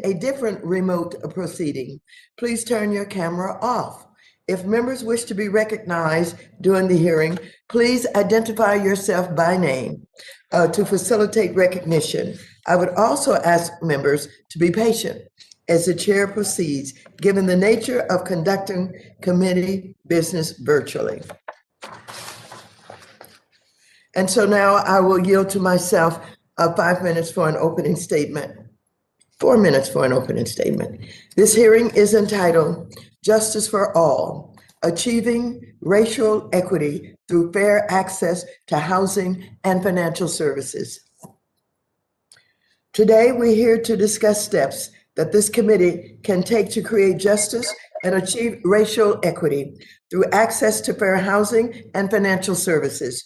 a different remote proceeding, please turn your camera off. If members wish to be recognized during the hearing, please identify yourself by name to facilitate recognition. I would also ask members to be patient as the chair proceeds, given the nature of conducting committee business virtually. And so now I will yield to myself 5 minutes for an opening statement. 4 minutes for an opening statement. This hearing is entitled Justice for All, Achieving Racial Equity Through Fair Access to Housing and Financial Services. Today, we're here to discuss steps that this committee can take to create justice and achieve racial equity through access to fair housing and financial services.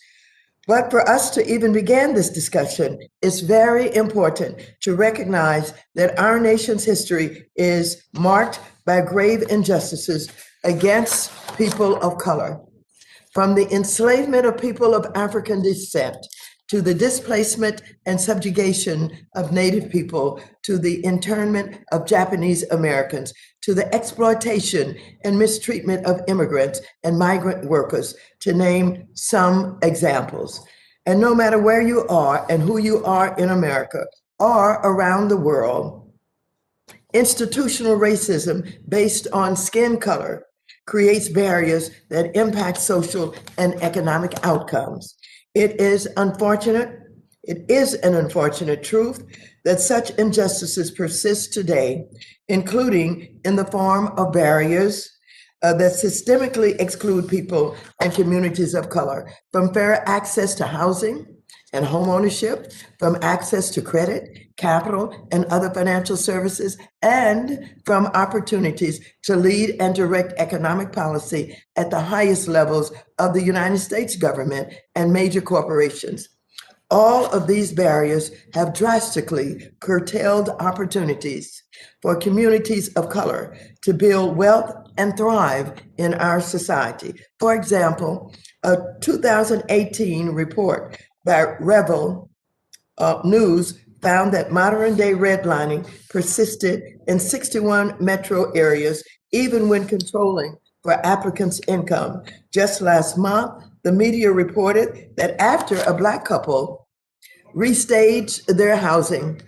But for us to even begin this discussion, it's very important to recognize that our nation's history is marked by grave injustices against people of color. From the enslavement of people of African descent, to the displacement and subjugation of Native people, to the internment of Japanese Americans, to the exploitation and mistreatment of immigrants and migrant workers, to name some examples. And no matter where you are and who you are in America or around the world, institutional racism based on skin color creates barriers that impact social and economic outcomes. It is an unfortunate truth that such injustices persist today, including in the form of barriers that systemically exclude people and communities of color from fair access to housing and home ownership, from access to credit, capital, and other financial services, and from opportunities to lead and direct economic policy at the highest levels of the United States government and major corporations. All of these barriers have drastically curtailed opportunities for communities of color to build wealth and thrive in our society. For example, a 2018 report by Rowe News found that modern day redlining persisted in 61 metro areas, even when controlling for applicants' income. Just last month, the media reported that after a Black couple restaged their housing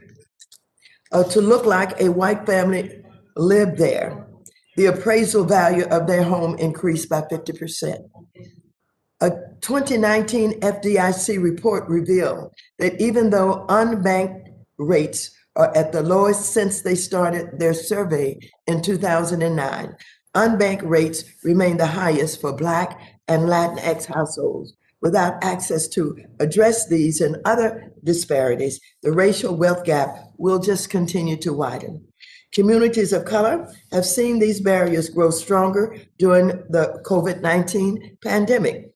to look like a white family lived there, the appraisal value of their home increased by 50%. A 2019 FDIC report revealed that even though unbanked rates are at the lowest since they started their survey in 2009, unbanked rates remain the highest for Black and Latinx households. Without access to address these and other disparities, the racial wealth gap will just continue to widen. Communities of color have seen these barriers grow stronger during the COVID-19 pandemic.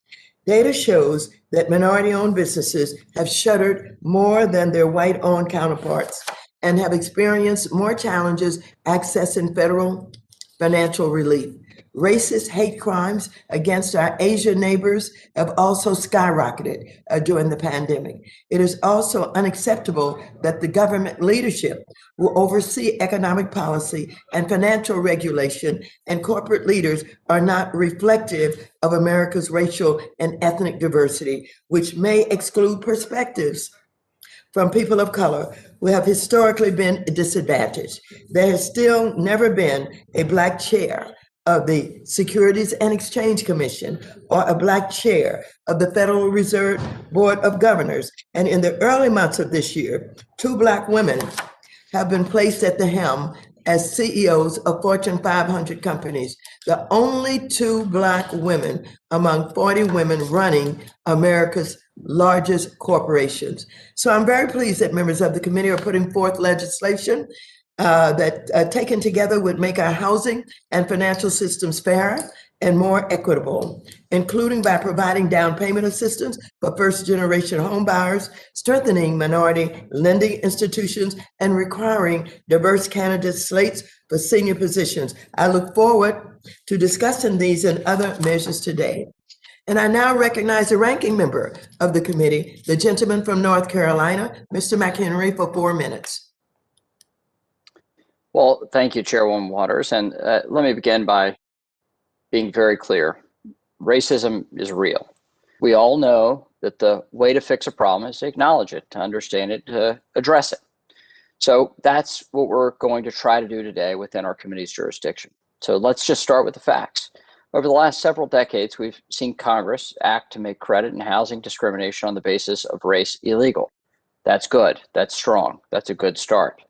Data shows that minority-owned businesses have shuttered more than their white-owned counterparts and have experienced more challenges accessing federal financial relief. Racist hate crimes against our Asian neighbors have also skyrocketed during the pandemic. It is also unacceptable that the government leadership who oversee economic policy and financial regulation and corporate leaders are not reflective of America's racial and ethnic diversity, which may exclude perspectives from people of color who have historically been disadvantaged. There has still never been a Black chair of the Securities and Exchange Commission or a Black chair of the Federal Reserve Board of Governors. And in the early months of this year, 2 Black women have been placed at the helm as CEOs of Fortune 500 companies, the only 2 Black women among 40 women running America's largest corporations. So I'm very pleased that members of the committee are putting forth legislation that taken together would make our housing and financial systems fairer and more equitable, including by providing down payment assistance for first-generation home buyers, strengthening minority lending institutions, and requiring diverse candidate slates for senior positions. I look forward to discussing these and other measures today. And I now recognize the ranking member of the committee, the gentleman from North Carolina, Mr. McHenry, for 4 minutes. Well, thank you, Chairwoman Waters. And let me begin by being very clear. Racism is real. We all know that the way to fix a problem is to acknowledge it, to understand it, to address it. So that's what we're going to try to do today within our committee's jurisdiction. So let's just start with the facts. Over the last several decades, we've seen Congress act to make credit and housing discrimination on the basis of race illegal. That's good. That's strong. That's a good start.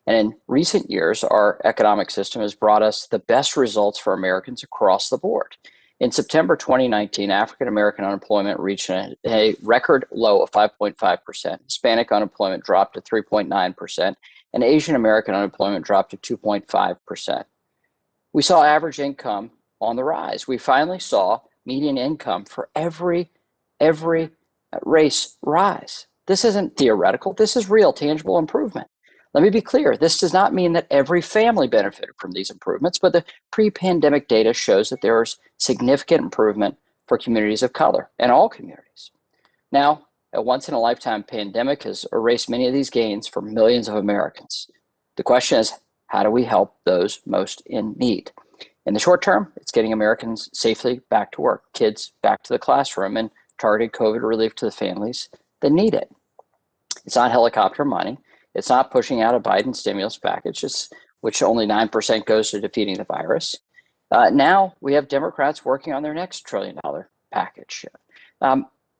And in recent years, our economic system has brought us the best results for Americans across the board. In September 2019, African American unemployment reached a record low of 5.5%. Hispanic unemployment dropped to 3.9%, and Asian American unemployment dropped to 2.5%. We saw average income on the rise. We finally saw median income for every race rise. This isn't theoretical. This is real, tangible improvement. Let me be clear, this does not mean that every family benefited from these improvements, but the pre-pandemic data shows that there is significant improvement for communities of color and all communities. Now, a once-in-a-lifetime pandemic has erased many of these gains for millions of Americans. The question is, how do we help those most in need? In the short term, it's getting Americans safely back to work, kids back to the classroom, and targeted COVID relief to the families that need it. It's not helicopter money. It's not pushing out a Biden stimulus package, which only 9% goes to defeating the virus. Now we have Democrats working on their next $1 trillion package.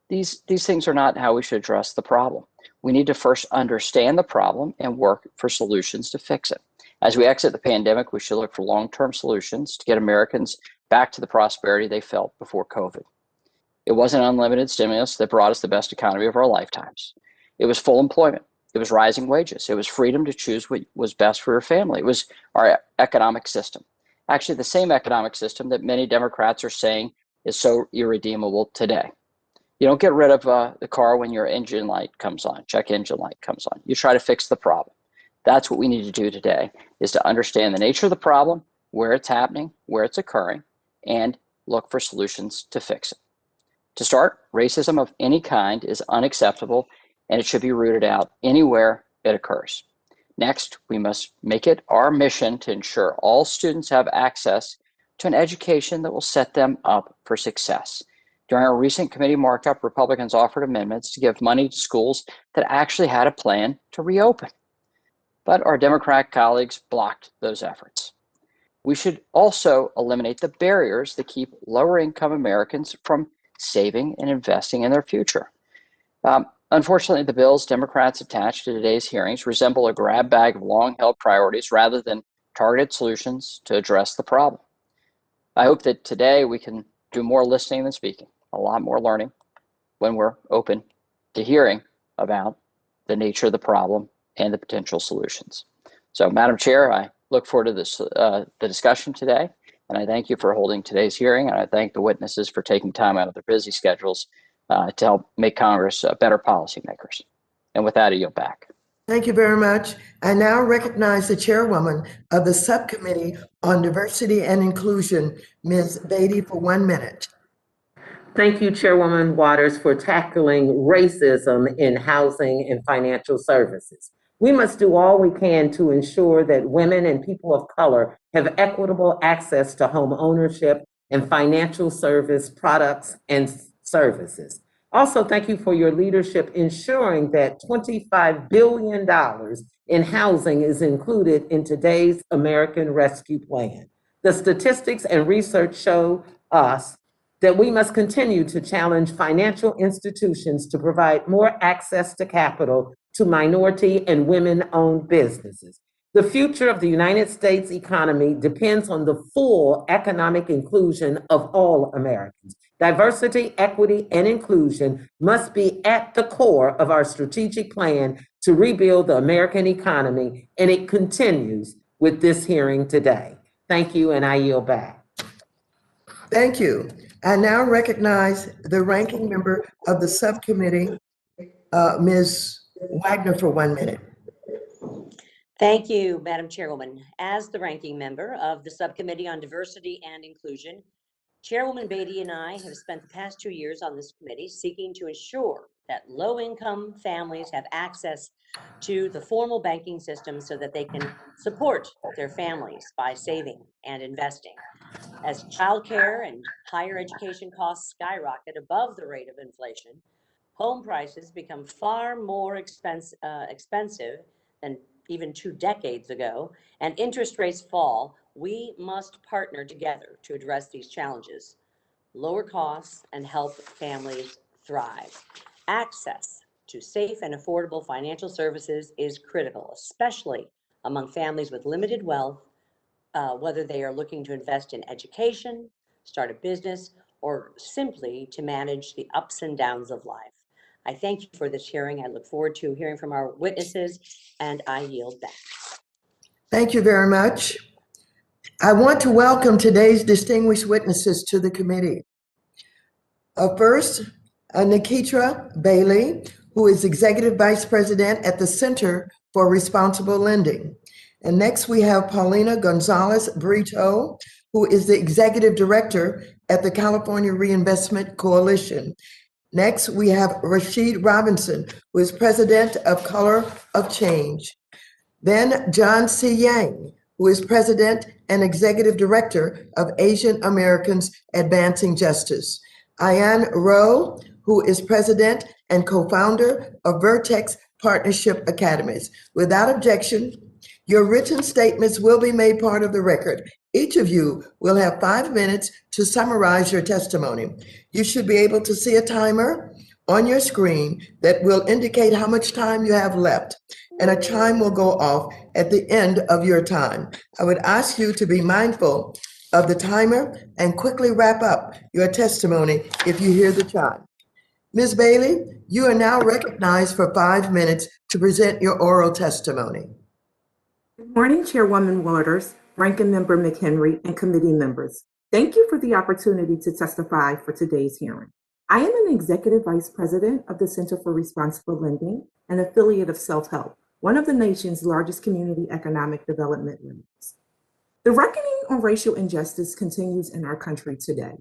These things are not how we should address the problem. We need to first understand the problem and work for solutions to fix it. As we exit the pandemic, we should look for long-term solutions to get Americans back to the prosperity they felt before COVID. It wasn't unlimited stimulus that brought us the best economy of our lifetimes. It was full employment. It was rising wages. It was freedom to choose what was best for your family. It was our economic system. Actually, the same economic system that many Democrats are saying is so irredeemable today. You don't get rid of the car when your engine light comes on, check engine light comes on. You try to fix the problem. That's what we need to do today, is to understand the nature of the problem, where it's happening, where it's occurring, and look for solutions to fix it. To start, racism of any kind is unacceptable, and it should be rooted out anywhere it occurs. Next, we must make it our mission to ensure all students have access to an education that will set them up for success. During our recent committee markup, Republicans offered amendments to give money to schools that actually had a plan to reopen. But our Democrat colleagues blocked those efforts. We should also eliminate the barriers that keep lower income Americans from saving and investing in their future. Unfortunately, the bills Democrats attached to today's hearings resemble a grab bag of long-held priorities rather than targeted solutions to address the problem. I hope that today we can do more listening than speaking, a lot more learning when we're open to hearing about the nature of the problem and the potential solutions. So, Madam Chair, I look forward to this, the discussion today, and I thank you for holding today's hearing, and I thank the witnesses for taking time out of their busy schedules to help make Congress better policymakers. And with that, I yield back. Thank you very much. I now recognize the chairwoman of the Subcommittee on Diversity and Inclusion, Ms. Beatty, for 1 minute. Thank you, Chairwoman Waters, for tackling racism in housing and financial services. We must do all we can to ensure that women and people of color have equitable access to home ownership and financial service products and services. Also, thank you for your leadership ensuring that $25 billion in housing is included in today's American Rescue Plan. The statistics and research show us that we must continue to challenge financial institutions to provide more access to capital to minority and women-owned businesses. The future of the United States economy depends on the full economic inclusion of all Americans. Diversity, equity, and inclusion must be at the core of our strategic plan to rebuild the American economy, and it continues with this hearing today. Thank you, and I yield back. Thank you. I now recognize the ranking member of the subcommittee, Ms. Wagner, for 1 minute. Thank you, Madam Chairwoman. As the ranking member of the Subcommittee on Diversity and Inclusion, Chairwoman Beatty and I have spent the past 2 years on this committee seeking to ensure that low-income families have access to the formal banking system so that they can support their families by saving and investing. As childcare and higher education costs skyrocket above the rate of inflation, home prices become far more expensive than even 2 decades ago, and interest rates fall. We must partner together to address these challenges, lower costs, and help families thrive. Access to safe and affordable financial services is critical, especially among families with limited wealth, whether they are looking to invest in education, start a business, or simply to manage the ups and downs of life. I thank you for this hearing. I look forward to hearing from our witnesses, and I yield back. Thank you very much. I want to welcome today's distinguished witnesses to the committee. First, Nikitra Bailey, who is Executive Vice President at the Center for Responsible Lending. And next we have Paulina Gonzalez-Brito, who is the Executive Director at the California Reinvestment Coalition. Next, we have Rashid Robinson, who is President of Color of Change. Then John C. Yang, who is President and Executive Director of Asian Americans Advancing Justice. Ayan Rowe, who is President and co-founder of Vertex Partnership Academies. Without objection, your written statements will be made part of the record. Each of you will have 5 minutes to summarize your testimony. You should be able to see a timer on your screen that will indicate how much time you have left, and a chime will go off at the end of your time. I would ask you to be mindful of the timer and quickly wrap up your testimony if you hear the chime. Ms. Bailey, you are now recognized for 5 minutes to present your oral testimony. Good morning, Chairwoman Waters, Ranking Member McHenry, and committee members. Thank you for the opportunity to testify for today's hearing. I am an Executive Vice President of the Center for Responsible Lending, an affiliate of Self-Help, one of the nation's largest community economic development lenders. The reckoning on racial injustice continues in our country today.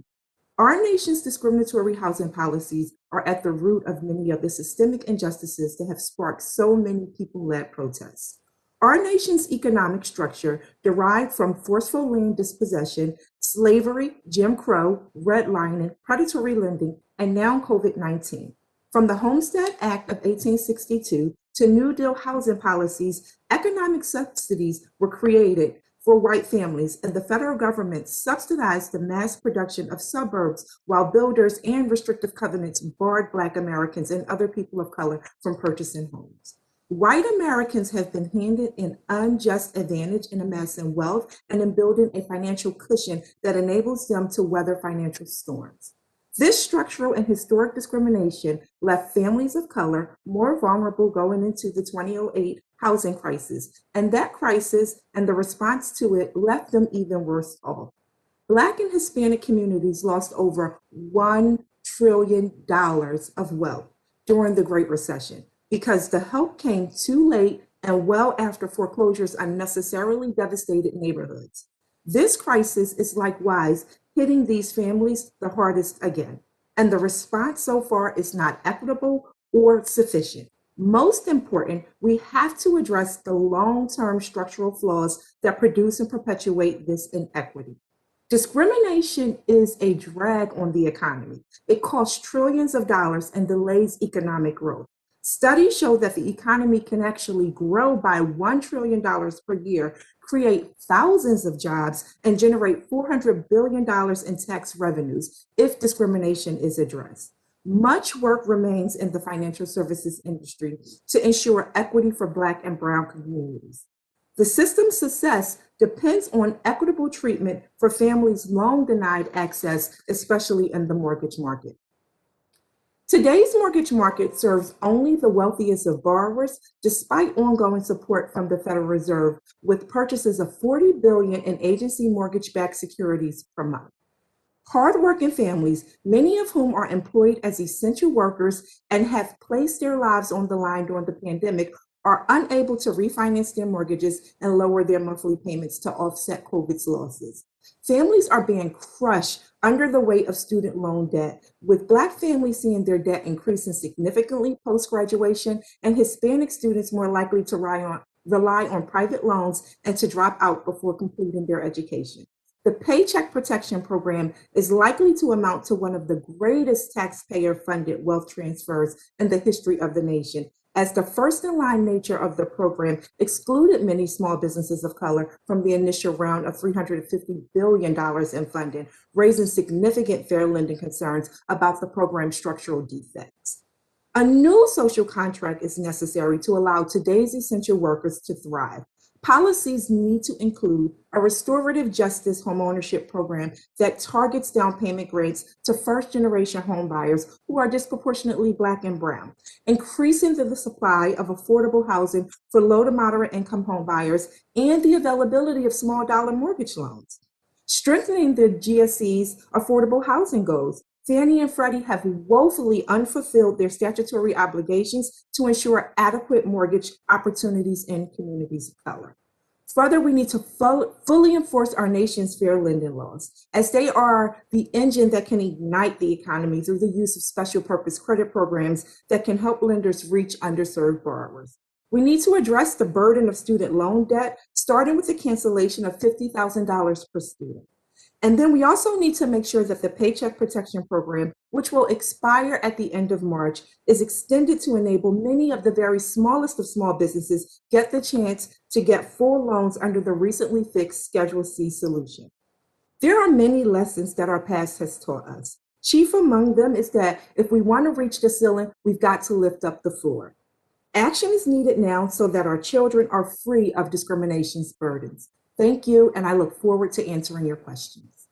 Our nation's discriminatory housing policies are at the root of many of the systemic injustices that have sparked so many people-led protests. Our nation's economic structure derived from forceful land dispossession, slavery, Jim Crow, redlining, predatory lending, and now COVID-19. From the Homestead Act of 1862 to New Deal housing policies, economic subsidies were created for white families, and the federal government subsidized the mass production of suburbs while builders and restrictive covenants barred Black Americans and other people of color from purchasing homes. White Americans have been handed an unjust advantage in amassing wealth and in building a financial cushion that enables them to weather financial storms. This structural and historic discrimination left families of color more vulnerable going into the 2008 housing crisis, and that crisis and the response to it left them even worse off. Black and Hispanic communities lost over $1 trillion of wealth during the Great Recession, because the help came too late and well after foreclosures unnecessarily devastated neighborhoods. This crisis is likewise hitting these families the hardest again, and the response so far is not equitable or sufficient. Most important, we have to address the long-term structural flaws that produce and perpetuate this inequity. Discrimination is a drag on the economy. It costs trillions of dollars and delays economic growth. Studies show that the economy can actually grow by $1 trillion per year, create thousands of jobs, and generate $400 billion in tax revenues if discrimination is addressed. Much work remains in the financial services industry to ensure equity for Black and Brown communities. The system's success depends on equitable treatment for families long denied access, especially in the mortgage market. Today's mortgage market serves only the wealthiest of borrowers, despite ongoing support from the Federal Reserve, with purchases of $40 billion in agency mortgage-backed securities per month. Hardworking families, many of whom are employed as essential workers and have placed their lives on the line during the pandemic, are unable to refinance their mortgages and lower their monthly payments to offset COVID's losses. Families are being crushed under the weight of student loan debt, with Black families seeing their debt increasing significantly post-graduation and Hispanic students more likely to rely on private loans and to drop out before completing their education. The Paycheck Protection Program is likely to amount to one of the greatest taxpayer-funded wealth transfers in the history of the nation, as the first-in-line nature of the program excluded many small businesses of color from the initial round of $350 billion in funding, raising significant fair lending concerns about the program's structural defects. A new social contract is necessary to allow today's essential workers to thrive. Policies need to include a restorative justice homeownership program that targets down payment grants to first-generation homebuyers who are disproportionately Black and Brown, increasing the supply of affordable housing for low to moderate income homebuyers, and the availability of small dollar mortgage loans. Strengthening the GSE's affordable housing goals. Fannie and Freddie have woefully unfulfilled their statutory obligations to ensure adequate mortgage opportunities in communities of color. Further, we need to fully enforce our nation's fair lending laws, as they are the engine that can ignite the economy through the use of special purpose credit programs that can help lenders reach underserved borrowers. We need to address the burden of student loan debt, starting with the cancellation of $50,000 per student. And then we also need to make sure that the Paycheck Protection Program, which will expire at the end of March, is extended to enable many of the very smallest of small businesses get the chance to get full loans under the recently fixed Schedule C solution. There are many lessons that our past has taught us. Chief among them is that if we want to reach the ceiling, we've got to lift up the floor. Action is needed now so that our children are free of discrimination's burdens. Thank you, and I look forward to answering your questions.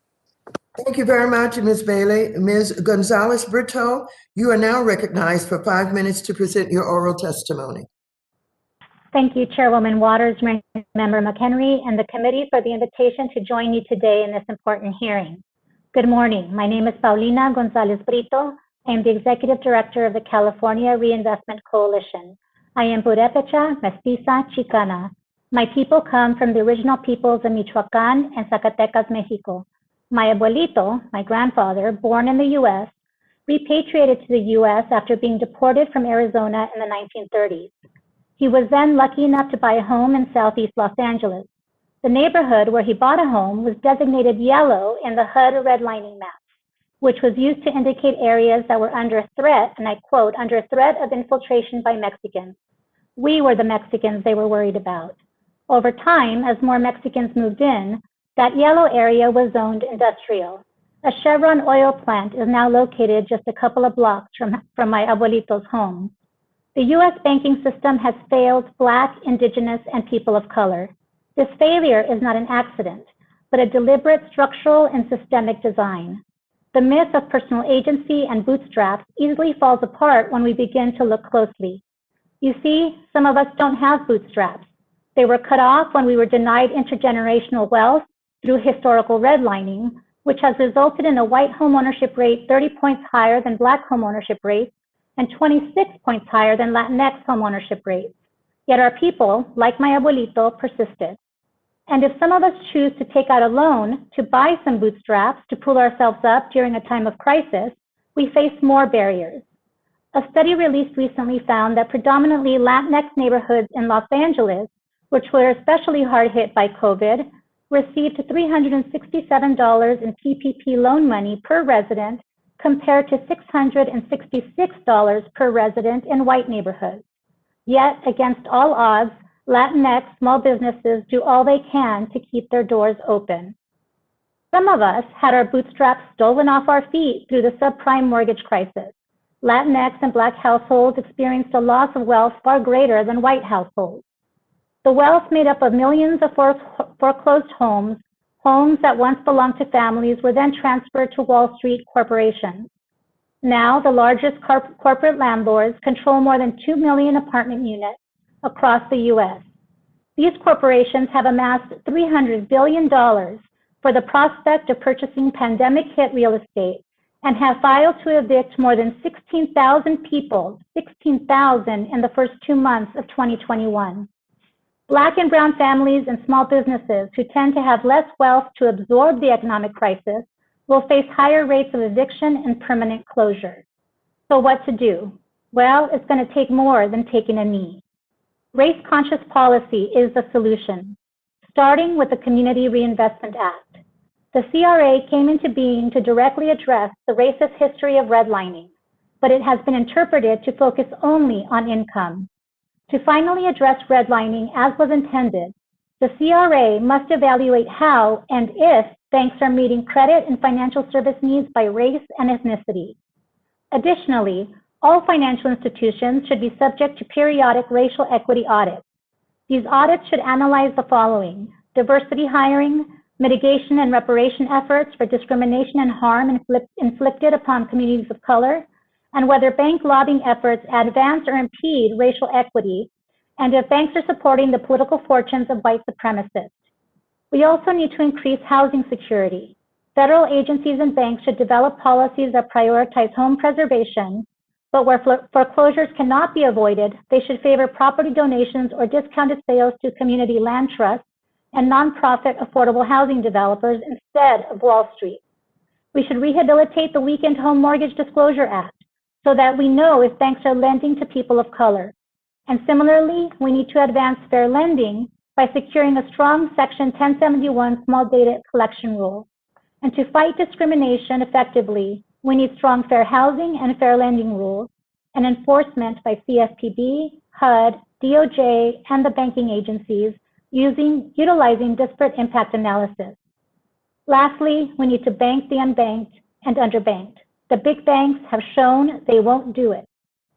Thank you very much, Ms. Bailey. Ms. Gonzalez-Brito, you are now recognized for 5 minutes to present your oral testimony. Thank you, Chairwoman Waters, Member McHenry, and the committee for the invitation to join you today in this important hearing. Good morning. My name is Paulina Gonzalez-Brito. I am the Executive Director of the California Reinvestment Coalition. I am Purépecha, Mestiza, Chicana. My people come from the original peoples of Michoacán and Zacatecas, Mexico. My abuelito, my grandfather, born in the U.S., repatriated to the U.S. after being deported from Arizona in the 1930s. He was then lucky enough to buy a home in Southeast Los Angeles. The neighborhood where he bought a home was designated yellow in the HUD redlining map, which was used to indicate areas that were under threat, and I quote, under threat of infiltration by Mexicans. We were the Mexicans they were worried about. Over time, as more Mexicans moved in, that yellow area was zoned industrial. A Chevron oil plant is now located just a couple of blocks from my abuelito's home. The U.S. banking system has failed Black, Indigenous, and people of color. This failure is not an accident, but a deliberate structural and systemic design. The myth of personal agency and bootstraps easily falls apart when we begin to look closely. You see, some of us don't have bootstraps. They were cut off when we were denied intergenerational wealth through historical redlining, which has resulted in a white homeownership rate 30 points higher than Black homeownership rates and 26 points higher than Latinx homeownership rates. Yet our people, like my abuelito, persisted. And if some of us choose to take out a loan to buy some bootstraps to pull ourselves up during a time of crisis, we face more barriers. A study released recently found that predominantly Latinx neighborhoods in Los Angeles, which were especially hard hit by COVID, received $367 in PPP loan money per resident compared to $666 per resident in white neighborhoods. Yet, against all odds, Latinx small businesses do all they can to keep their doors open. Some of us had our bootstraps stolen off our feet through the subprime mortgage crisis. Latinx and Black households experienced a loss of wealth far greater than white households. The wealth made up of millions of foreclosed homes, homes that once belonged to families were then transferred to Wall Street corporations. Now, the largest corporate landlords control more than 2 million apartment units across the U.S. These corporations have amassed $300 billion for the prospect of purchasing pandemic-hit real estate and have filed to evict more than 16,000 people, 16,000 in the first 2 months of 2021. Black and brown families and small businesses who tend to have less wealth to absorb the economic crisis will face higher rates of eviction and permanent closure. So what to do? Well, it's going to take more than taking a knee. Race-conscious policy is the solution, starting with the Community Reinvestment Act. The CRA came into being to directly address the racist history of redlining, but it has been interpreted to focus only on income. To finally address redlining as was intended, the CRA must evaluate how and if banks are meeting credit and financial service needs by race and ethnicity. Additionally, all financial institutions should be subject to periodic racial equity audits. These audits should analyze the following: diversity hiring, mitigation and reparation efforts for discrimination and harm inflicted upon communities of color, and whether bank lobbying efforts advance or impede racial equity, and if banks are supporting the political fortunes of white supremacists. We also need to increase housing security. Federal agencies and banks should develop policies that prioritize home preservation, but where foreclosures cannot be avoided, they should favor property donations or discounted sales to community land trusts and nonprofit affordable housing developers instead of Wall Street. We should rehabilitate the Weekend Home Mortgage Disclosure Act so that we know if banks are lending to people of color. And similarly, we need to advance fair lending by securing a strong Section 1071 small data collection rule. And to fight discrimination effectively, we need strong fair housing and fair lending rules and enforcement by CFPB, HUD, DOJ, and the banking agencies utilizing disparate impact analysis. Lastly, we need to bank the unbanked and underbanked. The big banks have shown they won't do it.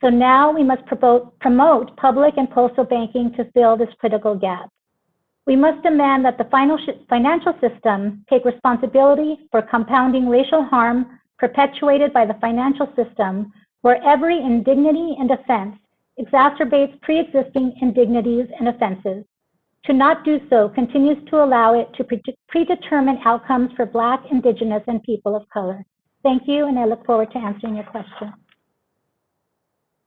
So now we must promote public and postal banking to fill this critical gap. We must demand that the financial system take responsibility for compounding racial harm perpetuated by the financial system, where every indignity and offense exacerbates pre-existing indignities and offenses. To not do so continues to allow it to predetermine outcomes for Black, Indigenous, and people of color. Thank you, and I look forward to answering your question.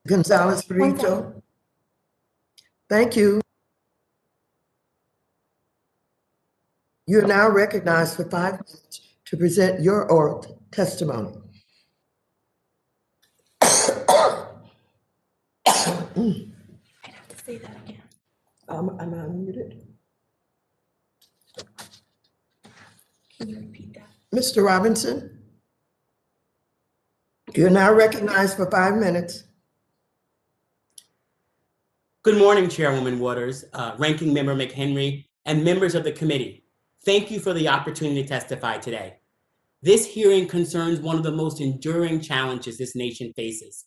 Gonzalez-Brito. Thank you. You're now recognized for 5 minutes to present your oral testimony. I have to say that again. I'm unmuted. Can you repeat that? Mr. Robinson, you're now recognized for 5 minutes. Good morning, Chairwoman Waters, Ranking Member McHenry, and members of the committee. Thank you for the opportunity to testify today. This hearing concerns one of the most enduring challenges this nation faces,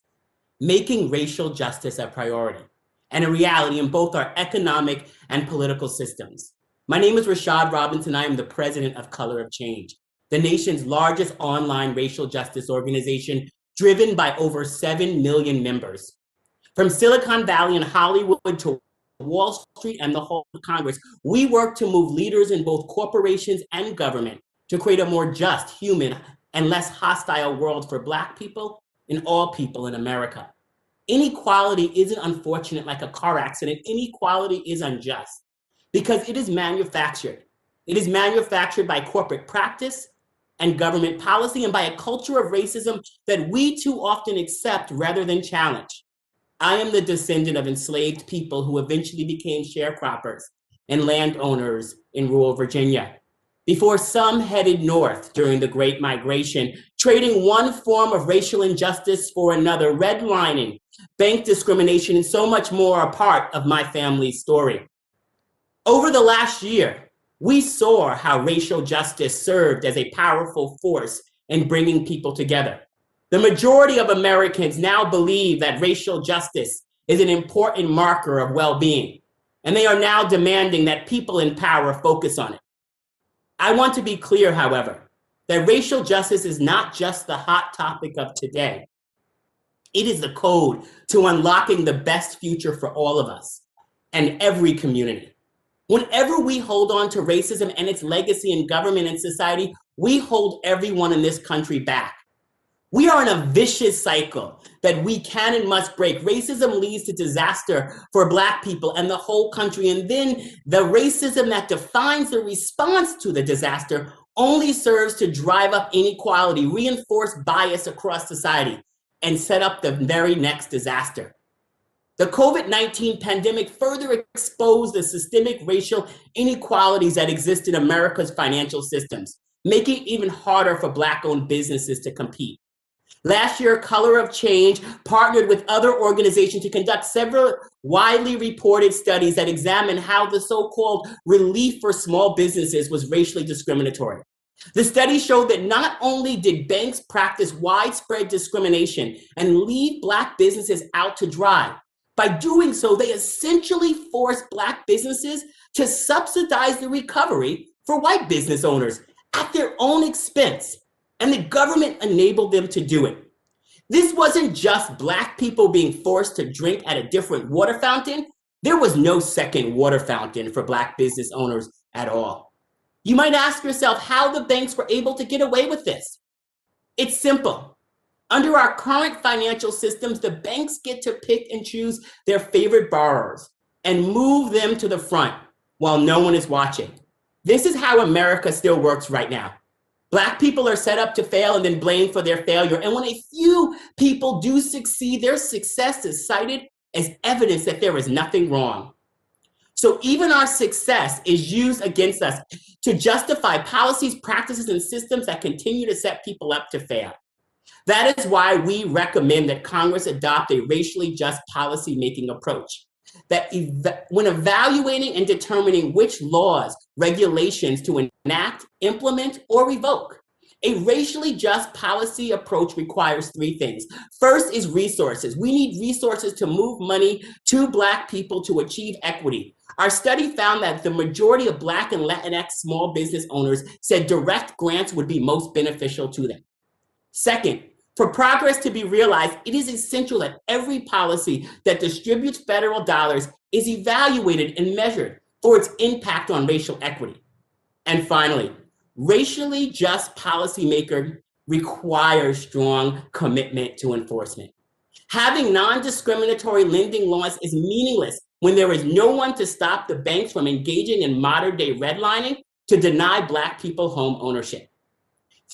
making racial justice a priority and a reality in both our economic and political systems. My name is Rashad Robinson. I am the president of Color of Change, the nation's largest online racial justice organization, driven by over 7 million members. From Silicon Valley and Hollywood to Wall Street and the whole of Congress, we work to move leaders in both corporations and government to create a more just, human, and less hostile world for Black people and all people in America. Inequality isn't unfortunate like a car accident. Inequality is unjust because it is manufactured. It is manufactured by corporate practice and government policy and by a culture of racism that we too often accept rather than challenge. I am the descendant of enslaved people who eventually became sharecroppers and landowners in rural Virginia, before some headed north during the Great Migration, trading one form of racial injustice for another, redlining, bank discrimination, and so much more are part of my family's story. Over the last year, we saw how racial justice served as a powerful force in bringing people together. The majority of Americans now believe that racial justice is an important marker of well-being, and they are now demanding that people in power focus on it. I want to be clear, however, that racial justice is not just the hot topic of today. It is the code to unlocking the best future for all of us and every community. Whenever we hold on to racism and its legacy in government and society, we hold everyone in this country back. We are in a vicious cycle that we can and must break. Racism leads to disaster for Black people and the whole country. And then the racism that defines the response to the disaster only serves to drive up inequality, reinforce bias across society, and set up the very next disaster. The COVID-19 pandemic further exposed the systemic racial inequalities that exist in America's financial systems, making it even harder for Black-owned businesses to compete. Last year, Color of Change partnered with other organizations to conduct several widely reported studies that examined how the so-called relief for small businesses was racially discriminatory. The study showed that not only did banks practice widespread discrimination and leave Black businesses out to dry, by doing so, they essentially forced Black businesses to subsidize the recovery for white business owners at their own expense, and the government enabled them to do it. This wasn't just Black people being forced to drink at a different water fountain. There was no second water fountain for Black business owners at all. You might ask yourself how the banks were able to get away with this. It's simple. Under our current financial systems, the banks get to pick and choose their favorite borrowers and move them to the front while no one is watching. This is how America still works right now. Black people are set up to fail and then blamed for their failure. And when a few people do succeed, their success is cited as evidence that there is nothing wrong. So even our success is used against us to justify policies, practices, and systems that continue to set people up to fail. That is why we recommend that Congress adopt a racially just policy-making approach. That when evaluating and determining which laws, regulations to enact, implement, or revoke, a racially just policy approach requires three things. First is resources. We need resources to move money to Black people to achieve equity. Our study found that the majority of Black and Latinx small business owners said direct grants would be most beneficial to them. Second, for progress to be realized, it is essential that every policy that distributes federal dollars is evaluated and measured for its impact on racial equity. And finally, racially just policymaking requires strong commitment to enforcement. Having non-discriminatory lending laws is meaningless when there is no one to stop the banks from engaging in modern-day redlining to deny Black people home ownership.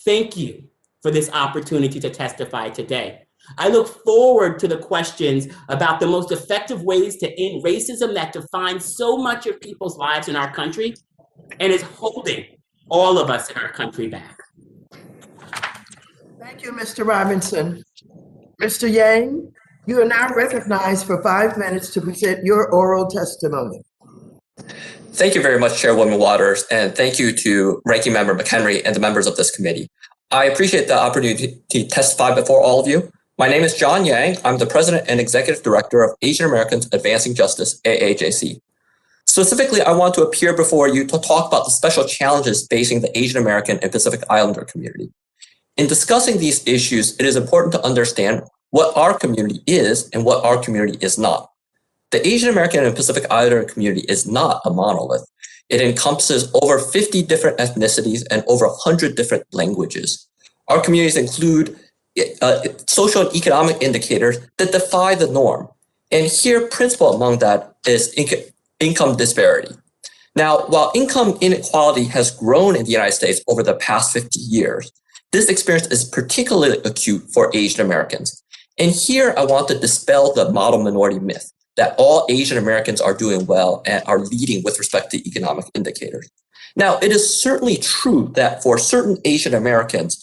Thank you for this opportunity to testify today. I look forward to the questions about the most effective ways to end racism that defines so much of people's lives in our country and is holding all of us in our country back. Thank you, Mr. Robinson. Mr. Yang, you are now recognized for 5 minutes to present your oral testimony. Thank you very much, Chairwoman Waters, and thank you to Ranking Member McHenry and the members of this committee. I appreciate the opportunity to testify before all of you. My name is John Yang. I'm the President and Executive Director of Asian Americans Advancing Justice, AAJC. Specifically, I want to appear before you to talk about the special challenges facing the Asian American and Pacific Islander community. In discussing these issues, it is important to understand what our community is and what our community is not. The Asian American and Pacific Islander community is not a monolith. It encompasses over 50 different ethnicities and over 100 different languages. Our communities include social and economic indicators that defy the norm. And here, principal among that is income disparity. Now, while income inequality has grown in the United States over the past 50 years, this experience is particularly acute for Asian Americans. And here, I want to dispel the model minority myth that all Asian Americans are doing well and are leading with respect to economic indicators. Now, it is certainly true that for certain Asian Americans,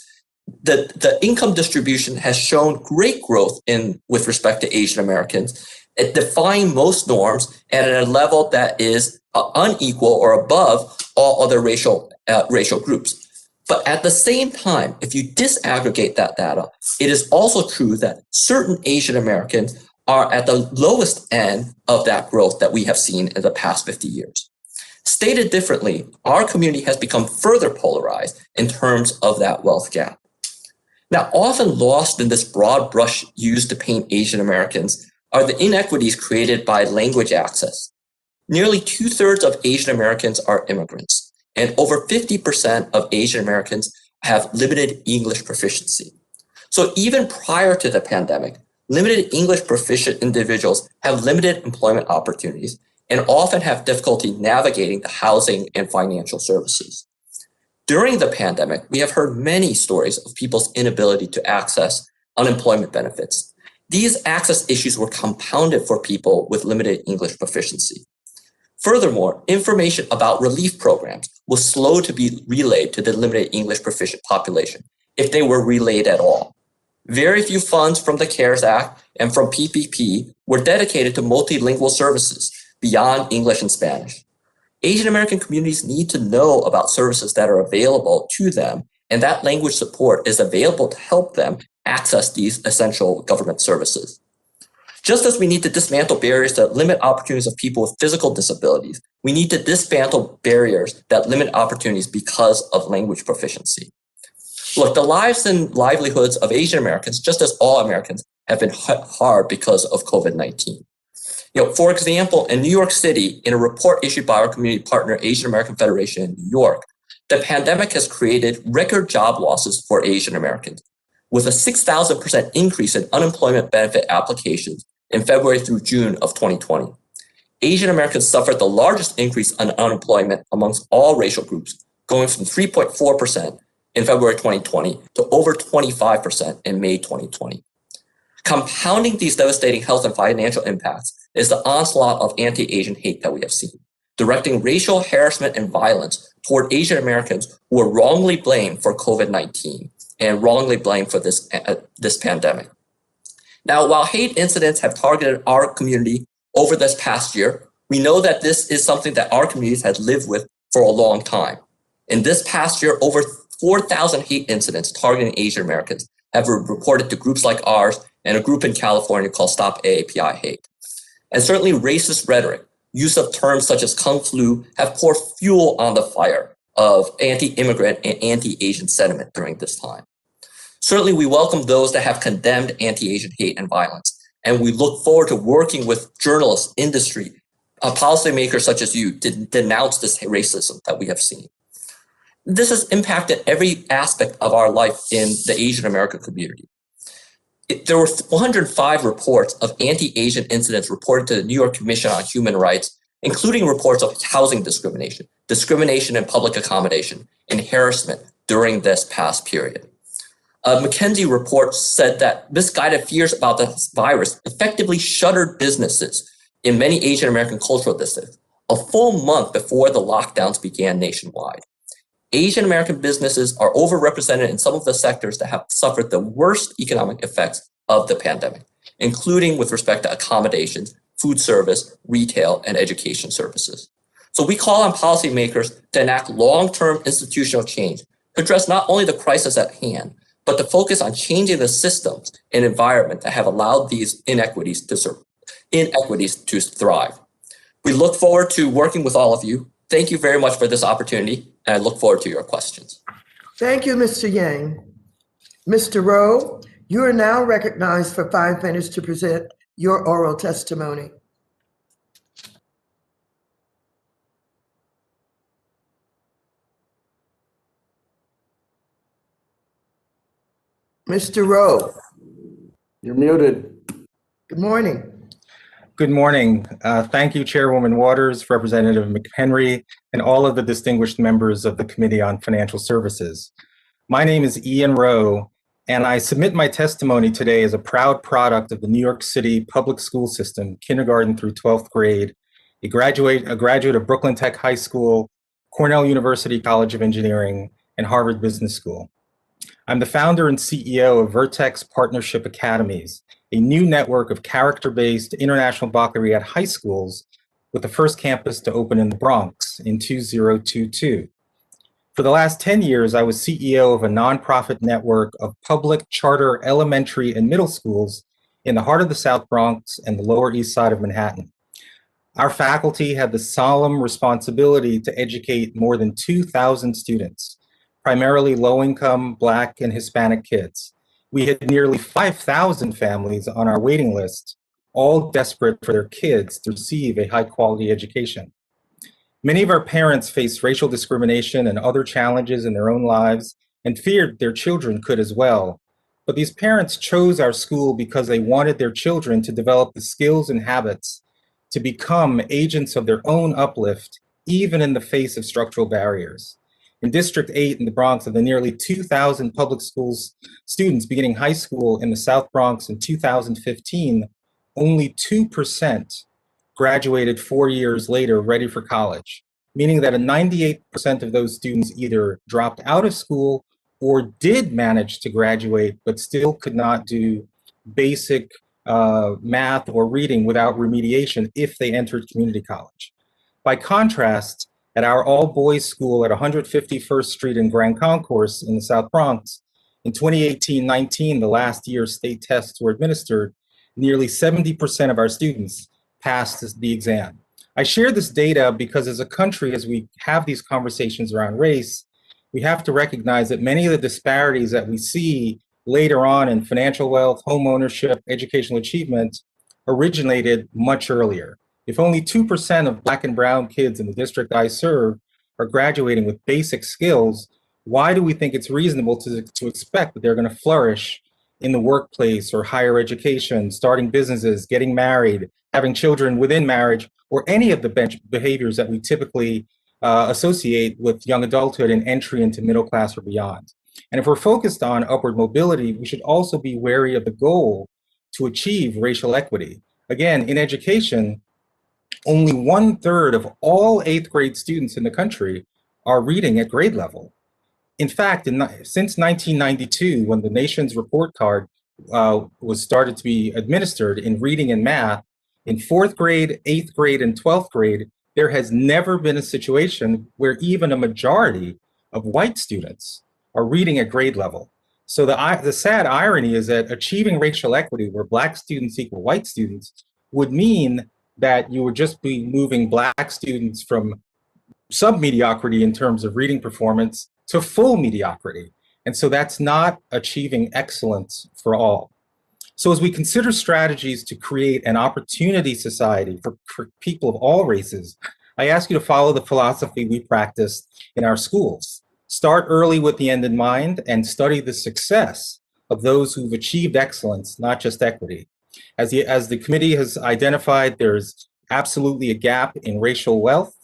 the income distribution has shown great growth with respect to Asian Americans, at defying most norms and at a level that is unequal or above all other racial groups. But at the same time, if you disaggregate that data, it is also true that certain Asian Americans are at the lowest end of that growth that we have seen in the past 50 years. Stated differently, our community has become further polarized in terms of that wealth gap. Now, often lost in this broad brush used to paint Asian Americans are the inequities created by language access. Nearly 2/3 of Asian Americans are immigrants, and over 50% of Asian Americans have limited English proficiency. So even prior to the pandemic, limited English proficient individuals have limited employment opportunities and often have difficulty navigating the housing and financial services. During the pandemic, we have heard many stories of people's inability to access unemployment benefits. These access issues were compounded for people with limited English proficiency. Furthermore, information about relief programs was slow to be relayed to the limited English proficient population, if they were relayed at all. Very few funds from the CARES Act and from PPP were dedicated to multilingual services beyond English and Spanish. Asian American communities need to know about services that are available to them, and that language support is available to help them access these essential government services. Just as we need to dismantle barriers that limit opportunities of people with physical disabilities, we need to dismantle barriers that limit opportunities because of language proficiency. Look, the lives and livelihoods of Asian Americans, just as all Americans, have been hit hard because of COVID-19. For example, in New York City, in a report issued by our community partner, Asian American Federation in New York, the pandemic has created record job losses for Asian Americans, with a 6,000% increase in unemployment benefit applications in February through June of 2020. Asian Americans suffered the largest increase in unemployment amongst all racial groups, going from 3.4% in February 2020 to over 25% in May 2020. Compounding these devastating health and financial impacts is the onslaught of anti-Asian hate that we have seen, directing racial harassment and violence toward Asian Americans who were wrongly blamed for COVID-19 and wrongly blamed for this pandemic. Now, while hate incidents have targeted our community over this past year, we know that this is something that our communities had lived with for a long time. In this past year, over 4,000 hate incidents targeting Asian Americans have been reported to groups like ours and a group in California called Stop AAPI Hate. And certainly racist rhetoric, use of terms such as Kung Flu have poured fuel on the fire of anti-immigrant and anti-Asian sentiment during this time. Certainly we welcome those that have condemned anti-Asian hate and violence, and we look forward to working with journalists, industry, policymakers such as you to denounce this racism that we have seen. This has impacted every aspect of our life in the Asian American community. There were 105 reports of anti-Asian incidents reported to the New York Commission on Human Rights, including reports of housing discrimination, discrimination in public accommodation, and harassment during this past period. A McKinsey report said that misguided fears about the virus effectively shuttered businesses in many Asian American cultural districts a full month before the lockdowns began nationwide. Asian American businesses are overrepresented in some of the sectors that have suffered the worst economic effects of the pandemic, including with respect to accommodations, food service, retail, and education services. So we call on policymakers to enact long-term institutional change to address not only the crisis at hand, but to focus on changing the systems and environment that have allowed these inequities to thrive. We look forward to working with all of you. Thank you very much for this opportunity, and I look forward to your questions. Thank you, Mr. Yang. Mr. Rowe, you are now recognized for 5 minutes to present your oral testimony. Mr. Rowe. You're muted. Good morning. Good morning. Thank you, Chairwoman Waters, Representative McHenry, and all of the distinguished members of the Committee on Financial Services. My name is Ian Rowe, and I submit my testimony today as a proud product of the New York City public school system, kindergarten through 12th grade, a graduate of Brooklyn Tech High School, Cornell University College of Engineering, and Harvard Business School. I'm the founder and CEO of Vertex Partnership Academies, a new network of character-based international baccalaureate high schools with the first campus to open in the Bronx in 2022. For the last 10 years, I was CEO of a nonprofit network of public charter elementary and middle schools in the heart of the South Bronx and the Lower East Side of Manhattan. Our faculty had the solemn responsibility to educate more than 2,000 students, primarily low-income Black and Hispanic kids. We had nearly 5,000 families on our waiting list, all desperate for their kids to receive a high-quality education. Many of our parents faced racial discrimination and other challenges in their own lives and feared their children could as well. But these parents chose our school because they wanted their children to develop the skills and habits to become agents of their own uplift, even in the face of structural barriers. In District 8 in the Bronx, of the nearly 2,000 public schools students beginning high school in the South Bronx in 2015, only 2% graduated 4 years later ready for college, meaning that 98% of those students either dropped out of school or did manage to graduate, but still could not do basic math or reading without remediation if they entered community college. By contrast, at our all-boys school at 151st Street in Grand Concourse in the South Bronx, in 2018-19, the last year state tests were administered, nearly 70% of our students passed the exam. I share this data because as a country, as we have these conversations around race, we have to recognize that many of the disparities that we see later on in financial wealth, home ownership, educational achievement originated much earlier. If only 2% of Black and brown kids in the district I serve are graduating with basic skills, why do we think it's reasonable to expect that they're going to flourish in the workplace or higher education, starting businesses, getting married, having children within marriage, or any of the behaviors that we typically associate with young adulthood and entry into middle class or beyond? And if we're focused on upward mobility, we should also be wary of the goal to achieve racial equity. Again, in education, only 1/3 of all 8th grade students in the country are reading at grade level. In fact, since 1992, when the nation's report card was started to be administered in reading and math, in 4th grade, 8th grade, and 12th grade, there has never been a situation where even a majority of white students are reading at grade level. So the sad irony is that achieving racial equity, where Black students equal white students, would mean that you would just be moving Black students from sub-mediocrity in terms of reading performance to full mediocrity. And so that's not achieving excellence for all. So as we consider strategies to create an opportunity society for people of all races, I ask you to follow the philosophy we practice in our schools. Start early with the end in mind and study the success of those who've achieved excellence, not just equity. As the committee has identified, there's absolutely a gap in racial wealth.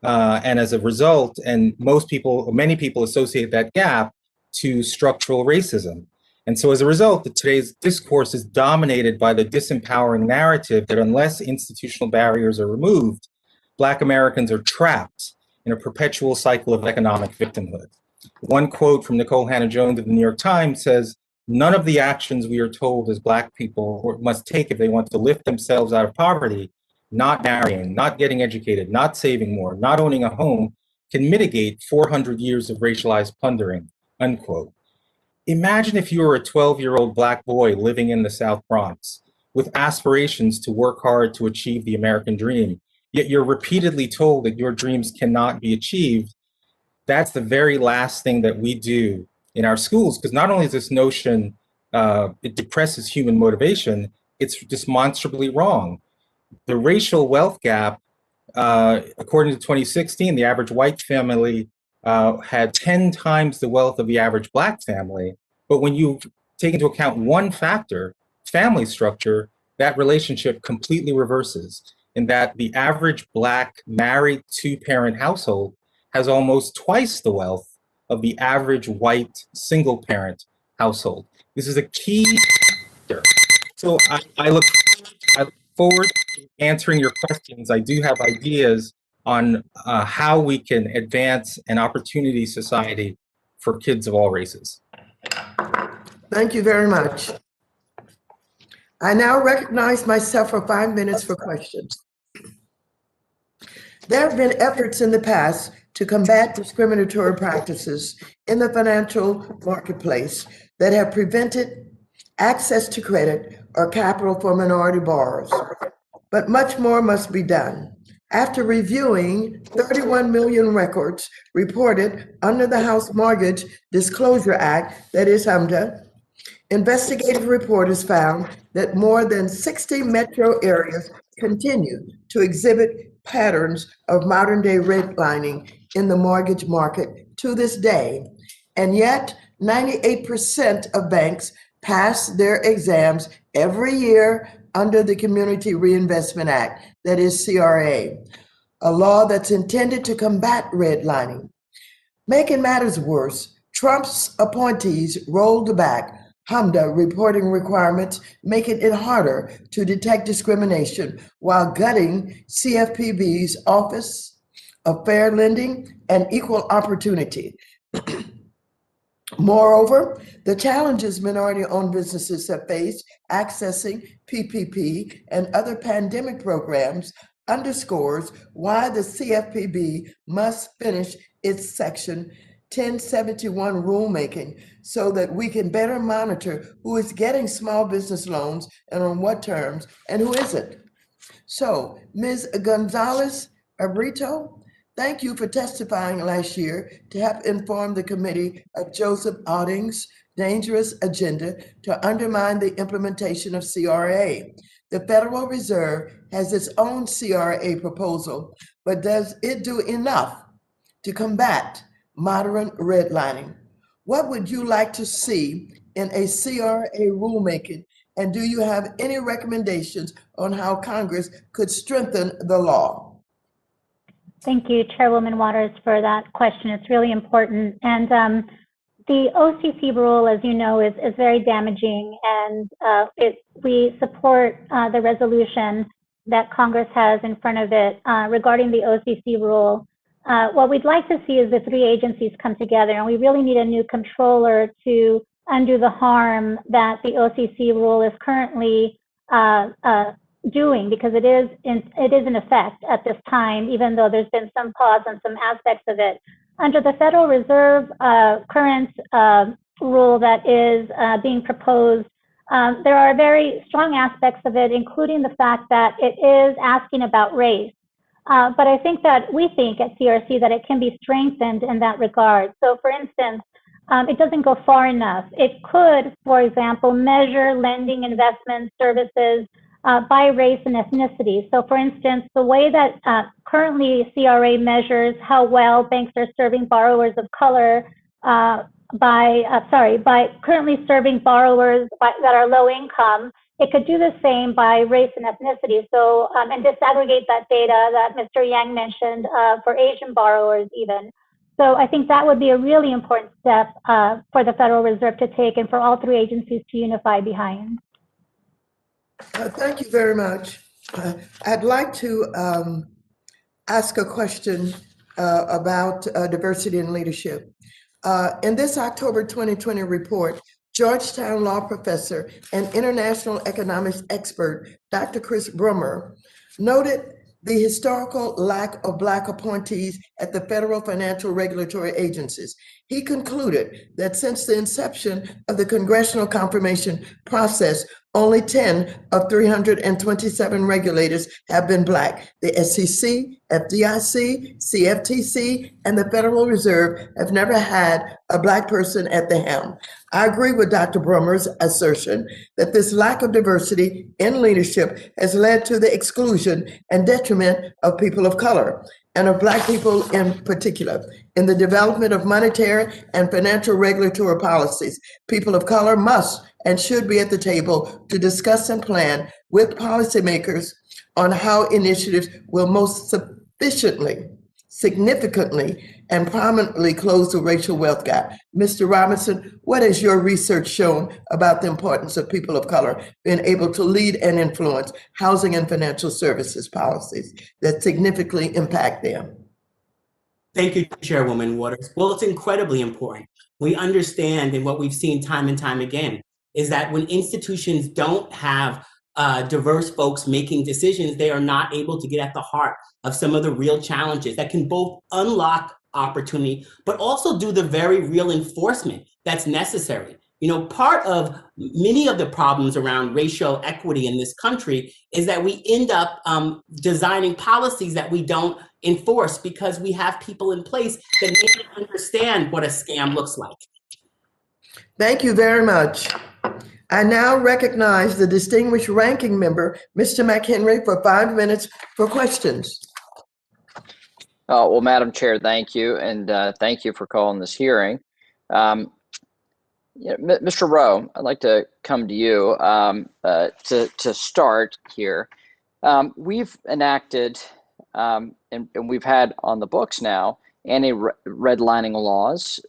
And as a result, and many people associate that gap to structural racism. And so as a result, today's discourse is dominated by the disempowering narrative that unless institutional barriers are removed, Black Americans are trapped in a perpetual cycle of economic victimhood. One quote from Nicole Hannah-Jones of the New York Times says, "None of the actions we are told as Black people must take if they want to lift themselves out of poverty, not marrying, not getting educated, not saving more, not owning a home, can mitigate 400 years of racialized plundering," unquote. Imagine if you were a 12-year-old Black boy living in the South Bronx with aspirations to work hard to achieve the American dream, yet you're repeatedly told that your dreams cannot be achieved. That's the very last thing that we do in our schools, because not only is this notion, it depresses human motivation, it's demonstrably wrong. The racial wealth gap, according to 2016, the average white family had 10 times the wealth of the average Black family. But when you take into account one factor, family structure, that relationship completely reverses, in that the average Black married 2-parent household has almost twice the wealth of the average white single-parent household. This is a key factor. So I look forward to answering your questions. I do have ideas on how we can advance an opportunity society for kids of all races. Thank you very much. I now recognize myself for 5 minutes for questions. There have been efforts in the past to combat discriminatory practices in the financial marketplace that have prevented access to credit or capital for minority borrowers, but much more must be done. After reviewing 31 million records reported under the House Mortgage Disclosure Act, that is HMDA, investigative reporters found that more than 60 metro areas continue to exhibit patterns of modern-day redlining in the mortgage market to this day. And yet, 98% of banks pass their exams every year under the Community Reinvestment Act, that is CRA, a law that's intended to combat redlining. Making matters worse, Trump's appointees rolled back HMDA reporting requirements, making it harder to detect discrimination while gutting CFPB's Office of Fair Lending and Equal Opportunity. Moreover, the challenges minority-owned businesses have faced accessing PPP and other pandemic programs underscores why the CFPB must finish its Section 1071 rulemaking so that we can better monitor who is getting small business loans and on what terms and who isn't. So, Ms. Gonzalez-Brito, thank you for testifying last year to help inform the committee of Joseph Otting's dangerous agenda to undermine the implementation of CRA. The Federal Reserve has its own CRA proposal, but does it do enough to combat modern redlining? What would you like to see in a CRA rulemaking? And do you have any recommendations on how Congress could strengthen the law? Thank you, Chairwoman Waters, for that question. It's really important. And the OCC rule, as you know, is very damaging, and we support the resolution that Congress has in front of it regarding the OCC rule. What we'd like to see is the three agencies come together, and we really need a new controller to undo the harm that the OCC rule is currently doing, because it is in effect at this time, even though there's been some pause on some aspects of it. Under the Federal Reserve current rule that is being proposed, there are very strong aspects of it, including the fact that it is asking about race. But I think that we think at CRC that it can be strengthened in that regard. So for instance, it doesn't go far enough. It could, for example, measure lending, investment, services by race and ethnicity. So for instance, the way that currently CRA measures how well banks are serving borrowers of color by currently serving borrowers that are low income, it could do the same by race and ethnicity. So, and disaggregate that data that Mr. Yang mentioned for Asian borrowers even. So I think that would be a really important step for the Federal Reserve to take and for all three agencies to unify behind. Thank you very much. I'd like to ask a question about diversity in leadership. In this October 2020 report, Georgetown law professor and international economics expert, Dr. Chris Brummer, noted the historical lack of Black appointees at the federal financial regulatory agencies. He concluded that since the inception of the congressional confirmation process, only 10 of 327 regulators have been Black. The SEC, FDIC, CFTC, and the Federal Reserve have never had a Black person at the helm. I agree with Dr. Brummer's assertion that this lack of diversity in leadership has led to the exclusion and detriment of people of color, and of Black people in particular, in the development of monetary and financial regulatory policies. People of color must and should be at the table to discuss and plan with policymakers on how initiatives will most sufficiently, significantly, and prominently close the racial wealth gap. Mr. Robinson, what has your research shown about the importance of people of color being able to lead and influence housing and financial services policies that significantly impact them? Thank you, Chairwoman Waters. Well, it's incredibly important. We understand, and what we've seen time and time again, is that when institutions don't have diverse folks making decisions, they are not able to get at the heart of some of the real challenges that can both unlock opportunity, but also do the very real enforcement that's necessary. You know, part of many of the problems around racial equity in this country is that we end up designing policies that we don't enforce because we have people in place that may not understand what a scam looks like. Thank you very much. I now recognize the distinguished ranking member, Mr. McHenry, for 5 minutes for questions. Well, Madam Chair, thank you. And thank you for calling this hearing. Yeah, Mr. Rowe, I'd like to come to you to start here. We've enacted and we've had on the books now anti-redlining laws,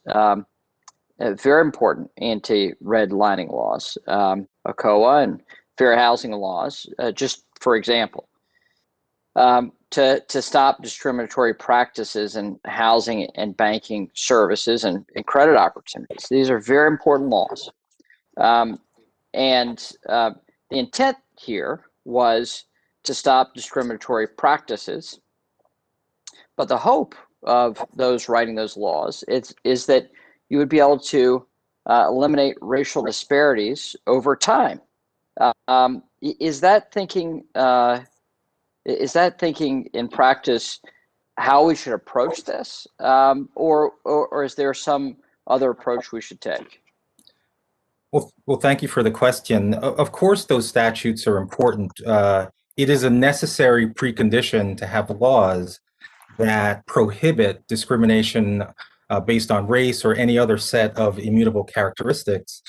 very important anti-redlining laws, ACOA and fair housing laws, just for example, to stop discriminatory practices in housing and banking services and credit opportunities. These are very important laws. And the intent here was to stop discriminatory practices. But the hope of those writing those laws is that you would be able to eliminate racial disparities over time. Is that thinking in practice how we should approach this, or is there some other approach we should take? Well, thank you for the question. Of course, those statutes are important. It is a necessary precondition to have laws that prohibit discrimination based on race or any other set of immutable characteristics.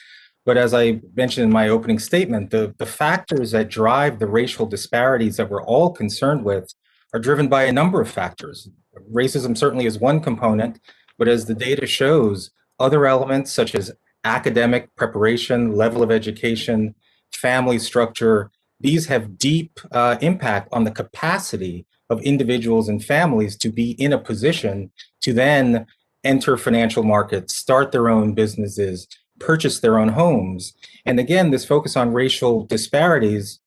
But as I mentioned in my opening statement, the factors that drive the racial disparities that we're all concerned with are driven by a number of factors. Racism certainly is one component, but as the data shows, other elements such as academic preparation, level of education, family structure, these have deep impact on the capacity of individuals and families to be in a position to then enter financial markets, start their own businesses, purchase their own homes. And again, this focus on racial disparities,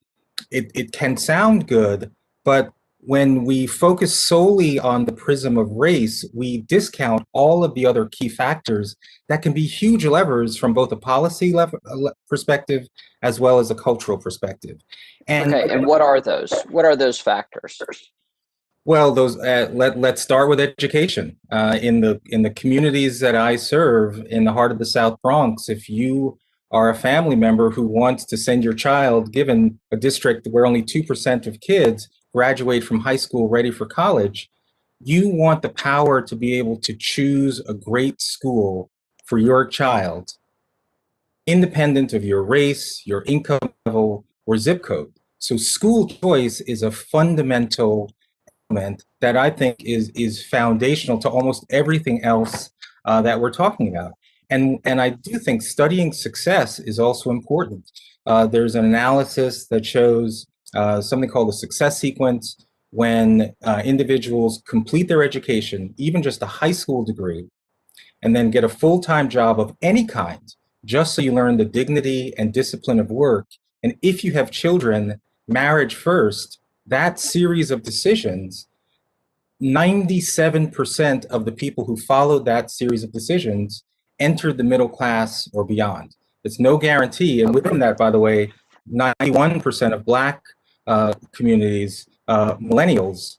it can sound good, but when we focus solely on the prism of race, we discount all of the other key factors that can be huge levers from both a policy perspective as well as a cultural perspective. And what are those? What are those factors? Well, those let's start with education. In the communities that I serve in the heart of the South Bronx, if you are a family member who wants to send your child, given a district where only 2% of kids graduate from high school ready for college, you want the power to be able to choose a great school for your child, independent of your race, your income level, or zip code. So school choice is a fundamental element that I think is foundational to almost everything else that we're talking about. And I do think studying success is also important. There's an analysis that shows something called the success sequence. When individuals complete their education, even just a high school degree, and then get a full-time job of any kind, just so you learn the dignity and discipline of work. And if you have children, marriage first, that series of decisions, 97% of the people who followed that series of decisions entered the middle class or beyond. It's no guarantee. And within that, by the way, 91% of Black communities, millennials,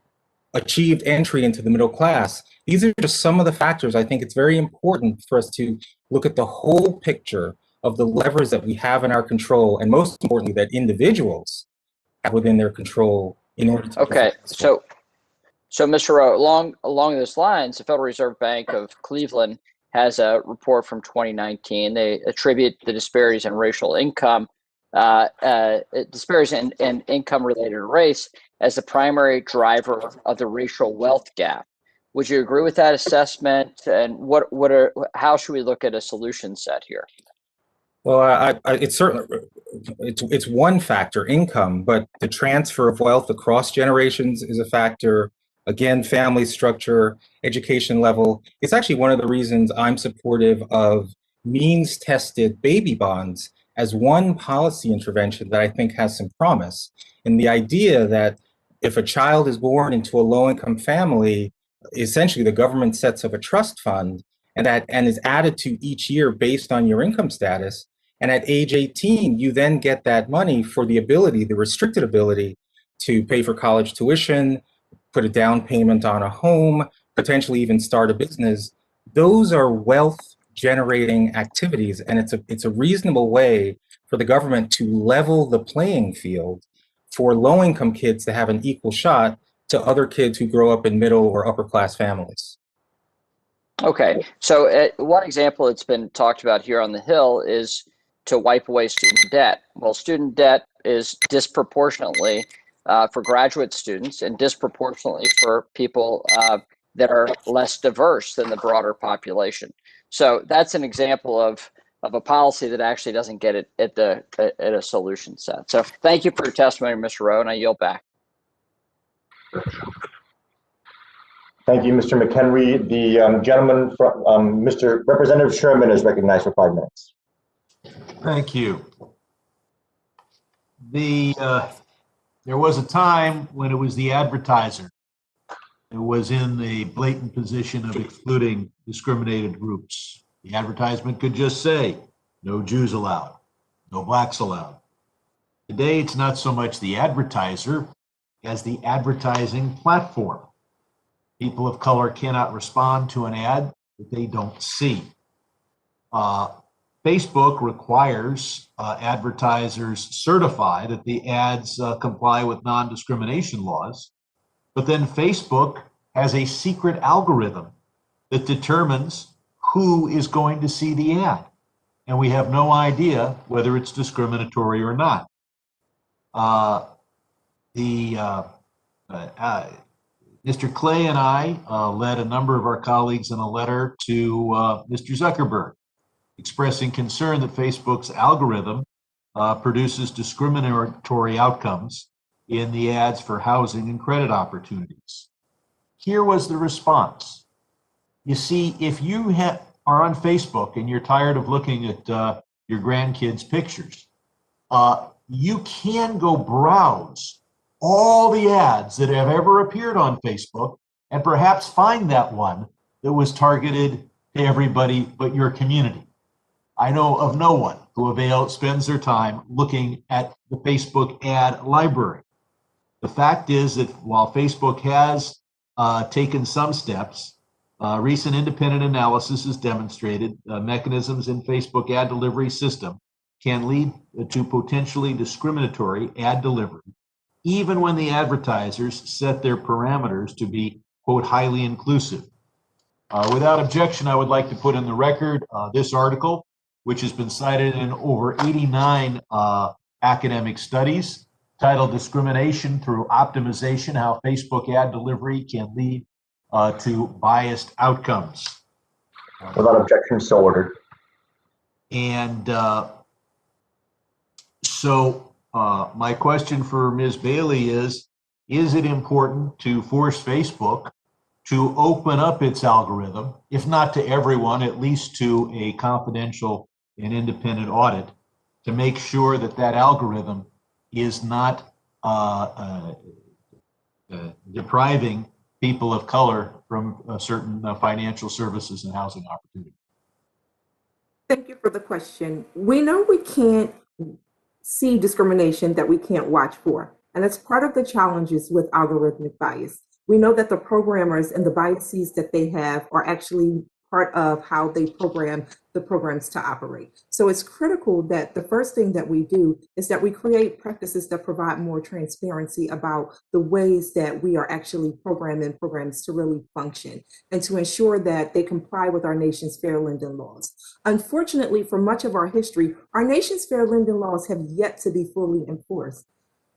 achieved entry into the middle class. These are just some of the factors. I think it's very important for us to look at the whole picture of the levers that we have in our control, and most importantly, that individuals have within their control in order to. Okay, so Mr. Rowe, along those lines, the Federal Reserve Bank of Cleveland has a report from 2019. They attribute the disparities in racial income, disparities in income related to race as the primary driver of the racial wealth gap. Would you agree with that assessment? And how should we look at a solution set here? Well, it's certainly it's one factor, income, but the transfer of wealth across generations is a factor. Again, family structure, education level. It's actually one of the reasons I'm supportive of means-tested baby bonds as one policy intervention that I think has some promise. And the idea that if a child is born into a low-income family, essentially the government sets up a trust fund and is added to each year based on your income status. And at age 18, you then get that money for the restricted ability to pay for college tuition, put a down payment on a home, potentially even start a business. Those are wealth generating activities. And it's a reasonable way for the government to level the playing field for low-income kids to have an equal shot to other kids who grow up in middle or upper class families. Okay, so one example that's been talked about here on the Hill is to wipe away student debt. Well, student debt is disproportionately for graduate students and disproportionately for people that are less diverse than the broader population. So that's an example of a policy that actually doesn't get it at a solution set. So thank you for your testimony, Mr. Rowe, and I yield back. Thank you, Mr. McHenry. The gentleman from Mr. Representative Sherman is recognized for 5 minutes. Thank you. There was a time when it was the advertiser that was in the blatant position of excluding discriminated groups. The advertisement could just say, no Jews allowed, no blacks allowed. Today, it's not so much the advertiser as the advertising platform. People of color cannot respond to an ad that they don't see. Facebook requires advertisers certify that the ads comply with non-discrimination laws, but then Facebook has a secret algorithm that determines who is going to see the ad, and we have no idea whether it's discriminatory or not. Mr. Clay and I led a number of our colleagues in a letter to Mr. Zuckerberg, expressing concern that Facebook's algorithm produces discriminatory outcomes in the ads for housing and credit opportunities. Here was the response. You see, if you are on Facebook and you're tired of looking at your grandkids' pictures, you can go browse all the ads that have ever appeared on Facebook and perhaps find that one that was targeted to everybody but your community. I know of no one who spends their time looking at the Facebook ad library. The fact is that while Facebook has taken some steps, recent independent analysis has demonstrated mechanisms in Facebook ad delivery system can lead to potentially discriminatory ad delivery, even when the advertisers set their parameters to be, quote, highly inclusive. Without objection, I would like to put in the record this article, which has been cited in over 89 academic studies, titled Discrimination Through Optimization, How Facebook Ad Delivery Can Lead to Biased Outcomes. Without objection, so ordered. And so my question for Ms. Bailey is it important to force Facebook to open up its algorithm, if not to everyone, at least to a confidential and independent audit, to make sure that that algorithm is not depriving people of color from certain financial services and housing opportunities? Thank you for the question. We know we can't see discrimination that we can't watch for, and that's part of the challenges with algorithmic bias. We know that the programmers and the biases that they have are actually part of how they program the programs to operate. So it's critical that the first thing that we do is that we create practices that provide more transparency about the ways that we are actually programming programs to really function and to ensure that they comply with our nation's fair lending laws. Unfortunately, for much of our history, our nation's fair lending laws have yet to be fully enforced.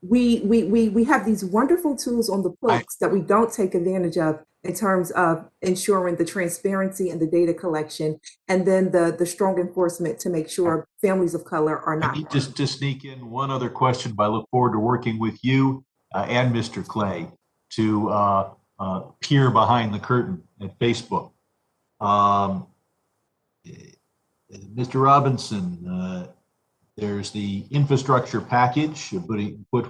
We have these wonderful tools on the books that we don't take advantage of in terms of ensuring the transparency and the data collection, and then the strong enforcement to make sure families of color are not. Just to sneak in one other question, but I look forward to working with you and Mr. Clay to peer behind the curtain at Facebook. Mr. Robinson, there's the infrastructure package put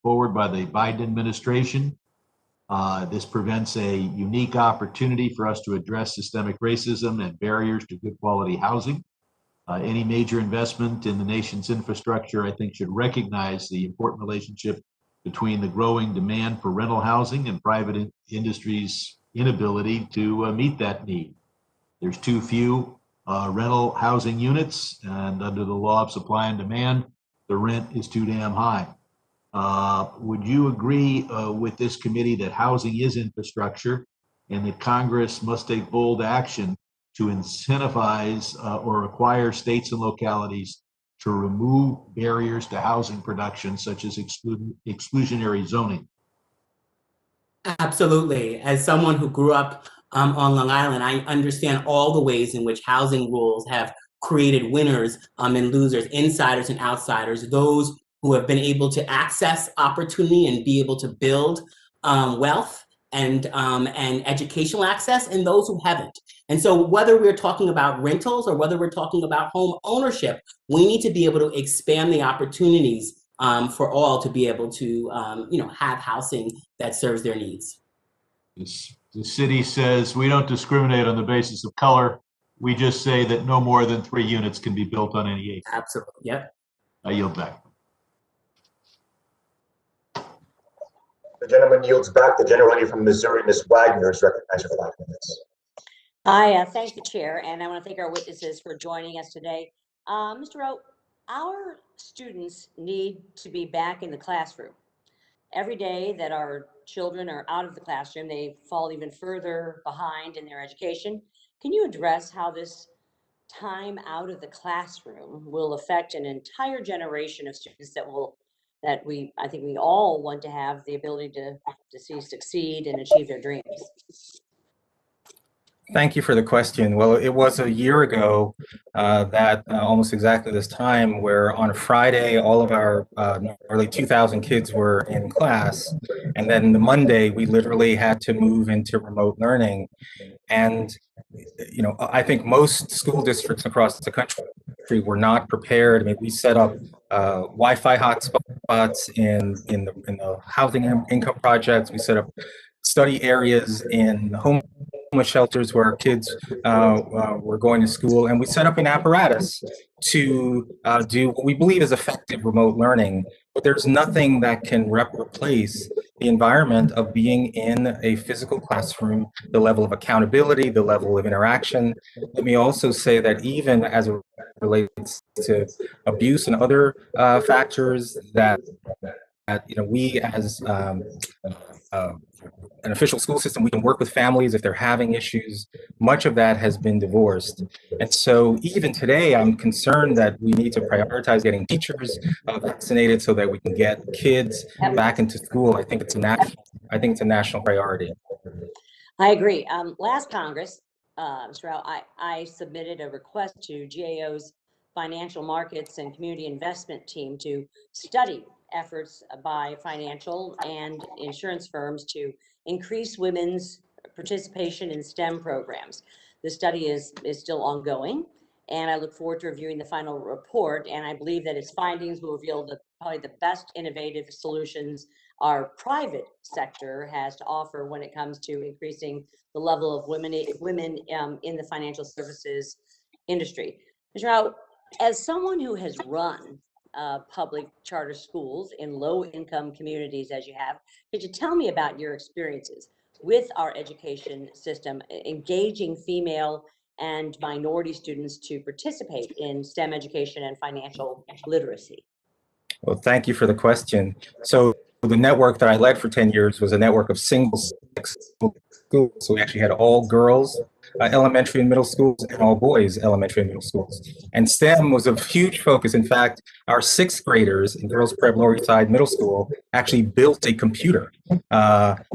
forward by the Biden administration. This presents a unique opportunity for us to address systemic racism and barriers to good quality housing. Any major investment in the nation's infrastructure, I think, should recognize the important relationship between the growing demand for rental housing and private industry's inability to meet that need. There's too few rental housing units, and under the law of supply and demand, the rent is too damn high. Would you agree with this committee that housing is infrastructure and that Congress must take bold action to incentivize or require states and localities to remove barriers to housing production, such as exclusionary zoning. Absolutely. As someone who grew up on Long Island, I understand all the ways in which housing rules have created winners and losers, insiders and outsiders, those who have been able to access opportunity and be able to build wealth and educational access, and those who haven't. And so whether we're talking about rentals or whether we're talking about home ownership, we need to be able to expand the opportunities for all to be able to have housing that serves their needs. The city says we don't discriminate on the basis of color. We just say that no more than 3 units can be built on any acre. Absolutely. Yep. I yield back. The gentleman yields back. The gentleman from Missouri, Ms. Wagner, is recognized for 5 minutes. I thank the chair, and I want to thank our witnesses for joining us today. Mr. Rowe, our students need to be back in the classroom. Every day that our children are out of the classroom, they fall even further behind in their education. Can you address how this time out of the classroom will affect an entire generation of students I think we all want to have the ability to see succeed and achieve their dreams? Thank you for the question. Well, it was a year ago that almost exactly this time where on a Friday, all of our nearly 2,000 kids were in class. And then the Monday, we literally had to move into remote learning. And, I think most school districts across the country were not prepared. I mean, we set up Wi-Fi hotspots in the housing income projects. We set up study areas in homeless shelters where our kids were going to school, and we set up an apparatus to do what we believe is effective remote learning. But there's nothing that can replace the environment of being in a physical classroom, the level of accountability, the level of interaction. Let me also say that even as it relates to abuse and other factors that we as an official school system, we can work with families if they're having issues. Much of that has been divorced. And so even today, I'm concerned that we need to prioritize getting teachers vaccinated so that we can get kids back into school. I think it's a national priority. I agree. Last Congress, Mr. Rowe, I submitted a request to GAO's Financial Markets and Community Investment Team to study efforts by financial and insurance firms to increase women's participation in STEM programs. The study is still ongoing, and I look forward to reviewing the final report, and I believe that its findings will reveal probably the best innovative solutions our private sector has to offer when it comes to increasing the level of women in the financial services industry. Mr. Rowe, as someone who has run public charter schools in low-income communities as you have, could you tell me about your experiences with our education system engaging female and minority students to participate in STEM education and financial literacy? Well, thank you for the question. So the network that I led for 10 years was a network of single-sex schools. So we actually had all girls elementary and middle schools and all boys elementary and middle schools. And STEM was a huge focus. In fact, our 6th graders in Girls Prep Lower East Side Middle School actually built a computer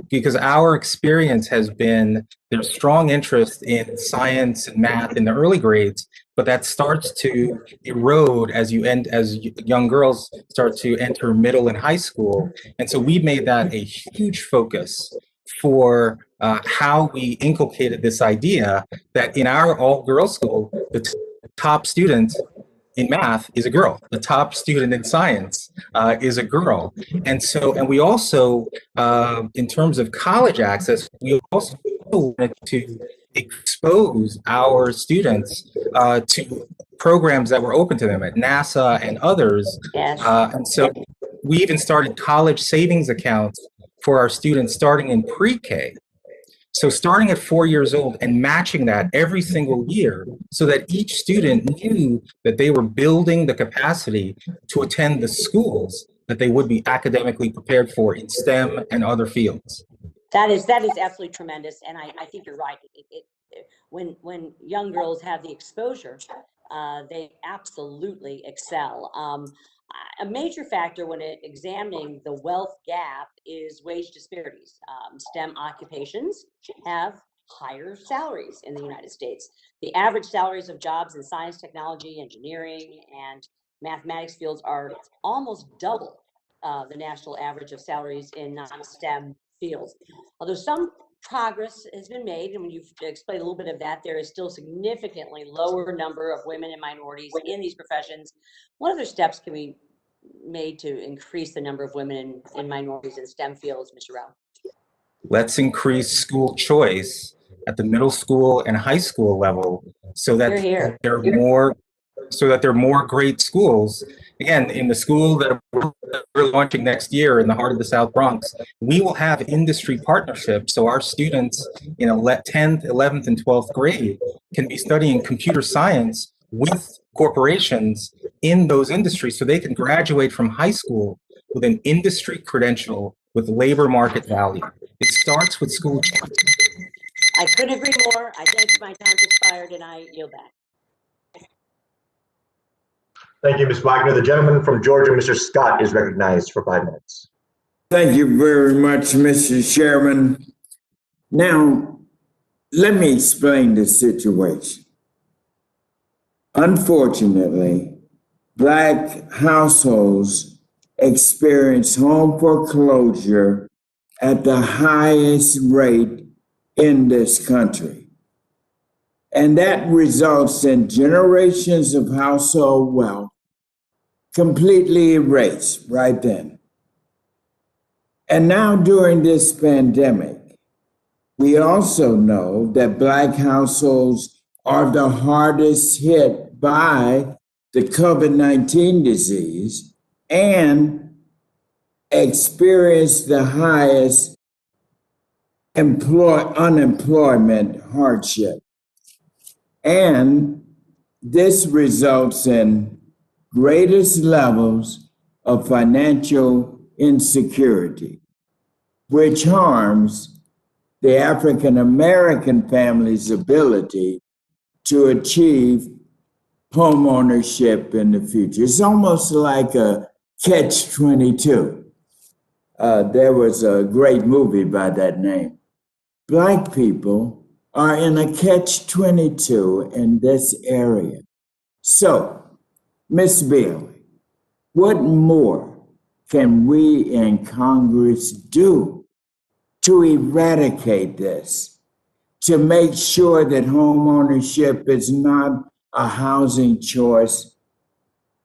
because our experience has been there's strong interest in science and math in the early grades, but that starts to erode as young girls start to enter middle and high school. And so we made that a huge focus for how we inculcated this idea that in our all-girls school, the top student in math is a girl. The top student in science is a girl. And we also, in terms of college access, we also wanted to expose our students to programs that were open to them at NASA and others. Yes. And so we even started college savings accounts for our students starting in pre-K. So starting at 4 years old and matching that every single year so that each student knew that they were building the capacity to attend the schools that they would be academically prepared for in STEM and other fields. That is absolutely tremendous, and I think you're right. When young girls have the exposure, they absolutely excel. A major factor when examining the wealth gap is wage disparities. STEM occupations have higher salaries in the United States. The average salaries of jobs in science, technology, engineering, and mathematics fields are almost double the national average of salaries in non-STEM fields. Although some progress has been made, and when you've explained a little bit of that, there is still significantly lower number of women and minorities in these professions. What other steps can be made to increase the number of women and minorities in STEM fields, Mr. Rowe? Let's increase school choice at the middle school and high school level so that there are more great schools. Again, in the school that we're launching next year in the heart of the South Bronx, we will have industry partnerships so our students in 10th, 11th, and 12th grade can be studying computer science with corporations in those industries so they can graduate from high school with an industry credential with labor market value. It starts with school choice. I couldn't agree more. I thank you. My time's expired, and I yield back. Thank you, Ms. Wagner. The gentleman from Georgia, Mr. Scott, is recognized for 5 minutes. Thank you very much, Mr. Chairman. Now, let me explain the situation. Unfortunately, Black households experience home foreclosure at the highest rate in this country. And that results in generations of household wealth completely erased right then. And now during this pandemic, we also know that Black households are the hardest hit by the COVID-19 disease and experience the highest unemployment hardship. And this results in greatest levels of financial insecurity, which harms the African American family's ability to achieve home ownership in the future. It's almost like a catch-22. There was a great movie by that name. Black people are in a catch-22 in this area. So, Ms. Bailey, what more can we in Congress do to eradicate this, to make sure that home ownership is not a housing choice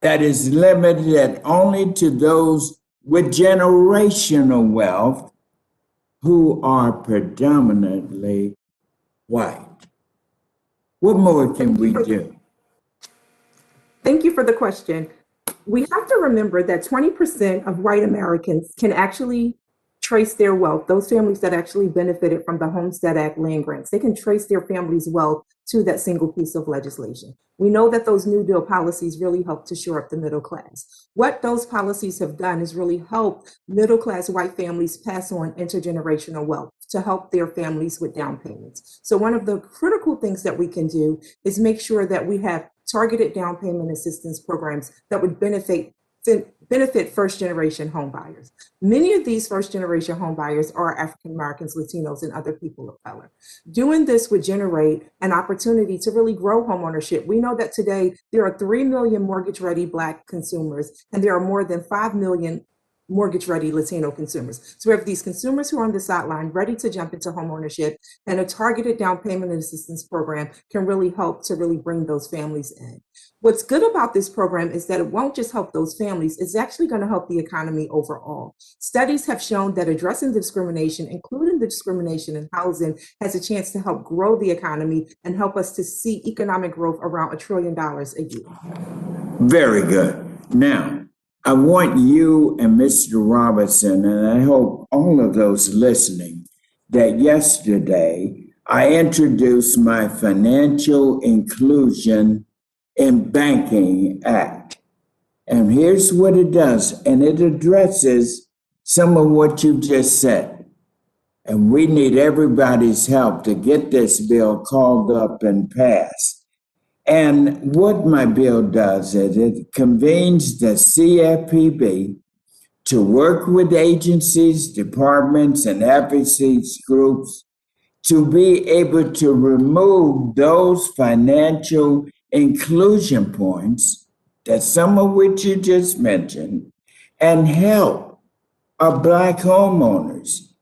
that is limited only to those with generational wealth who are predominantly white? What more can we do? Thank you for the question. We have to remember that 20% of white Americans can actually trace their wealth, those families that actually benefited from the Homestead Act land grants, they can trace their family's wealth to that single piece of legislation. We know that those New Deal policies really help to shore up the middle class. What those policies have done is really help middle class white families pass on intergenerational wealth to help their families with down payments. So one of the critical things that we can do is make sure that we have targeted down payment assistance programs that would benefit first-generation home buyers. Many of these first-generation home buyers are African Americans, Latinos, and other people of color. Doing this would generate an opportunity to really grow homeownership. We know that today there are 3 million mortgage-ready Black consumers, and there are more than 5 million mortgage-ready Latino consumers. So we have these consumers who are on the sideline ready to jump into homeownership, and a targeted down payment assistance program can really help to really bring those families in. What's good about this program is that it won't just help those families, it's actually going to help the economy overall. Studies have shown that addressing discrimination, including the discrimination in housing, has a chance to help grow the economy and help us to see economic growth around $1 trillion a year. Very good. Now, I want you and Mr. Robertson, and I hope all of those listening, that yesterday I introduced my Financial Inclusion in Banking Act. And here's what it does, and it addresses some of what you just said. And we need everybody's help to get this bill called up and passed. And what my bill does is it convenes the CFPB to work with agencies, departments, and advocacy groups to be able to remove those financial inclusion points, that some of which you just mentioned, and help our Black homeowners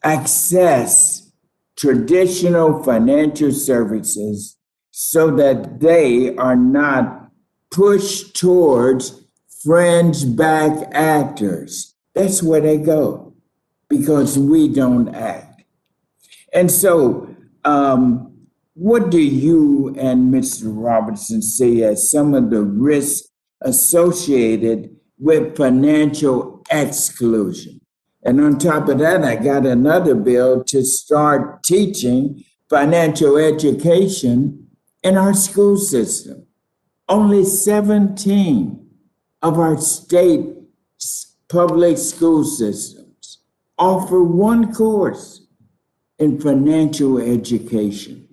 access traditional financial services so that they are not pushed towards fringe back actors. That's where they go because we don't act. And so, what do you and Mr. Robertson see as some of the risks associated with financial exclusion? And on top of that, I got another bill to start teaching financial education in our school system. Only 17 of our state public school systems offer one course in financial education.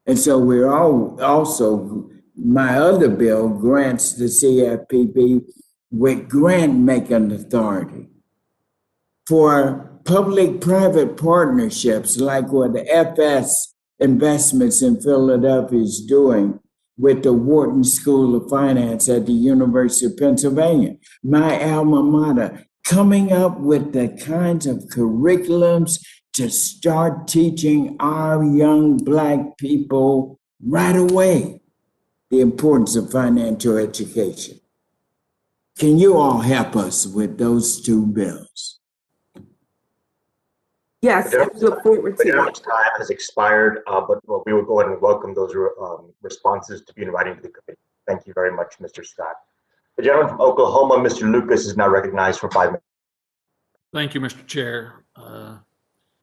And so we're all also, my other bill grants the CFPB with grant-making authority for public-private partnerships like what the FS Investments in Philadelphia is doing with the Wharton School of Finance at the University of Pennsylvania, my alma mater, coming up with the kinds of curriculums to start teaching our young Black people right away the importance of financial education. Can you all help us with those two bills? Yes, I look forward to The it. time has expired, but we will go ahead and welcome those responses to be in writing to the committee. Thank you very much, Mr. Scott. The gentleman from Oklahoma, Mr. Lucas, is now recognized for 5 minutes. Thank you, Mr. Chair.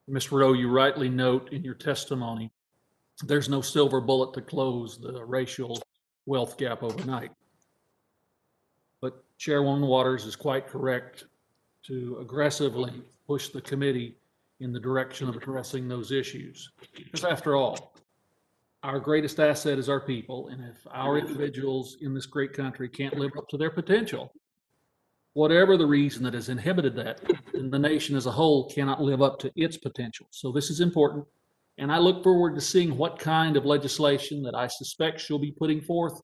Ms. Rowe, you rightly note in your testimony, there's no silver bullet to close the racial wealth gap overnight. But Chairwoman Waters is quite correct to aggressively push the committee in the direction of addressing those issues. Because after all, our greatest asset is our people, and if our individuals in this great country can't live up to their potential, whatever the reason that has inhibited that, then the nation as a whole cannot live up to its potential. So this is important, and I look forward to seeing what kind of legislation that I suspect she'll be putting forth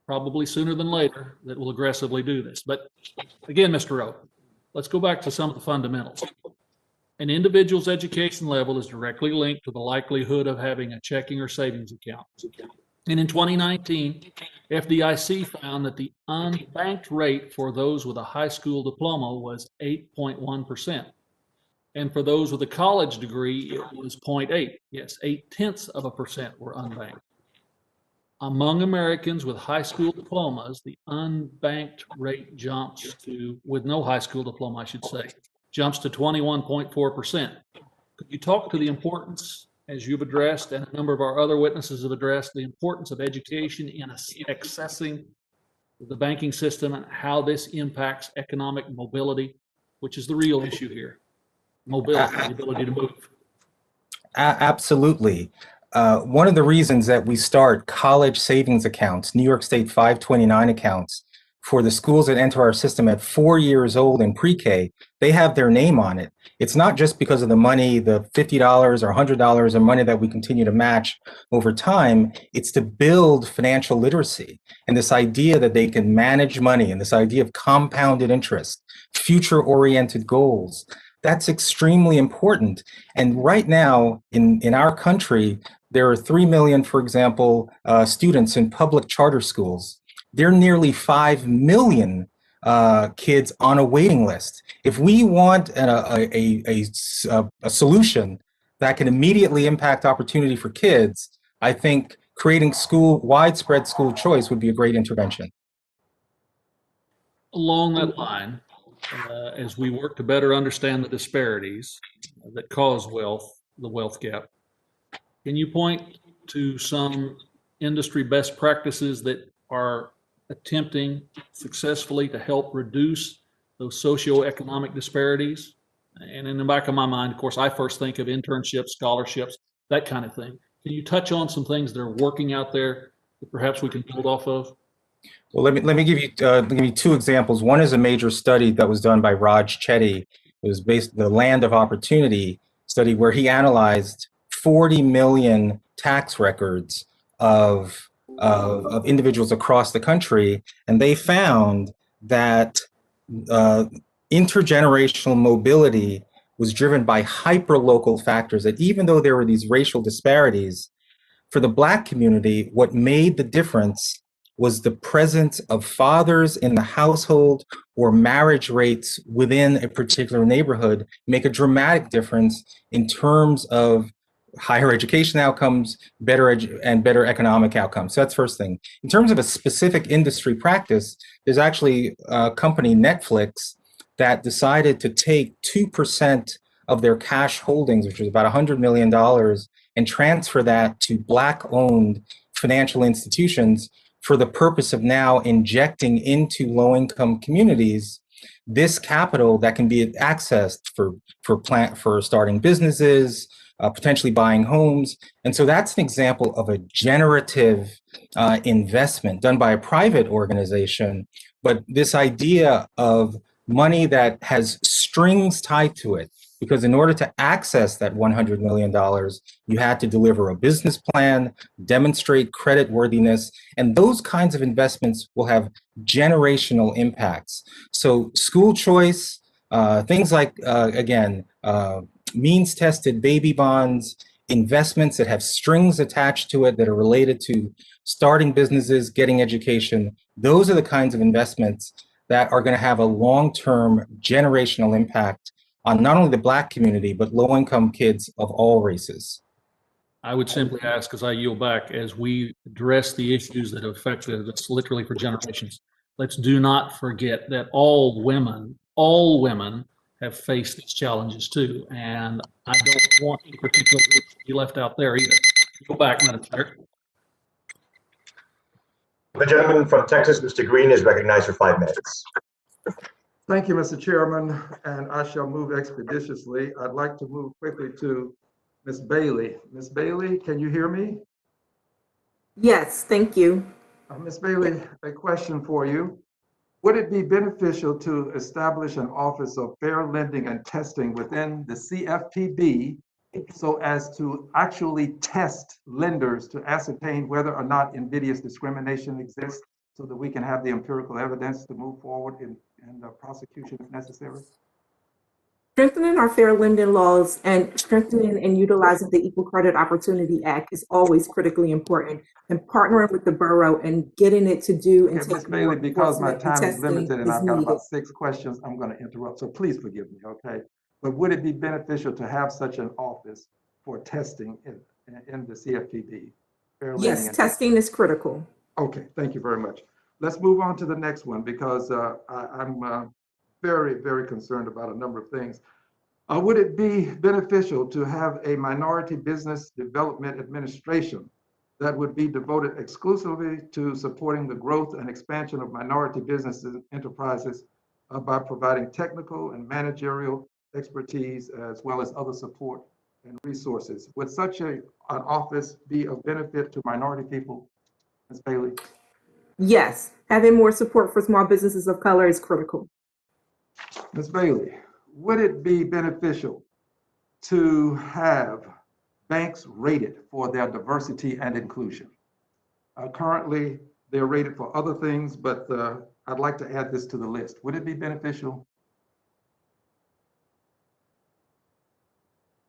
probably sooner than later that will aggressively do this. But again, Mr. Rowe, let's go back to some of the fundamentals. An individual's education level is directly linked to the likelihood of having a checking or savings account. And in 2019, FDIC found that the unbanked rate for those with a high school diploma was 8.1%. And for those with a college degree, it was 0.8. Yes, 0.8% were unbanked. Among Americans with high school diplomas, the unbanked rate jumps to, with no high school diploma, I should say, jumps to 21.4%. Could you talk to the importance, as you've addressed and a number of our other witnesses have addressed, the importance of education in accessing the banking system and how this impacts economic mobility, which is the real issue here? Mobility, the ability to move. Absolutely. One of the reasons that we start college savings accounts, New York State 529 accounts, for the schools that enter our system at 4 years old in pre-K, they have their name on it. It's not just because of the money, the $50 or $100 or money that we continue to match over time. It's to build financial literacy and this idea that they can manage money and this idea of compounded interest, future-oriented goals. That's extremely important. And right now in our country, there are 3 million, for example, students in public charter schools. There are nearly 5 million kids on a waiting list. If we want a solution that can immediately impact opportunity for kids, I think creating widespread school choice would be a great intervention. Along that line, as we work to better understand the disparities that cause the wealth gap, can you point to some industry best practices that are attempting successfully to help reduce those socioeconomic disparities And in the back of my mind, of course, I first think of internships, scholarships, that kind of thing. Can you touch on some things that are working out there that perhaps we can build off of? Well, let me give you two examples. One is a major study that was done by Raj Chetty. It was based the Land of Opportunity study, where he analyzed 40 million tax records of individuals across the country, and they found that intergenerational mobility was driven by hyperlocal factors. That even though there were these racial disparities, for the Black community, what made the difference was the presence of fathers in the household, or marriage rates within a particular neighborhood make a dramatic difference in terms of higher education outcomes, better economic outcomes. So that's first thing. In terms of a specific industry practice, there's actually a company, Netflix, that decided to take 2% of their cash holdings, which was about $100 million, and transfer that to Black-owned financial institutions for the purpose of now injecting into low-income communities this capital that can be accessed for starting businesses, potentially buying homes. And so that's an example of a generative investment done by a private organization. But this idea of money that has strings tied to it, because in order to access that $100 million, you had to deliver a business plan, demonstrate credit worthiness, and those kinds of investments will have generational impacts. So school choice, things like, means-tested baby bonds, investments that have strings attached to it that are related to starting businesses, getting education, those are the kinds of investments that are going to have a long-term generational impact on not only the Black community, but low-income kids of all races. I would simply ask, as I yield back, as we address the issues that have affected us literally for generations, let's do not forget that all women have faced these challenges too. And I don't want any particular group to be left out there either. Go back, Madam Chair. The gentleman from Texas, Mr. Green, is recognized for 5 minutes. Thank you, Mr. Chairman, and I shall move expeditiously. I'd like to move quickly to Ms. Bailey. Ms. Bailey, can you hear me? Yes, thank you. Ms. Bailey, a question for you. Would it be beneficial to establish an Office of Fair Lending and Testing within the CFPB so as to actually test lenders to ascertain whether or not invidious discrimination exists, so that we can have the empirical evidence to move forward in prosecution if necessary? Strengthening our fair lending laws and strengthening and utilizing the Equal Credit Opportunity Act is always critically important, and partnering with the borough and getting it to do and take Ms. Bailey, because my time is limited and I've got needed. about 6 questions, I'm going to interrupt, so please forgive me, okay? But would it be beneficial to have such an office for testing in the CFPB? Yes, testing is critical. Okay, thank you very much. Let's move on to the next one, because I'm very, very concerned about a number of things. Would it be beneficial to have a minority business development administration that would be devoted exclusively to supporting the growth and expansion of minority businesses enterprises by providing technical and managerial expertise, as well as other support and resources? Would such an office be of benefit to minority people, Ms. Bailey? Yes, having more support for small businesses of color is critical. Ms. Bailey, would it be beneficial to have banks rated for their diversity and inclusion? Currently, they're rated for other things, but I'd like to add this to the list. Would it be beneficial?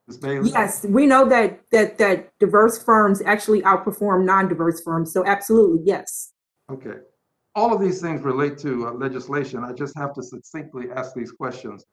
Ms. Bailey? Yes, we know that diverse firms actually outperform non-diverse firms, so absolutely, yes. Okay. All of these things relate to legislation. I just have to succinctly ask these questions.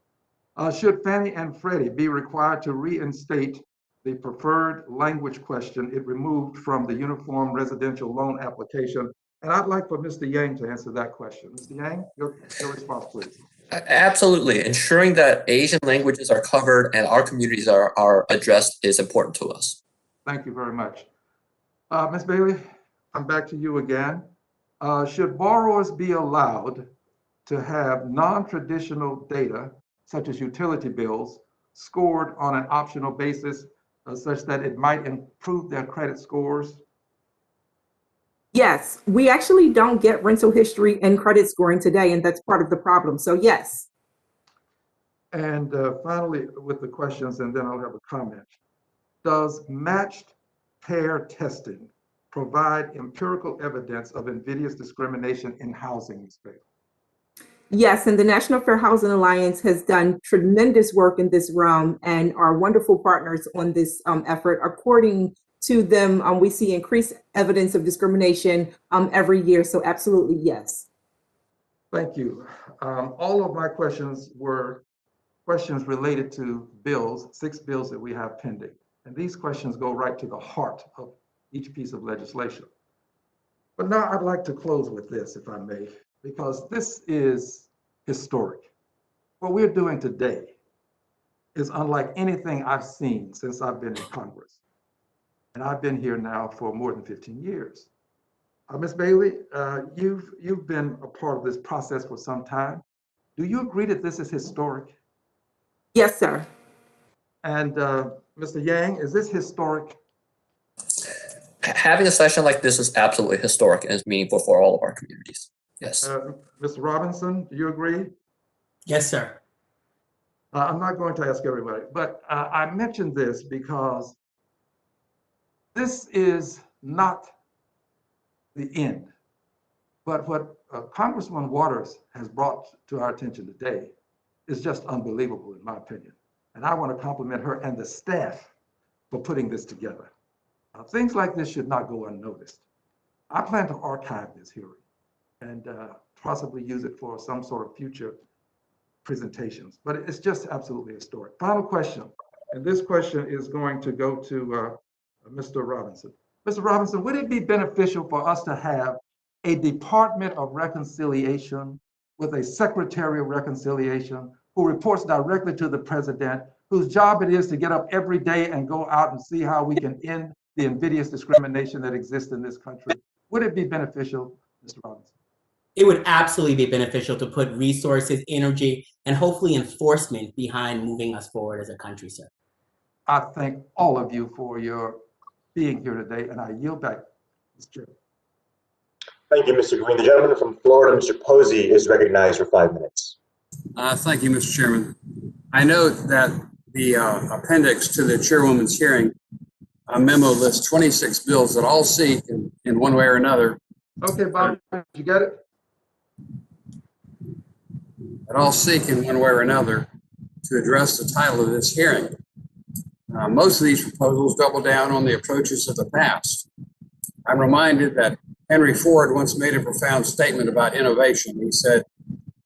Should Fannie and Freddie be required to reinstate the preferred language question it removed from the Uniform Residential Loan application? And I'd like for Mr. Yang to answer that question. Mr. Yang, your response, please. Absolutely. Ensuring that Asian languages are covered and our communities are addressed is important to us. Thank you very much. Ms. Bailey, I'm back to you again. Should borrowers be allowed to have non-traditional data such as utility bills, scored on an optional basis such that it might improve their credit scores? Yes, we actually don't get rental history and credit scoring today, and that's part of the problem. So yes. And finally, with the questions, and then I'll have a comment. Does matched pair testing provide empirical evidence of invidious discrimination in housing space? Yes, and the National Fair Housing Alliance has done tremendous work in this realm and are wonderful partners on this effort. According to them, we see increased evidence of discrimination every year. So absolutely, yes. Thank you. All of my questions were questions related to bills, 6 bills that we have pending. And these questions go right to the heart of each piece of legislation. But now I'd like to close with this, if I may, because this is historic. What we're doing today is unlike anything I've seen since I've been in Congress. And I've been here now for more than 15 years. Ms. Bailey, you've been a part of this process for some time. Do you agree that this is historic? Yes, sir. And Mr. Yang, is this historic? Having a session like this is absolutely historic and is meaningful for all of our communities. Yes. Mr. Robinson, do you agree? Yes, sir. I'm not going to ask everybody, but I mentioned this because this is not the end. But what Congressman Waters has brought to our attention today is just unbelievable, in my opinion. And I want to compliment her and the staff for putting this together. Things like this should not go unnoticed. I plan to archive this hearing and possibly use it for some sort of future presentations, but it's just absolutely historic. Final question, and this question is going to go to Mr. Robinson. Mr. Robinson, would it be beneficial for us to have a Department of Reconciliation with a Secretary of Reconciliation who reports directly to the president, whose job it is to get up every day and go out and see how we can end the invidious discrimination that exists in this country? Would it be beneficial, Mr. Robinson? It would absolutely be beneficial to put resources, energy, and hopefully enforcement behind moving us forward as a country, sir. I thank all of you for your being here today, and I yield back, Mr. Chairman. Thank you, Mr. Green. The gentleman from Florida, Mr. Posey, is recognized for 5 minutes. Thank you, Mr. Chairman. I note that the appendix to the chairwoman's hearing memo lists 26 bills that all seek, in one way or another. Okay, Bob, did you get it? That all seek, in one way or another, to address the title of this hearing. Most of these proposals double down on the approaches of the past. I'm reminded that Henry Ford once made a profound statement about innovation. He said,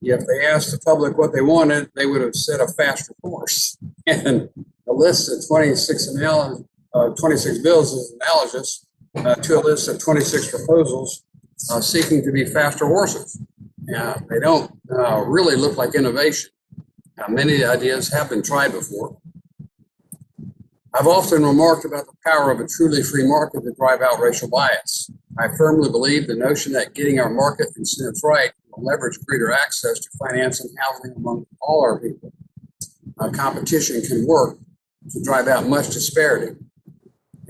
if they asked the public what they wanted, they would have said a faster horse. And the list of 26 bills is analogous to a list of 26 proposals seeking to be faster horses. They don't really look like innovation. Many of the ideas have been tried before. I've often remarked about the power of a truly free market to drive out racial bias. I firmly believe the notion that getting our market incentives right will leverage greater access to finance and housing among all our people. Competition can work to drive out much disparity.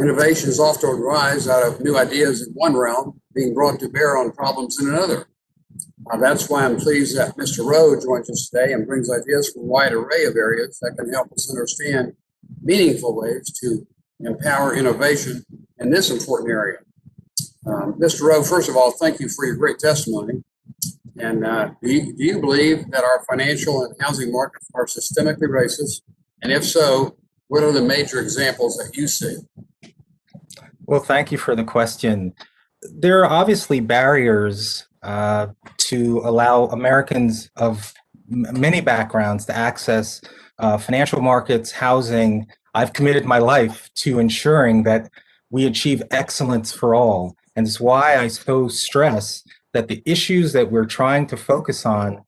Innovations often arise out of new ideas in one realm being brought to bear on problems in another. That's why I'm pleased that Mr. Rowe joins us today and brings ideas from a wide array of areas that can help us understand meaningful ways to empower innovation in this important area. Mr. Rowe, first of all, thank you for your great testimony. And do you believe that our financial and housing markets are systemically racist? And if so, what are the major examples that you see? Well, thank you for the question. There are obviously barriers to allow Americans of many backgrounds to access financial markets, housing. I've committed my life to ensuring that we achieve excellence for all. And it's why I so stress that the issues that we're trying to focus on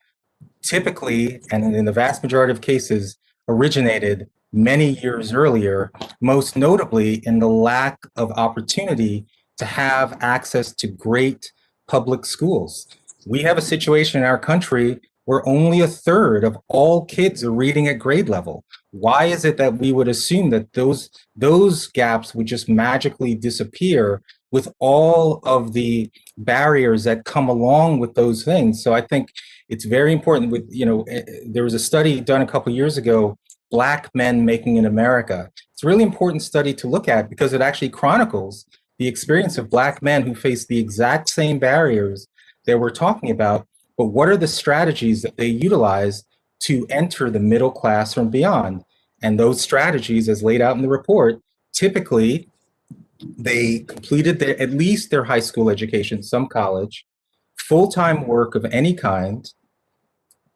typically, and in the vast majority of cases, originated many years earlier, most notably in the lack of opportunity to have access to great public schools. We have a situation in our country where only 1/3 of all kids are reading at grade level? Why is it that we would assume that those gaps would just magically disappear with all of the barriers that come along with those things? So I think it's very important with, there was a study done a couple years ago, Black Men Making in America. It's a really important study to look at because it actually chronicles the experience of Black men who face the exact same barriers that we're talking about, but what are the strategies that they utilize to enter the middle class and beyond? And those strategies, as laid out in the report, typically they completed at least their high school education, some college, full-time work of any kind,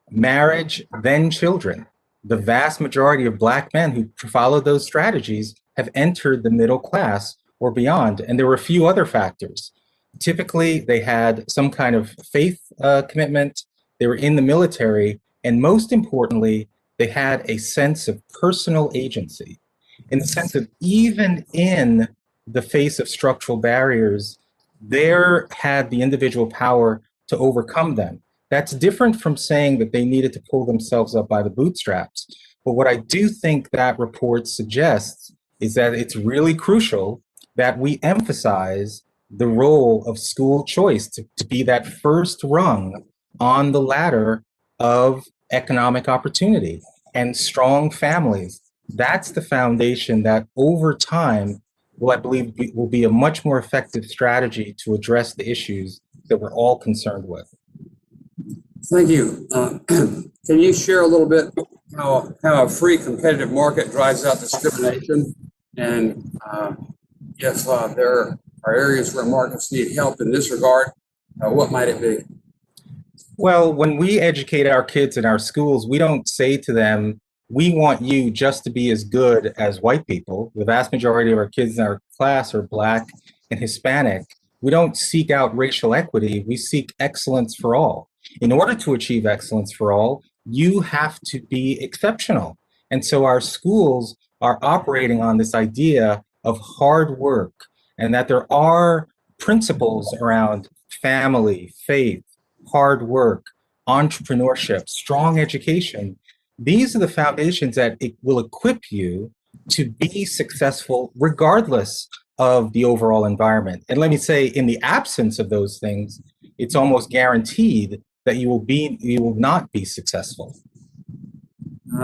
marriage, then children. The vast majority of Black men who follow those strategies have entered the middle class or beyond. And there were a few other factors. Typically, they had some kind of faith commitment, they were in the military, and most importantly, they had a sense of personal agency, in the sense of even in the face of structural barriers, there had the individual power to overcome them. That's different from saying that they needed to pull themselves up by the bootstraps. But what I do think that report suggests is that it's really crucial that we emphasize the role of school choice to be that first rung on the ladder of economic opportunity and strong families. That's the foundation that over time I believe will be a much more effective strategy to address the issues that we're all concerned with. Thank you. Can you share a little bit how a free competitive market drives out discrimination, and if there are areas where markets need help in this regard, what might it be? Well, when we educate our kids in our schools, we don't say to them, we want you just to be as good as white people. The vast majority of our kids in our class are Black and Hispanic. We don't seek out racial equity, we seek excellence for all. In order to achieve excellence for all, you have to be exceptional. And so our schools are operating on this idea of hard work, and that there are principles around family, faith, hard work, entrepreneurship, strong education. These are the foundations that it will equip you to be successful regardless of the overall environment. And let me say, in the absence of those things, it's almost guaranteed that you will not be successful.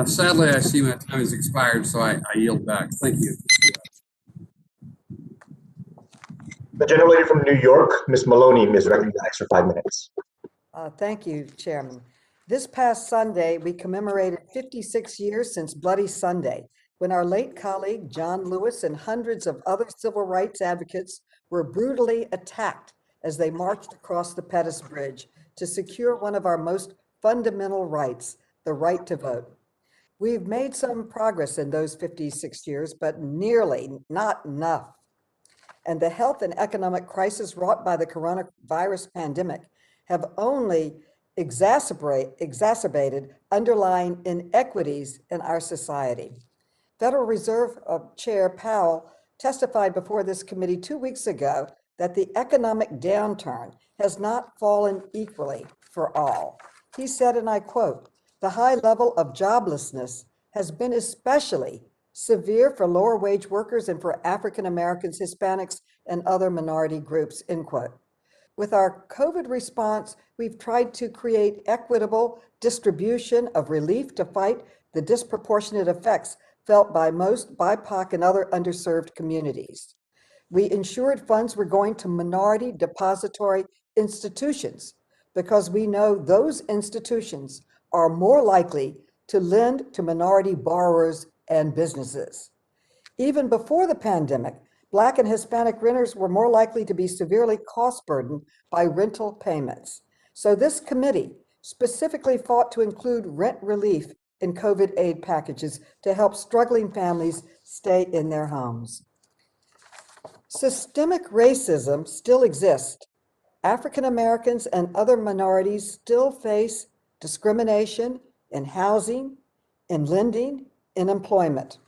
Sadly, I see my time has expired, so I yield back. Thank you. The gentlelady from New York, Ms. Maloney, is recognized for 5 minutes. Thank you, Chairman. This past Sunday, we commemorated 56 years since Bloody Sunday, when our late colleague, John Lewis, and hundreds of other civil rights advocates were brutally attacked as they marched across the Pettus Bridge to secure one of our most fundamental rights, the right to vote. We've made some progress in those 56 years, but nearly not enough. And the health and economic crisis wrought by the coronavirus pandemic have only exacerbated underlying inequities in our society. Federal Reserve Chair Powell testified before this committee 2 weeks ago that the economic downturn has not fallen equally for all. He said, and I quote, "The high level of joblessness has been especially severe for lower wage workers and for African Americans, Hispanics, and other minority groups," end quote. With our COVID response, we've tried to create equitable distribution of relief to fight the disproportionate effects felt by most BIPOC and other underserved communities. We ensured funds were going to minority depository institutions because we know those institutions are more likely to lend to minority borrowers and businesses. Even before the pandemic, Black and Hispanic renters were more likely to be severely cost burdened by rental payments. So this committee specifically fought to include rent relief in COVID aid packages to help struggling families stay in their homes. Systemic racism still exists. African Americans and other minorities still face discrimination in housing, in lending, in employment.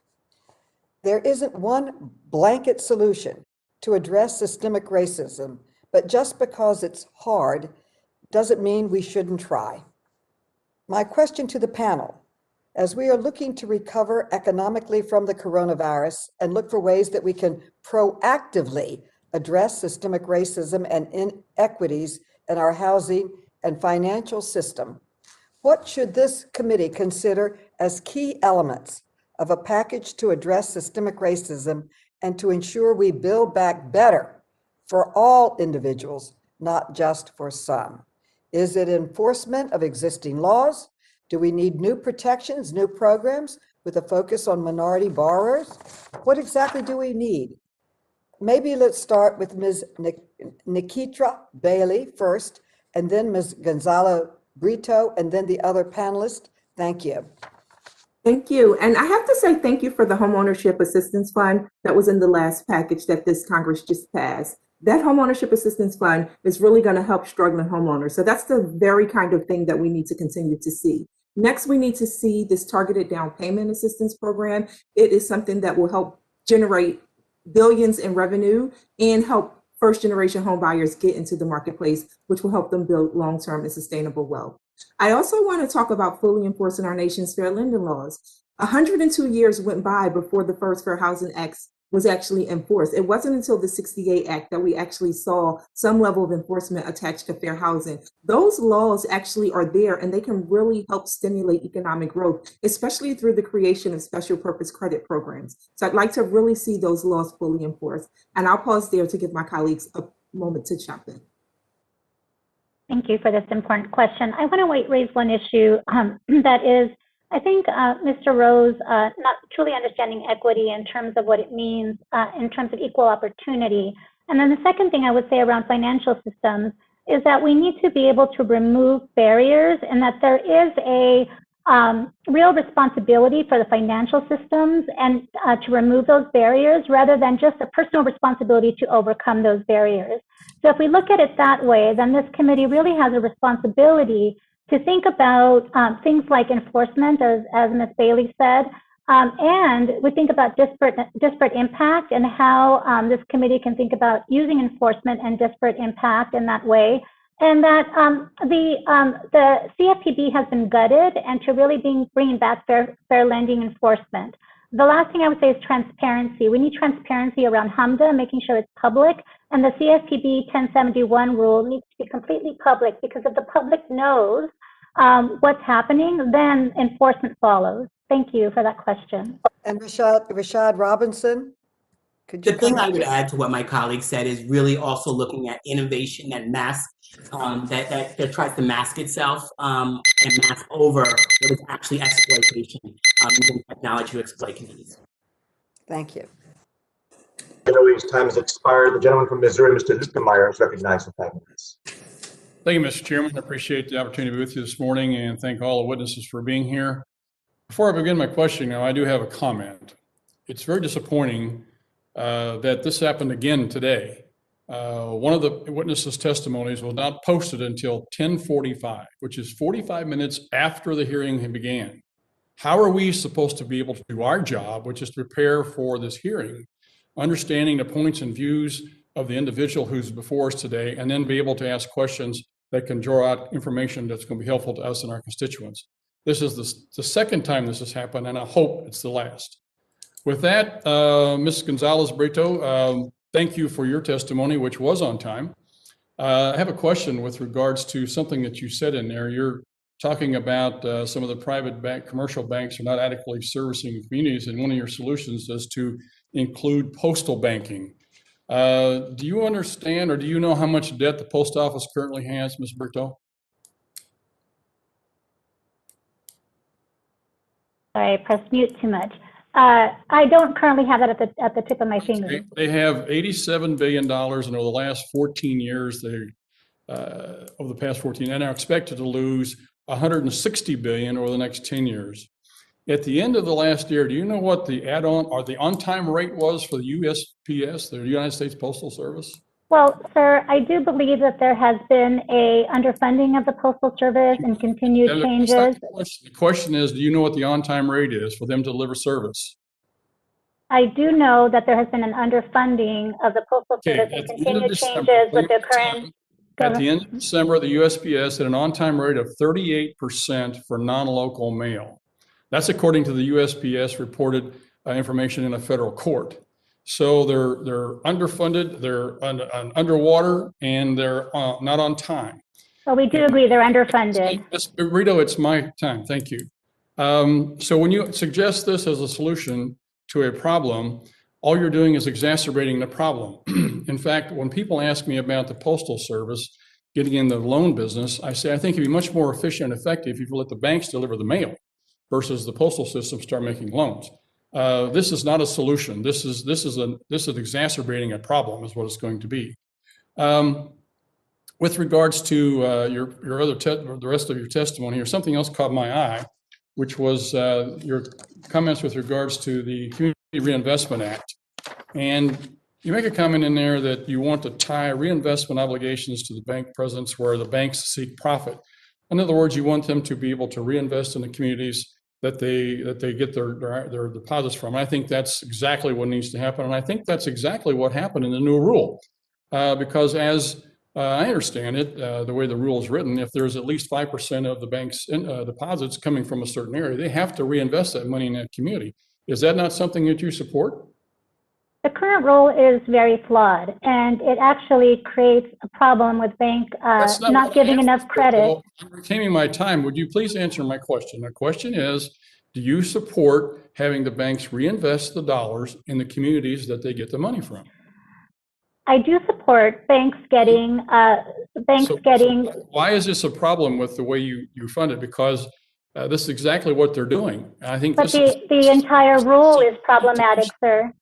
There isn't one blanket solution to address systemic racism, but just because it's hard doesn't mean we shouldn't try. My question to the panel, as we are looking to recover economically from the coronavirus and look for ways that we can proactively address systemic racism and inequities in our housing and financial system, what should this committee consider as key elements of a package to address systemic racism and to ensure we build back better for all individuals, not just for some? Is it enforcement of existing laws? Do we need new protections, new programs with a focus on minority borrowers? What exactly do we need? Maybe let's start with Ms. Nikitra Bailey first, and then Ms. Gonzalez-Brito, and then the other panelists. Thank you. Thank you. And I have to say thank you for the Homeownership Assistance Fund that was in the last package that this Congress just passed. That Homeownership Assistance Fund is really going to help struggling homeowners. So that's the very kind of thing that we need to continue to see. Next, we need to see this targeted down payment assistance program. It is something that will help generate billions in revenue and help first generation home buyers get into the marketplace, which will help them build long-term and sustainable wealth. I also want to talk about fully enforcing our nation's fair lending laws. 102 years went by before the first Fair Housing Act was actually enforced. It wasn't until the 68 Act that we actually saw some level of enforcement attached to fair housing. Those laws actually are there and they can really help stimulate economic growth, especially through the creation of special purpose credit programs. So I'd like to really see those laws fully enforced. And I'll pause there to give my colleagues a moment to jump in. Thank you for this important question. I want to raise one issue that is, I think Mr. Rowe's not truly understanding equity in terms of what it means in terms of equal opportunity. And then the second thing I would say around financial systems is that we need to be able to remove barriers and that there is a real responsibility for the financial systems and to remove those barriers rather than just a personal responsibility to overcome those barriers. So if we look at it that way, then this committee really has a responsibility to think about things like enforcement, as Ms. Bailey said, and we think about disparate impact and how this committee can think about using enforcement and disparate impact in that way. And that the CFPB has been gutted and to really bringing back fair lending enforcement. The last thing I would say is transparency. We need transparency around HMDA, making sure it's public, and the CFPB 1071 rule needs to be completely public because if the public knows what's happening, then enforcement follows. Thank you for that question. And Rashad Robinson, could you The thing I would add to what my colleague said is really also looking at innovation that that tries to mask itself and mask over what is actually exploitation using technology to exploit communities. Thank you. General's time has expired. The gentleman from Missouri, Mr. Lukemeyer, is recognized for 5 minutes. Thank you, Mr. Chairman. I appreciate the opportunity to be with you this morning and thank all the witnesses for being here. Before I begin my question, now I do have a comment. It's very disappointing that this happened again today. One of the witnesses' testimonies was not posted until 10:45, which is 45 minutes after the hearing began. How are we supposed to be able to do our job, which is to prepare for this hearing, understanding the points and views of the individual who's before us today, and then be able to ask questions that can draw out information that's going to be helpful to us and our constituents? This is the second time this has happened, and I hope it's the last. With that, Ms. Gonzalez-Brito, thank you for your testimony, which was on time. I have a question with regards to something that you said in there. You're talking about some of the private commercial banks are not adequately servicing communities, and one of your solutions is to include postal banking. Do you understand or do you know how much debt the post office currently has, Ms. Brito? Sorry, I pressed mute too much. I don't currently have that at the tip of my finger. They have $87 billion, and over the last 14 years, over the past 14, and are expected to lose $160 billion over the next 10 years. At the end of the last year, do you know what the add-on or the on-time rate was for the USPS, the United States Postal Service? Well, sir, I do believe that there has been a underfunding of the Postal Service and continued changes. The question is, do you know what the on-time rate is for them to deliver service? I do know that there has been an underfunding of the Postal Service and continued changes with the At the end of December, the USPS had an on-time rate of 38% for non-local mail. That's according to the USPS reported information in a federal court. So they're underfunded, they're underwater, and they're not on time. Well, we do agree they're underfunded. Rito, it's my time. Thank you. So when you suggest this as a solution to a problem, all you're doing is exacerbating the problem. In fact, when people ask me about the Postal Service getting in the loan business, I say, I think it'd be much more efficient and effective if you let the banks deliver the mail versus the postal system start making loans. This is not a solution. This is exacerbating a problem is what it's going to be. With regards to the rest of your testimony here, something else caught my eye, which was your comments with regards to the Community Reinvestment Act. And you make a comment in there that you want to tie reinvestment obligations to the bank presidents where the banks seek profit. In other words, you want them to be able to reinvest in the communities that they get their deposits from. And I think that's exactly what needs to happen. And I think that's exactly what happened in the new rule. Because as I understand it, the way the rule is written, if there's at least 5% of the bank's deposits coming from a certain area, they have to reinvest that money in that community. Is that not something that you support? The current rule is very flawed, and it actually creates a problem with bank not giving enough credit. I'm reclaiming my time. Would you please answer my question? The question is, do you support having the banks reinvest the dollars in the communities that they get the money from? I do support banks getting. Why is this a problem with the way you fund it? Because this is exactly what they're doing. I think. But the entire rule is problematic, sir.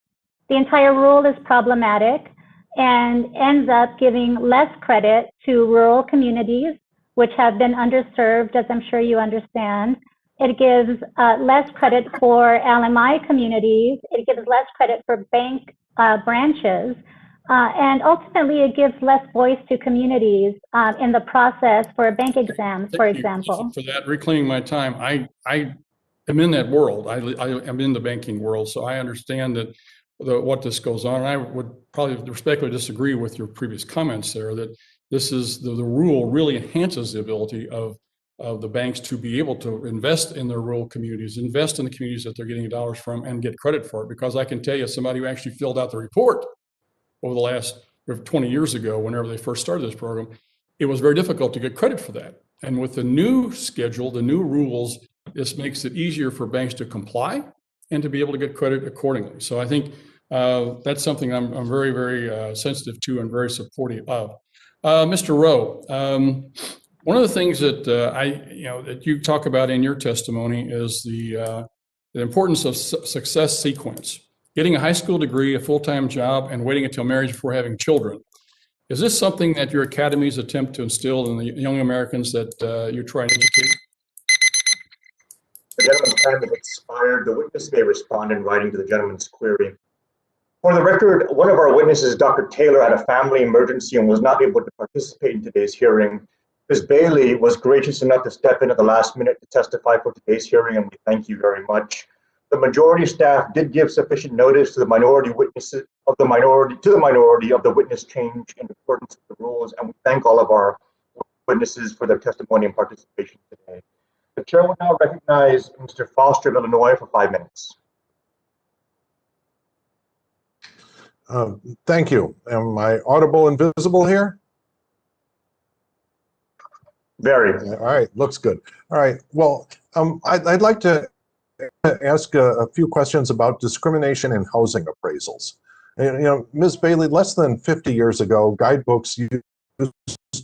The entire rule is problematic and ends up giving less credit to rural communities, which have been underserved, as I'm sure you understand. It gives less credit for LMI communities. It gives less credit for bank branches. And ultimately, it gives less voice to communities in the process for bank exams, for example. For that, reclaiming my time, I am in that world. I am in the banking world, so I understand that what this goes on. And I would probably respectfully disagree with your previous comments there, that this is the rule really enhances the ability of the banks to be able to invest in their rural communities, invest in the communities that they're getting dollars from and get credit for it. Because I can tell you, somebody who actually filled out the report over the last 20 years ago, whenever they first started this program, it was very difficult to get credit for that. And with the new schedule, the new rules, this makes it easier for banks to comply and to be able to get credit accordingly. So I think that's something I'm very, very sensitive to and very supportive of. Mr. Rowe, one of the things that that you talk about in your testimony is the importance of success sequence. Getting a high school degree, a full-time job, and waiting until marriage before having children. Is this something that your academies attempt to instill in the young Americans that you try and educate? The gentleman's time has expired. The witness may respond in writing to the gentleman's query. For the record, one of our witnesses, Dr. Taylor, had a family emergency and was not able to participate in today's hearing. Ms. Bailey was gracious enough to step in at the last minute to testify for today's hearing, and we thank you very much. The majority staff did give sufficient notice to the minority witnesses of the minority of the witness change in accordance with the rules, and we thank all of our witnesses for their testimony and participation today. The chair will now recognize Mr. Foster of Illinois for 5 minutes. Thank you. Am I audible and visible here? Very. All right, looks good. All right, well, I'd like to ask a few questions about discrimination in housing appraisals. Ms. Bailey, less than 50 years ago, guidebooks used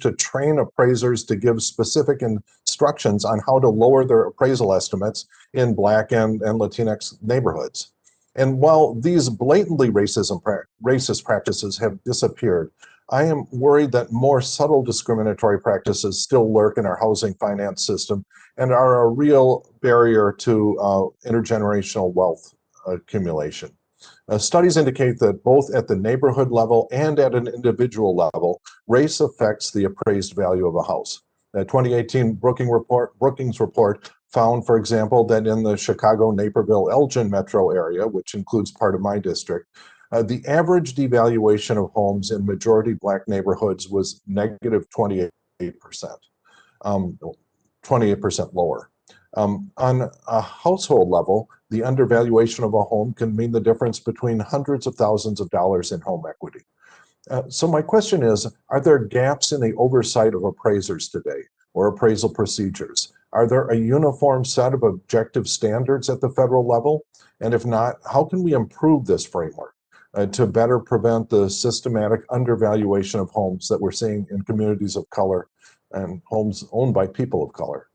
to train appraisers to give specific instructions on how to lower their appraisal estimates in Black and Latinx neighborhoods. And while these blatantly racist practices have disappeared, I am worried that more subtle discriminatory practices still lurk in our housing finance system and are a real barrier to intergenerational wealth accumulation. Studies indicate that both at the neighborhood level and at an individual level, race affects the appraised value of a house. The 2018 Brookings report found, for example, that in the Chicago, Naperville, Elgin metro area, which includes part of my district, The average devaluation of homes in majority Black neighborhoods was negative 28%, 28% lower. On a household level, the undervaluation of a home can mean the difference between hundreds of thousands of dollars in home equity. So my question is, are there gaps in the oversight of appraisers today or appraisal procedures? Are there a uniform set of objective standards at the federal level? And if not, how can we improve this framework to better prevent the systematic undervaluation of homes that we're seeing in communities of color and homes owned by people of color?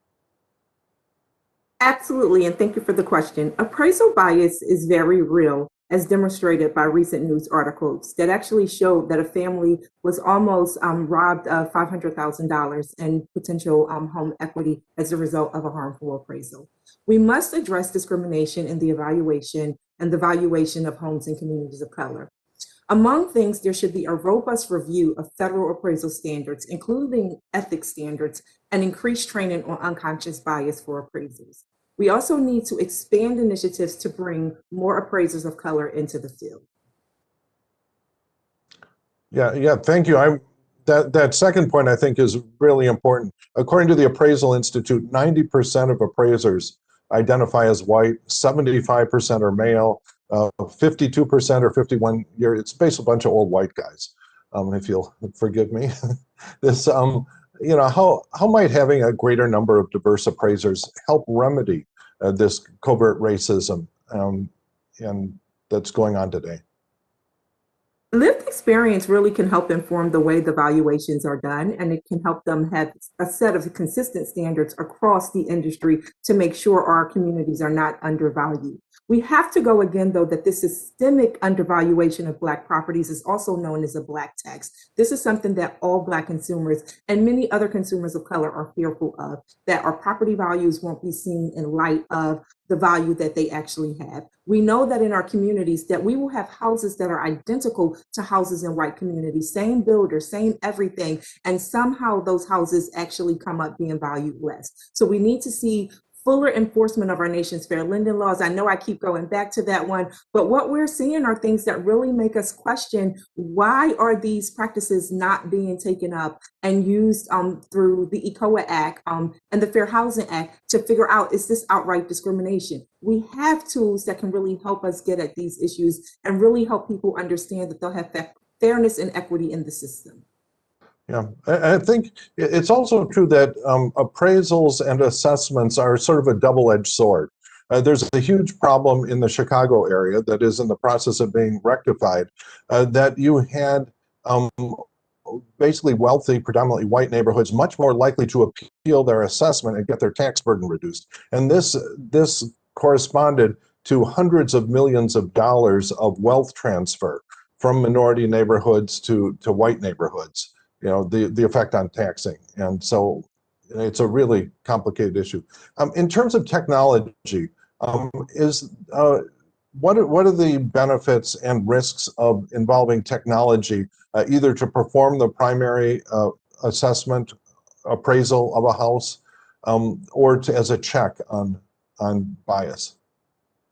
Absolutely, and thank you for the question. Appraisal bias is very real, as demonstrated by recent news articles that actually showed that a family was almost robbed of $500,000 in potential home equity as a result of a harmful appraisal. We must address discrimination in the evaluation and the valuation of homes in communities of color. Among things, there should be a robust review of federal appraisal standards, including ethics standards, and increased training on unconscious bias for appraisers. We also need to expand initiatives to bring more appraisers of color into the field. Yeah, thank you. That second point I think is really important. According to the Appraisal Institute, 90% of appraisers identify as white, 75% are male, 52% or 51 year. It's basically a bunch of old white guys, if you'll forgive me. This, how might having a greater number of diverse appraisers help remedy this covert racism and that's going on today? Lived experience really can help inform the way the valuations are done, and it can help them have a set of consistent standards across the industry to make sure our communities are not undervalued. We have to go again, though, that this systemic undervaluation of Black properties is also known as a Black tax. This is something that all Black consumers and many other consumers of color are fearful of, that our property values won't be seen in light of the value that they actually have. We know that in our communities that we will have houses that are identical to houses in white communities, same builder, same everything, and somehow those houses actually come up being valued less. So we need to see fuller enforcement of our nation's fair lending laws. I know I keep going back to that one, but what we're seeing are things that really make us question, why are these practices not being taken up and used through the ECOA Act and the Fair Housing Act to figure out, is this outright discrimination? We have tools that can really help us get at these issues and really help people understand that they'll have fairness and equity in the system. Yeah, I think it's also true that appraisals and assessments are sort of a double-edged sword. There's a huge problem in the Chicago area that is in the process of being rectified, that you had basically wealthy, predominantly white neighborhoods much more likely to appeal their assessment and get their tax burden reduced. And this corresponded to hundreds of millions of dollars of wealth transfer from minority neighborhoods to white neighborhoods. The effect on taxing. And so it's a really complicated issue. In terms of technology, what are the benefits and risks of involving technology, either to perform the primary assessment appraisal of a house or as a check on bias?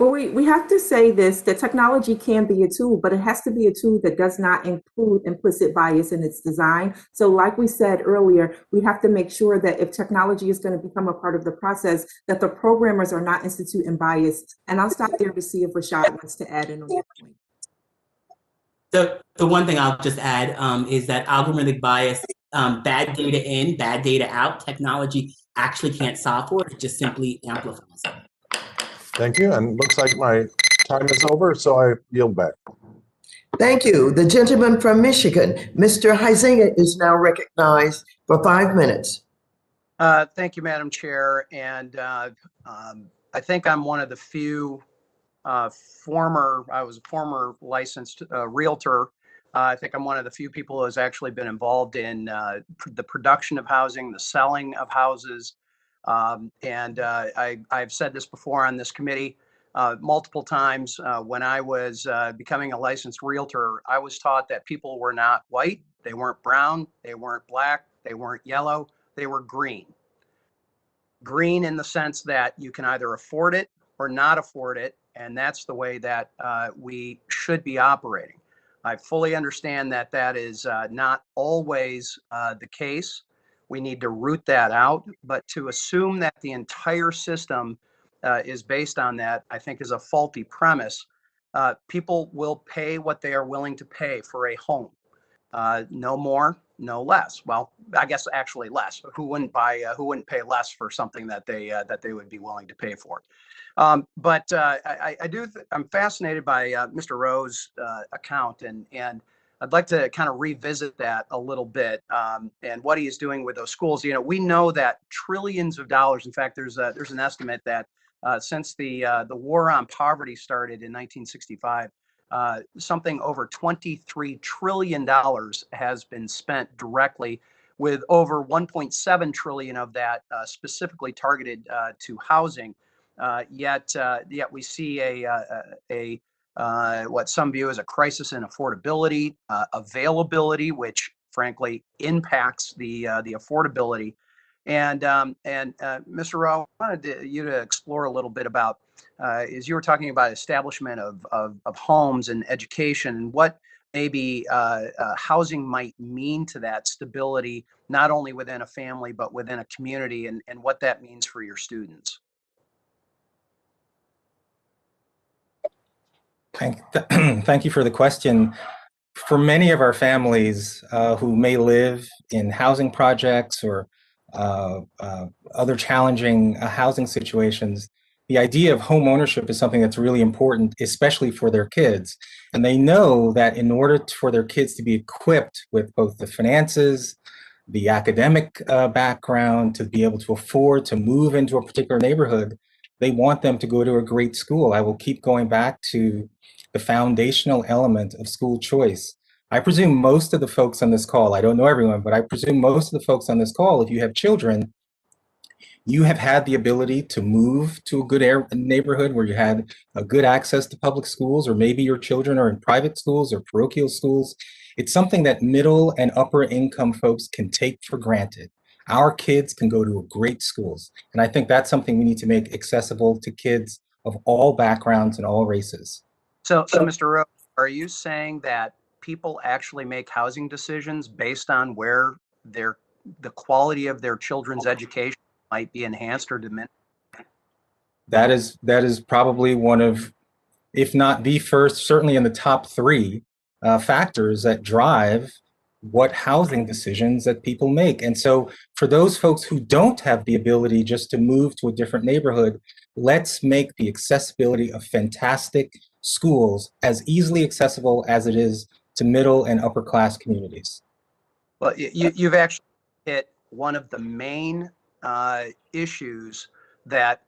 Well, we have to say this, that technology can be a tool, but it has to be a tool that does not include implicit bias in its design. So like we said earlier, we have to make sure that if technology is going to become a part of the process, that the programmers are not instituting bias. And I'll stop there to see if Rashad wants to add in on that point. The one thing I'll just add is that algorithmic bias, bad data in, bad data out, technology actually can't solve for it, it just simply amplifies it. Thank you, and looks like my time is over, so I yield back. Thank you. The gentleman from Michigan, Mr. Huizinga, is now recognized for 5 minutes. Thank you, Madam Chair. And I think I'm one of the few I was a former licensed realtor. I think I'm one of the few people who has actually been involved in the production of housing, the selling of houses. I've said this before on this committee multiple times. When I was becoming a licensed realtor, I was taught that people were not white, they weren't brown, they weren't black, they weren't yellow, they were green. Green in the sense that you can either afford it or not afford it, And that's the way that we should be operating. I fully understand that that is not always the case. We need to root that out, but to assume that the entire system is based on that, I think is a faulty premise. People will pay what they are willing to pay for a home. No more, no less. Well, I guess actually less. Who wouldn't pay less for something that they would be willing to pay for? I'm fascinated by Mr. Rowe's account, and I'd like to kind of revisit that a little bit, and what he is doing with those schools. You know, we know that trillions of dollars. In fact, there's an estimate that since the war on poverty started in 1965. Something over $23 trillion has been spent directly, with over 1.7 trillion of that specifically targeted to housing. Yet we see a what some view as a crisis in affordability, availability, which frankly impacts the affordability. And Mr. Rowe, I wanted you to explore a little bit about, as you were talking about establishment of homes and education, and what maybe housing might mean to that stability, not only within a family, but within a community, and what that means for your students. Thank you for the question. For many of our families who may live in housing projects or other challenging housing situations, the idea of home ownership is something that's really important, especially for their kids. And they know that in order for their kids to be equipped with both the finances, the academic background, to be able to afford to move into a particular neighborhood, they want them to go to a great school. I will keep going back to the foundational element of school choice. I presume most of the folks on this call, I don't know everyone, but I presume most of the folks on this call, if you have children, you have had the ability to move to a good neighborhood where you had a good access to public schools, or maybe your children are in private schools or parochial schools. It's something that middle and upper income folks can take for granted. Our kids can go to great schools. And I think that's something we need to make accessible to kids of all backgrounds and all races. So Mr. Rowe, are you saying that people actually make housing decisions based on where the quality of their children's education might be enhanced or diminished? That is probably one of, if not the first, certainly in the top three factors that drive what housing decisions that people make. And so for those folks who don't have the ability just to move to a different neighborhood, let's make the accessibility of fantastic schools as easily accessible as it is to middle and upper class communities. Well, you've actually hit one of the main issues that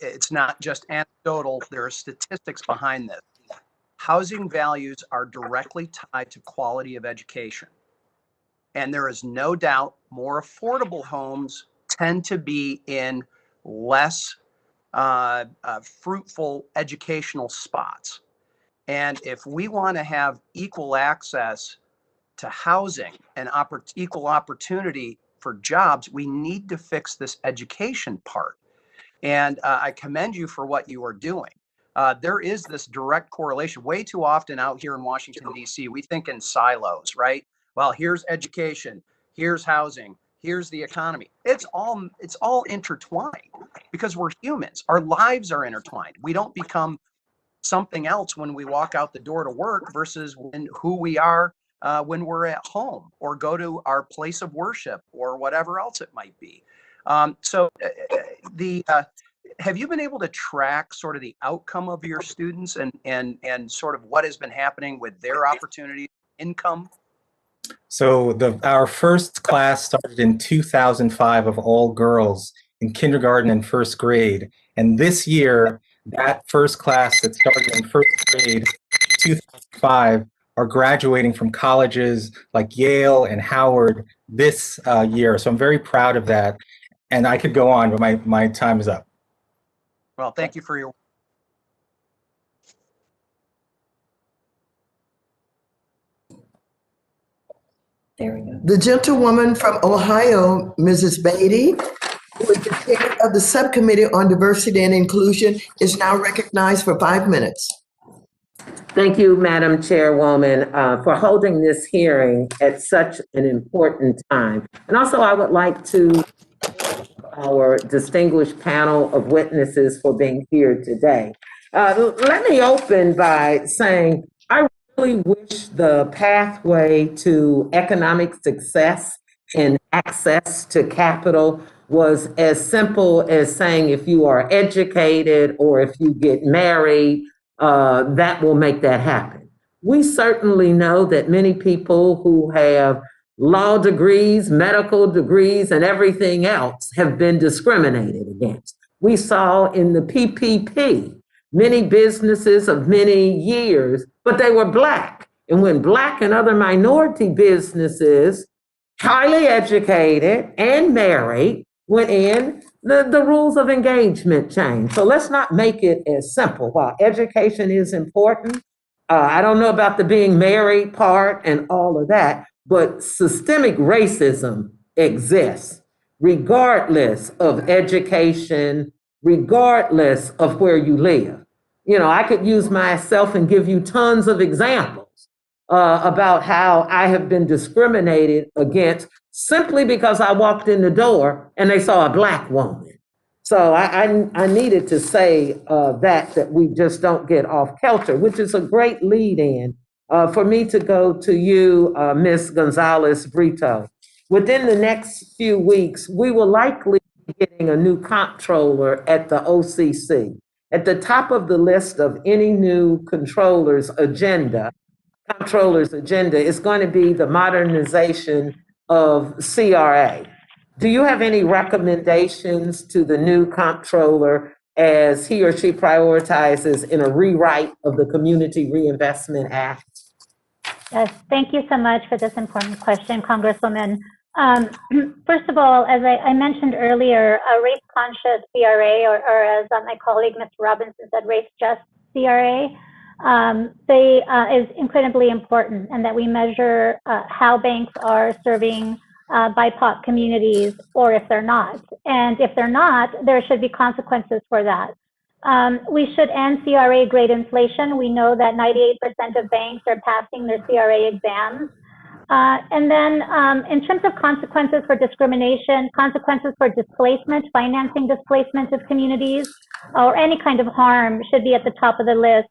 it's not just anecdotal, there are statistics behind this. Housing values are directly tied to quality of education. And there is no doubt more affordable homes tend to be in less fruitful educational spots. And if we want to have equal access to housing and equal opportunity for jobs, we need to fix this education part. And I commend you for what you are doing. There is this direct correlation. Way too often out here in Washington, D.C., we think in silos, right? Well, here's education, here's housing, here's the economy. It's all intertwined because we're humans. Our lives are intertwined. We don't become something else when we walk out the door to work versus who we are when we're at home or go to our place of worship or whatever else it might be. Have you been able to track sort of the outcome of your students and sort of what has been happening with their opportunities, income? So our first class started in 2005 of all girls in kindergarten and first grade. And this year, that first class that started in first grade, 2005, are graduating from colleges like Yale and Howard this year. So I'm very proud of that. And I could go on, but my time is up. Well, thank you for your. There we go. The gentlewoman from Ohio, Mrs. Beatty. The chair of the Subcommittee on Diversity and Inclusion is now recognized for 5 minutes. Thank you, Madam Chairwoman, for holding this hearing at such an important time. And also, I would like to thank our distinguished panel of witnesses for being here today. Let me open by saying I really wish the pathway to economic success and access to capital was as simple as saying if you are educated or if you get married, that will make that happen. We certainly know that many people who have law degrees, medical degrees, and everything else have been discriminated against. We saw in the PPP many businesses of many years, but they were Black. And when Black and other minority businesses, highly educated and married, went in, the rules of engagement changed. So let's not make it as simple. While education is important, I don't know about the being married part and all of that, but systemic racism exists regardless of education, regardless of where you live. You know, I could use myself and give you tons of examples about how I have been discriminated against simply because I walked in the door and they saw a Black woman. So I needed to say that we just don't get off kilter, which is a great lead in for me to go to you, Ms. Gonzalez-Brito. Within the next few weeks, we will likely be getting a new comptroller at the OCC. At the top of the list of any new comptroller's agenda is going to be the modernization of CRA. Do you have any recommendations to the new comptroller as he or she prioritizes in a rewrite of the Community Reinvestment Act? Yes, thank you so much for this important question, Congresswoman. First of all, as I mentioned earlier, a race-conscious CRA, or as my colleague, Mr. Robinson said, race-just CRA, is incredibly important, and that we measure how banks are serving BIPOC communities, or if they're not. And if they're not, there should be consequences for that. We should end CRA grade inflation. We know that 98% of banks are passing their CRA exams. And then in terms of consequences for discrimination, consequences for displacement, financing displacement of communities, or any kind of harm should be at the top of the list.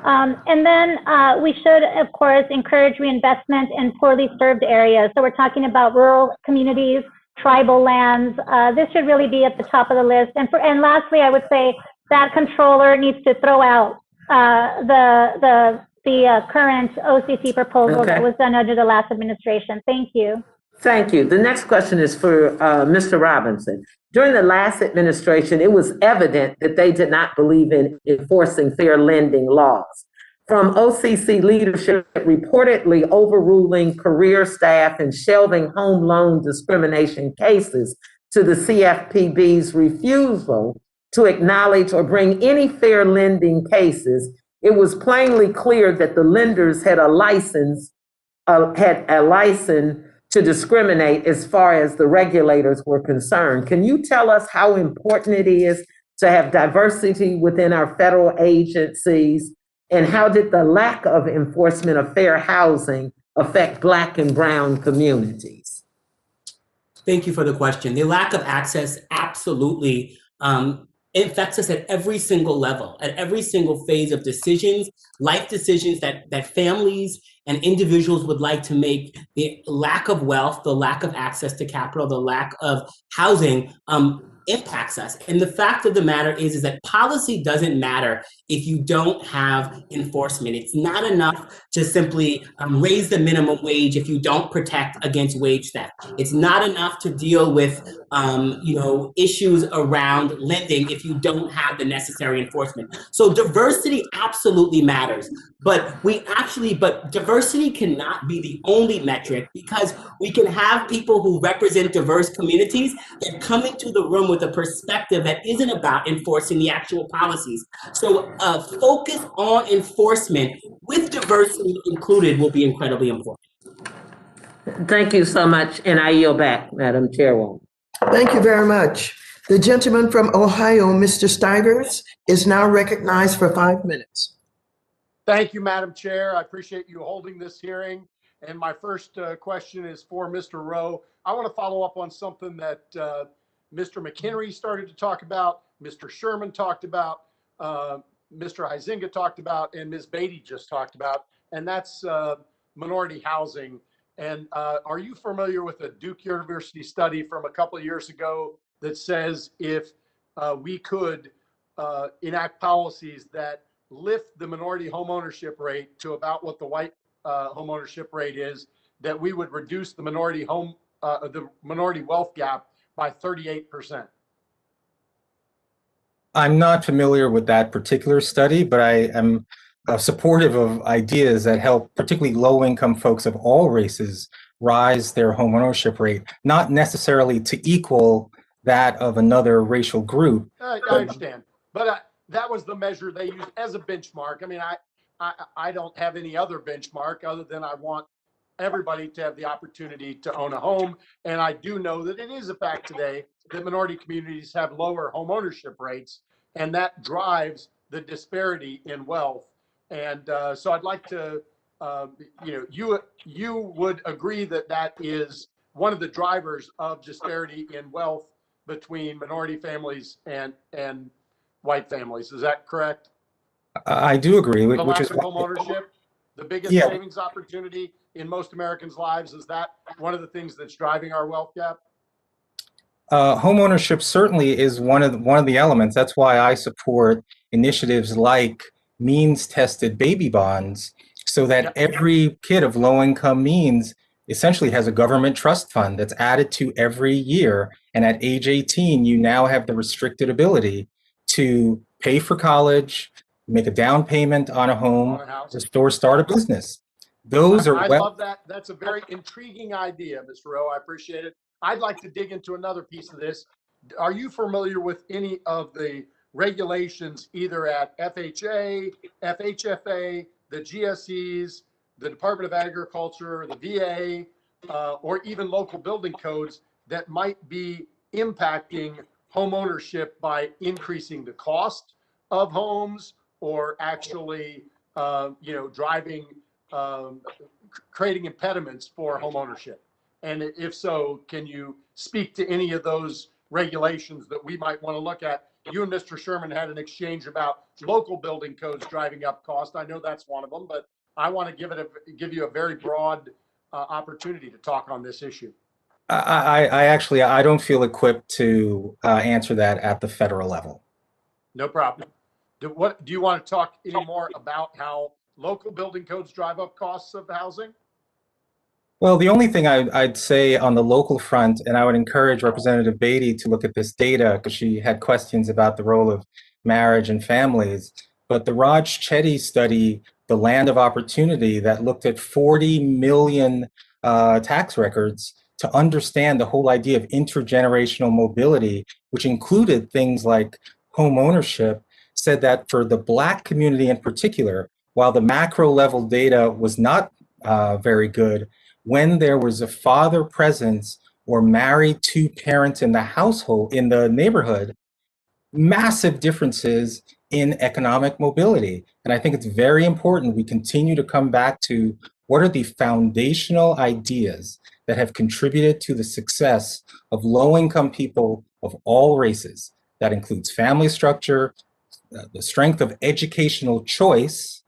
And then we should, of course, encourage reinvestment in poorly served areas. So we're talking about rural communities, tribal lands. This should really be at the top of the list. And lastly, I would say that controller needs to throw out the current OCC proposal that was done under the last administration. Thank you. Thank you. The next question is for Mr. Robinson. During the last administration, it was evident that they did not believe in enforcing fair lending laws. From OCC leadership reportedly overruling career staff and shelving home loan discrimination cases to the CFPB's refusal to acknowledge or bring any fair lending cases, it was plainly clear that the lenders had a license to discriminate as far as the regulators were concerned. Can you tell us how important it is to have diversity within our federal agencies, and how did the lack of enforcement of fair housing affect Black and brown communities? Thank you for the question. The lack of access absolutely it affects us at every single level, at every single phase of decisions, life decisions that families and individuals would like to make. The lack of wealth, the lack of access to capital, the lack of housing impacts us. And the fact of the matter is that policy doesn't matter if you don't have enforcement. It's not enough to simply raise the minimum wage if you don't protect against wage theft. It's not enough to deal with issues around lending if you don't have the necessary enforcement. So diversity absolutely matters, but diversity cannot be the only metric, because we can have people who represent diverse communities that come into the room with a perspective that isn't about enforcing the actual policies. So focus on enforcement with diversity included will be incredibly important. Thank you so much, and I yield back, Madam Chairwoman. Thank you very much. The gentleman from Ohio, Mr. Stigers, is now recognized for 5 minutes. Thank you, Madam Chair. I appreciate you holding this hearing. And my first question is for Mr. Rowe. I want to follow up on something that Mr. McHenry started to talk about, Mr. Sherman talked about, Mr. Huizinga talked about, and Ms. Beatty just talked about, and that's minority housing. And are you familiar with a Duke University study from a couple of years ago that says if we could enact policies that lift the minority homeownership rate to about what the white homeownership rate is, that we would reduce the minority wealth gap by 38%? I'm not familiar with that particular study, but I am supportive of ideas that help particularly low-income folks of all races rise their home ownership rate, not necessarily to equal that of another racial group. I understand, but that was the measure they used as a benchmark. I mean, I don't have any other benchmark other than I want everybody to have the opportunity to own a home. And I do know that it is a fact today that minority communities have lower home ownership rates, and that drives the disparity in wealth. And so I'd like to, you would agree that that is one of the drivers of disparity in wealth between minority families and white families. Is that correct? I do agree, The which lack is of home ownership, the biggest savings opportunity in most Americans' lives. Is that one of the things that's driving our wealth gap? Home ownership certainly is one of the elements. That's why I support initiatives like means-tested baby bonds, so that every kid of low-income means essentially has a government trust fund that's added to every year. And at age 18, you now have the restricted ability to pay for college, make a down payment on a home, or start a business. Those are I love that. That's a very intriguing idea, Mr. Rowe. I appreciate it. I'd like to dig into another piece of this. Are you familiar with any of the regulations, either at FHA, FHFA, the GSEs, the Department of Agriculture, the VA, or even local building codes that might be impacting home ownership by increasing the cost of homes, or actually, driving, creating impediments for home ownership? And if so, can you speak to any of those regulations that we might want to look at? You and Mr. Sherman had an exchange about local building codes driving up cost. I know that's one of them, but I want to give you a very broad opportunity to talk on this issue. I don't feel equipped to answer that at the federal level. No problem. Do you want to talk any more about how local building codes drive up costs of housing? Well, the only thing I'd say on the local front, and I would encourage Representative Beatty to look at this data because she had questions about the role of marriage and families, but the Raj Chetty study, The Land of Opportunity, that looked at 40 million tax records to understand the whole idea of intergenerational mobility, which included things like home ownership, said that for the Black community in particular, while the macro level data was not very good, when there was a father presence or married two parents in the household, in the neighborhood, massive differences in economic mobility. And I think it's very important we continue to come back to what are the foundational ideas that have contributed to the success of low-income people of all races. That includes family structure, the strength of educational choice,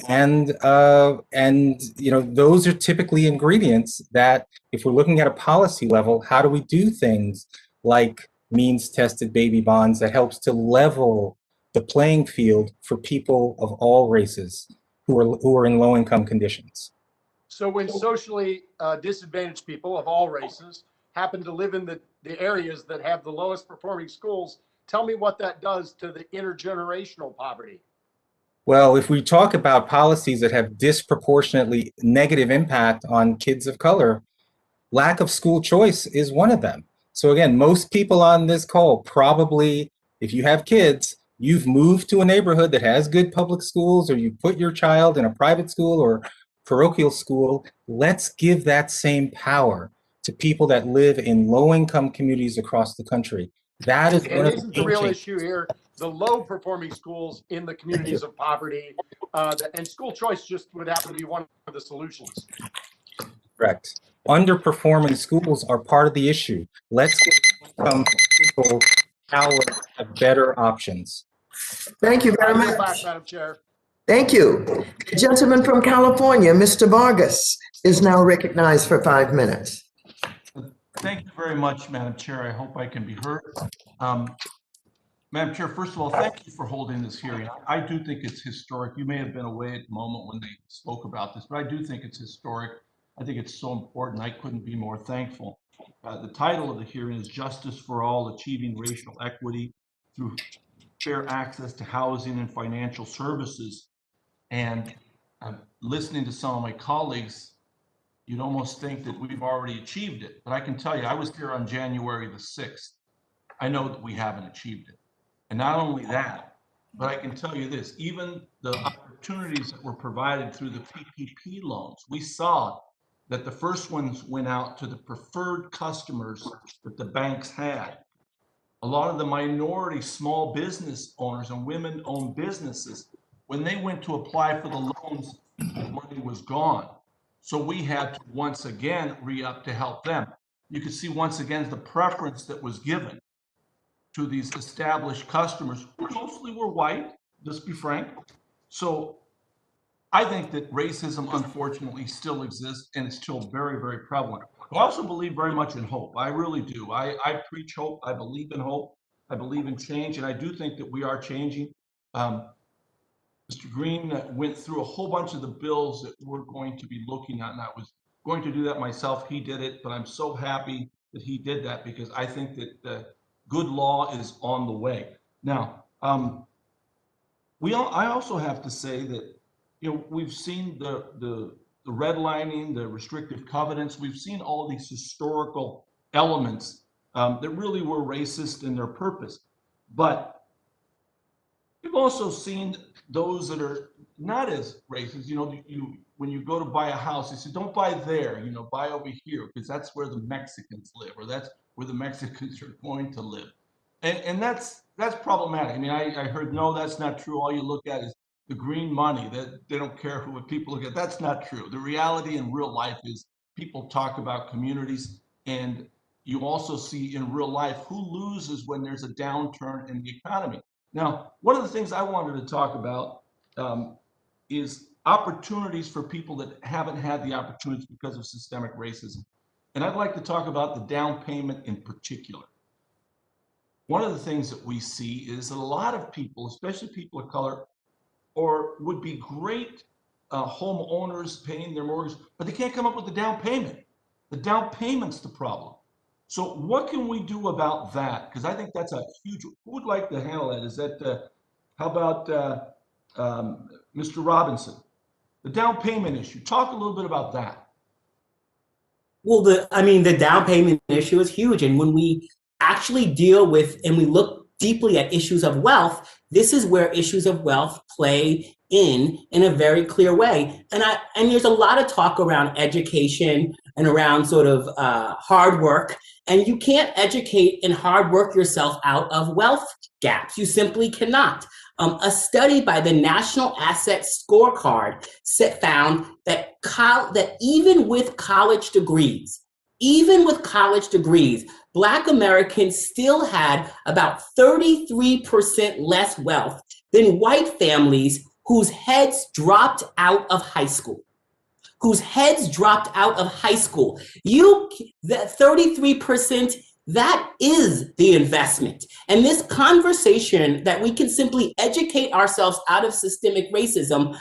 and those are typically ingredients that, if we're looking at a policy level, how do we do things like means-tested baby bonds that helps to level the playing field for people of all races who are in low-income conditions? So when socially disadvantaged people of all races happen to live in the areas that have the lowest performing schools, tell me what that does to the intergenerational poverty. Well, if we talk about policies that have disproportionately negative impact on kids of color, lack of school choice is one of them. So again, most people on this call probably, if you have kids, you've moved to a neighborhood that has good public schools, or you put your child in a private school or parochial school. Let's give that same power to people that live in low-income communities across the country. That is And one of the isn't the game real changers. issue here the low performing schools in the communities of poverty? And school choice just would happen to be one of the solutions. Correct. Underperforming schools are part of the issue. Let's give some people power to have better options. Thank you very I yield back, much. Madam Chair. Thank you. The gentleman from California, Mr. Vargas, is now recognized for 5 minutes. Thank you very much, Madam Chair. I hope I can be heard. Madam Chair, first of all, thank you for holding this hearing. I do think it's historic. You may have been away at the moment when they spoke about this, but I do think it's historic. I think it's so important. I couldn't be more thankful. The title of the hearing is Justice for All, Achieving Racial Equity Through Fair Access to Housing and Financial Services. And listening to some of my colleagues, you'd almost think that we've already achieved it. But I can tell you, I was here on January the 6th. I know that we haven't achieved it. And not only that, but I can tell you this, even the opportunities that were provided through the PPP loans, we saw that the first ones went out to the preferred customers that the banks had. A lot of the minority small business owners and women-owned businesses, when they went to apply for the loans, the money was gone. So we had to once again re-up to help them. You could see once again the preference that was given to these established customers, who mostly were white, let's be frank. So I think that racism, unfortunately, still exists and is still very, very prevalent. I also believe very much in hope. I really do. I preach hope. I believe in hope. I believe in change. And I do think that we are changing. Mr. Green went through a whole bunch of the bills that we're going to be looking at. And I was going to do that myself. He did it. But I'm so happy that he did that, because I think that the good law is on the way. Now, I also have to say that, we've seen the redlining, the restrictive covenants. We've seen all these historical elements that really were racist in their purpose. But we've also seen those that are not as racist. When you go to buy a house, they say, don't buy there, buy over here, because that's where the Mexicans live, or that's where the Mexicans are going to live. And that's problematic. I mean, I heard, no, that's not true. All you look at is the green money, that they don't care what people look at. That's not true. The reality in real life is people talk about communities, and you also see in real life who loses when there's a downturn in the economy. Now, one of the things I wanted to talk about is opportunities for people that haven't had the opportunities because of systemic racism. And I'd like to talk about the down payment in particular. One of the things that we see is that a lot of people, especially people of color, or would be great homeowners paying their mortgage, but they can't come up with the down payment. The down payment's the problem. So what can we do about that? Because I think that's a huge, who would like to handle that? Is that, how about Mr. Robinson? The down payment issue, talk a little bit about that. Well, the down payment issue is huge. And when we actually deal with and we look deeply at issues of wealth, this is where issues of wealth play in a very clear way. And there's a lot of talk around education and around sort of hard work. And you can't educate and hard work yourself out of wealth gaps. You simply cannot. A study by the National Asset Scorecard found that even with college degrees, Black Americans still had about 33% less wealth than white families whose heads dropped out of high school. That 33%, that is the investment. And this conversation that we can simply educate ourselves out of systemic racism,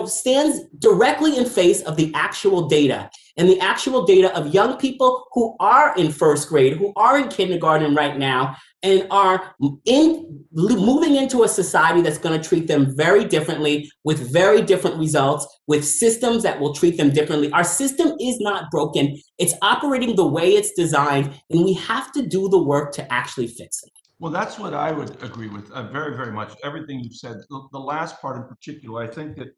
stands directly in face of the actual data. And the actual data of young people who are in first grade, who are in kindergarten right now, and are moving into a society that's going to treat them very differently, with very different results, with systems that will treat them differently. Our system is not broken. It's operating the way it's designed, and we have to do the work to actually fix it. Well, that's what I would agree with very, very much. Everything you said, the last part in particular, I think that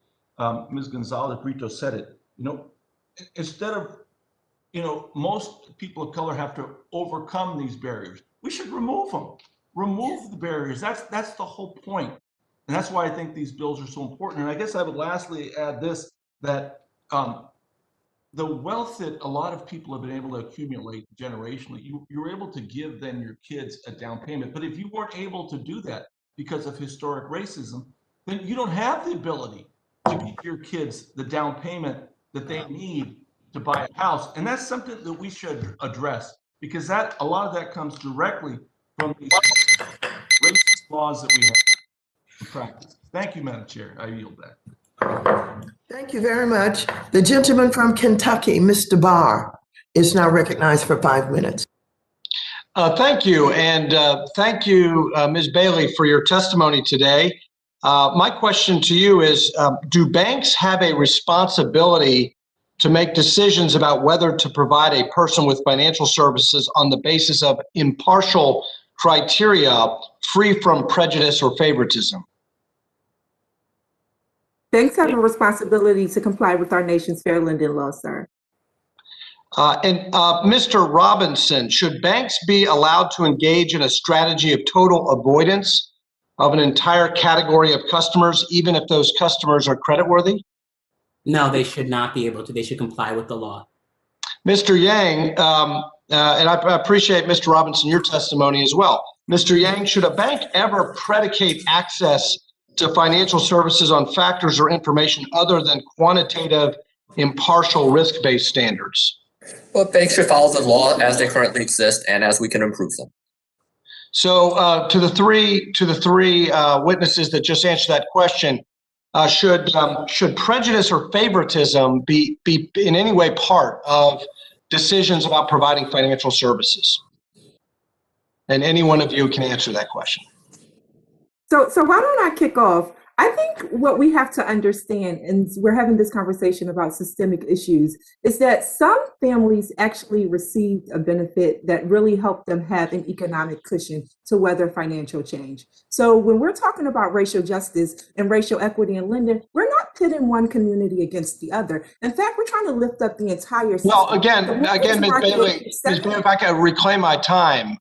Ms. Gonzalez-Brito said it, instead of most people of color have to overcome these barriers. We should remove them. Remove the barriers. That's the whole point. And that's why I think these bills are so important. And I guess I would lastly add this, that the wealth that a lot of people have been able to accumulate generationally, you're able to give then your kids a down payment. But if you weren't able to do that because of historic racism, then you don't have the ability to give your kids the down payment that they need to buy a house. And that's something that we should address, because a lot of that comes directly from these racist laws that we have in practice. Thank you, Madam Chair. I yield back. Thank you very much. The gentleman from Kentucky, Mr. Barr, is now recognized for 5 minutes. Thank you. And thank you, Ms. Bailey, for your testimony today. My question to you is, do banks have a responsibility to make decisions about whether to provide a person with financial services on the basis of impartial criteria, free from prejudice or favoritism? Banks have a responsibility to comply with our nation's fair lending law, sir. Mr. Robinson, should banks be allowed to engage in a strategy of total avoidance of an entire category of customers, even if those customers are creditworthy? No, they should not be able to. They should comply with the law. Mr. Yang, and I appreciate, Mr. Robinson, your testimony as well. Mr. Yang, should a bank ever predicate access to financial services on factors or information other than quantitative, impartial, risk-based standards? Well, banks should follow the law as they currently exist and as we can improve them. So to the three witnesses that just answered that question, should prejudice or favoritism be in any way part of decisions about providing financial services? And any one of you can answer that question. So why don't I kick off? I think what we have to understand, and we're having this conversation about systemic issues, is that some families actually received a benefit that really helped them have an economic cushion to weather financial change. So when we're talking about racial justice and racial equity in lending, we're not pitting one community against the other. In fact, we're trying to lift up the entire system. Well, again, Ms. Bailey, if I can reclaim my time,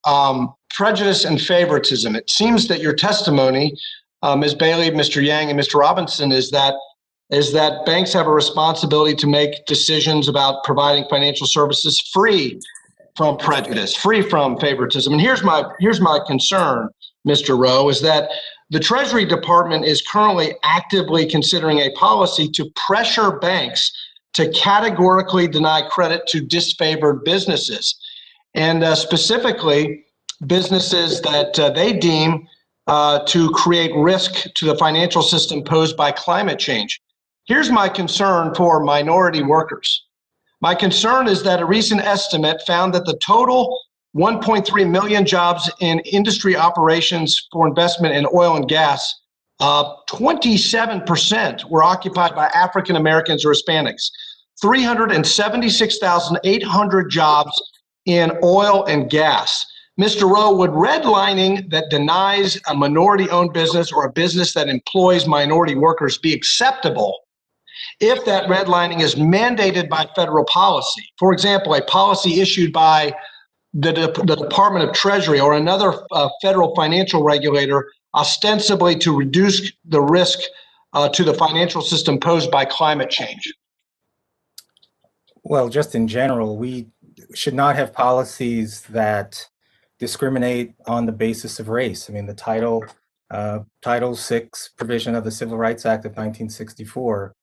prejudice and favoritism. It seems that your testimony, Ms. Bailey, Mr. Yang, and Mr. Robinson, is that banks have a responsibility to make decisions about providing financial services free from prejudice, free from favoritism. And here's my concern, Mr. Rowe, is that the Treasury Department is currently actively considering a policy to pressure banks to categorically deny credit to disfavored businesses, and specifically businesses that they deem to create risk to the financial system posed by climate change. Here's my concern for minority workers. My concern is that a recent estimate found that the total 1.3 million jobs in industry operations for investment in oil and gas, 27% were occupied by African Americans or Hispanics. 376,800 jobs in oil and gas. Mr. Rowe, would redlining that denies a minority-owned business or a business that employs minority workers be acceptable if that redlining is mandated by federal policy? For example, a policy issued by the Department of Treasury or another federal financial regulator, ostensibly to reduce the risk to the financial system posed by climate change. Well, just in general, we should not have policies that discriminate on the basis of race. I mean, the Title VI provision of the Civil Rights Act of 1964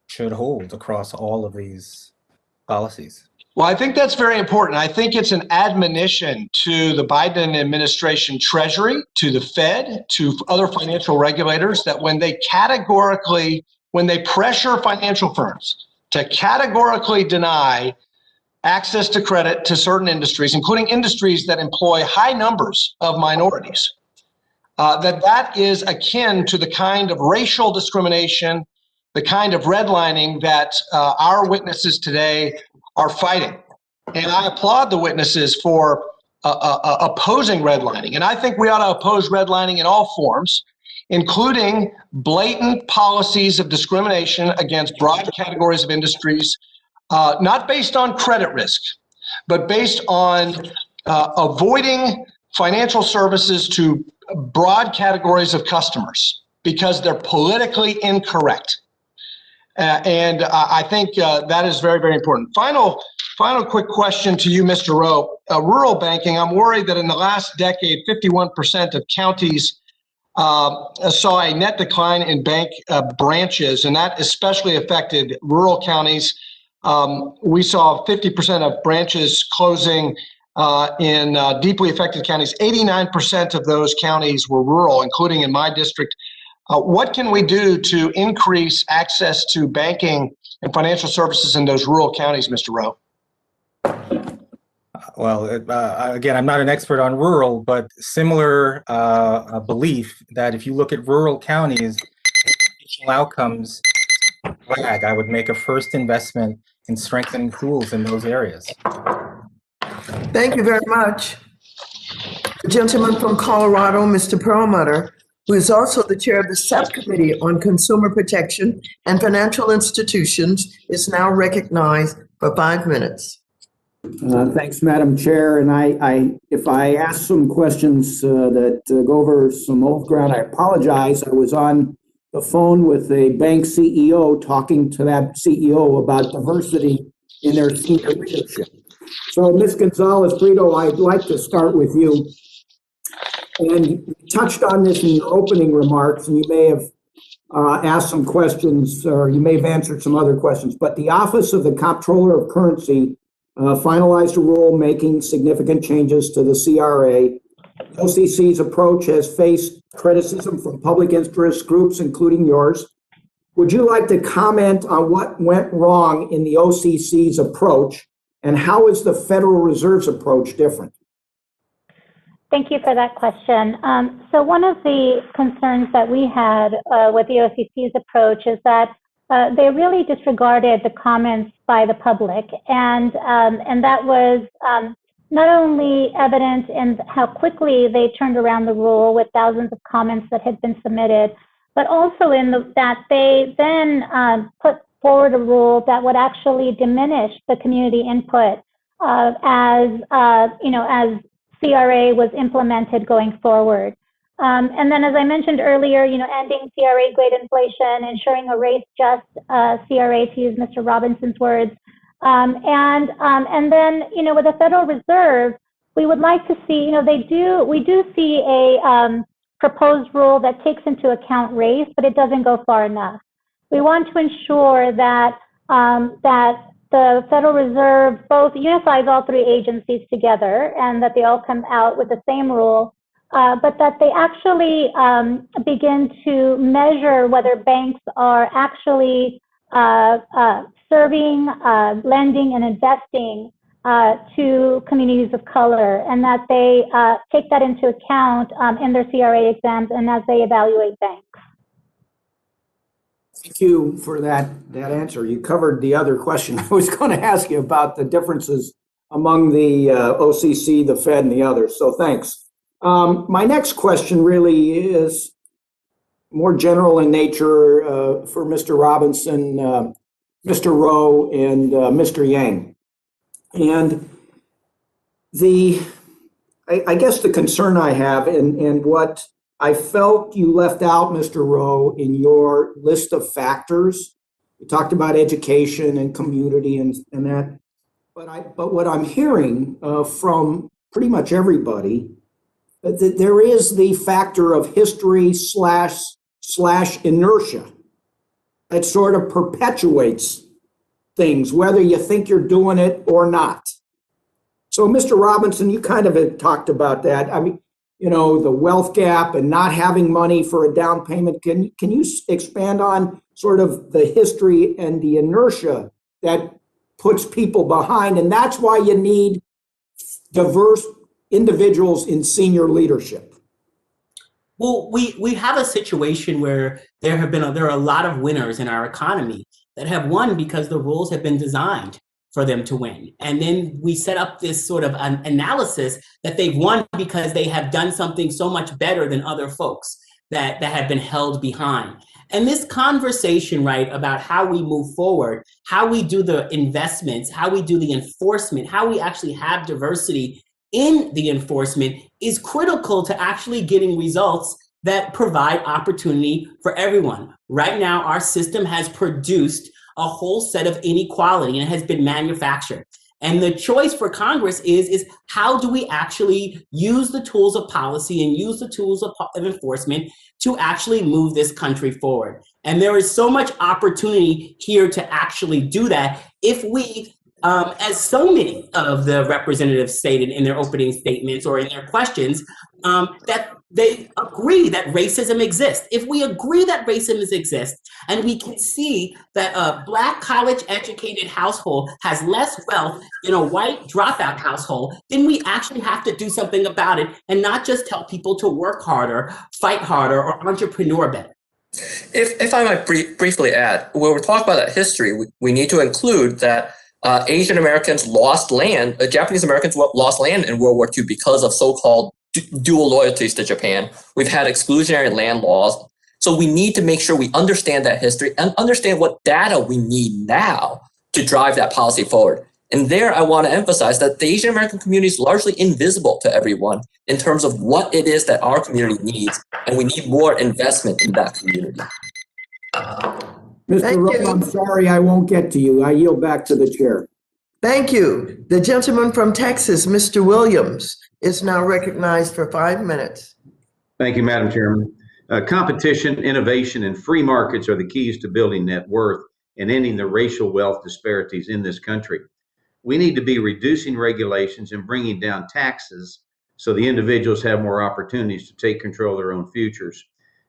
should hold across all of these policies. Well, I think that's very important. I think it's an admonition to the Biden administration Treasury, to the Fed, to other financial regulators that when they pressure financial firms to categorically deny access to credit to certain industries, including industries that employ high numbers of minorities, that is akin to the kind of racial discrimination, the kind of redlining that our witnesses today are fighting. And I applaud the witnesses for opposing redlining. And I think we ought to oppose redlining in all forms, including blatant policies of discrimination against broad categories of industries, not based on credit risk, but based on avoiding financial services to broad categories of customers because they're politically incorrect. And I think that is very, very important. Final quick question to you, Mr. Rowe. Rural banking, I'm worried that in the last decade, 51% of counties saw a net decline in bank branches, and that especially affected rural counties. We saw 50% of branches closing in deeply affected counties. 89% of those counties were rural, including in my district. What can we do to increase access to banking and financial services in those rural counties, Mr. Rowe? Well, again, I'm not an expert on rural, but similar belief that if you look at rural counties, educational outcomes lag. I would make a first investment in strengthening schools in those areas. Thank you very much. The gentleman from Colorado, Mr. Perlmutter, who is also the chair of the Subcommittee on Consumer Protection and Financial Institutions, is now recognized for 5 minutes. Thanks, Madam Chair. And if I ask some questions that go over some old ground, I apologize. I was on the phone with a bank CEO talking to that CEO about diversity in their senior leadership. So, Ms. Gonzalez-Brito, I'd like to start with you. And you touched on this in your opening remarks, and you may have asked some questions, or you may have answered some other questions. But the Office of the Comptroller of Currency finalized a rule making significant changes to the CRA. OCC's approach has faced criticism from public interest groups, including yours. Would you like to comment on what went wrong in the OCC's approach, and how is the Federal Reserve's approach different? Thank you for that question. So one of the concerns that we had with the OCC's approach is that they really disregarded the comments by the public, and that was not only evident in how quickly they turned around the rule with thousands of comments that had been submitted, but also in that they then put forward a rule that would actually diminish the community input as CRA was implemented going forward. And then, as I mentioned earlier, ending CRA grade inflation, ensuring a race-just CRA, to use Mr. Robinson's words. And then, with the Federal Reserve, we would like to see, we do see a proposed rule that takes into account race, but it doesn't go far enough. We want to ensure that the Federal Reserve both unifies all three agencies together and that they all come out with the same rule, but that they actually begin to measure whether banks are actually serving, lending, and investing to communities of color, and that they take that into account in their CRA exams and as they evaluate banks. Thank you for that answer. You covered the other question I was going to ask you about the differences among the OCC, the Fed, and the others. So thanks. My next question really is more general in nature for Mr. Robinson, Mr. Rowe, and Mr. Yang. And I guess the concern I have and what I felt you left out, Mr. Rowe, in your list of factors. You talked about education and community and that, but what I'm hearing from pretty much everybody, that there is the factor of history slash inertia that sort of perpetuates things, whether you think you're doing it or not. So, Mr. Robinson, you kind of had talked about that. I mean, the wealth gap and not having money for a down payment. Can you expand on sort of the history and the inertia that puts people behind? And that's why you need diverse individuals in senior leadership. Well, we have a situation where there are a lot of winners in our economy that have won because the rules have been designed for them to win. And then we set up this sort of analysis that they've won because they have done something so much better than other folks. that have been held behind. And this conversation, right, about how we move forward, how we do the investments, how we do the enforcement, how we actually have diversity in the enforcement is critical to actually getting results that provide opportunity for everyone. Right now, our system has produced a whole set of inequality and it has been manufactured. And the choice for Congress is how do we actually use the tools of policy and use the tools of enforcement to actually move this country forward? And there is so much opportunity here to actually do that if we, as so many of the representatives stated in their opening statements or in their questions, that they agree that racism exists. If we agree that racism exists, and we can see that a Black college-educated household has less wealth than a white dropout household, then we actually have to do something about it and not just tell people to work harder, fight harder, or entrepreneur better. If I might briefly add, when we're talking about that history, we need to include that Asian Americans lost land, Japanese Americans lost land in World War II because of so-called dual loyalties to Japan. We've had exclusionary land laws. So we need to make sure we understand that history and understand what data we need now to drive that policy forward. And there I want to emphasize that the Asian American community is largely invisible to everyone in terms of what it is that our community needs, and we need more investment in that community. Mr. Rowe, I'm sorry I won't get to you. I yield back to the chair. Thank you. The gentleman from Texas, Mr. Williams, is now recognized for 5 minutes. Thank you, Madam Chairman. Competition, innovation, and free markets are the keys to building net worth and ending the racial wealth disparities in this country. We need to be reducing regulations and bringing down taxes so the individuals have more opportunities to take control of their own futures.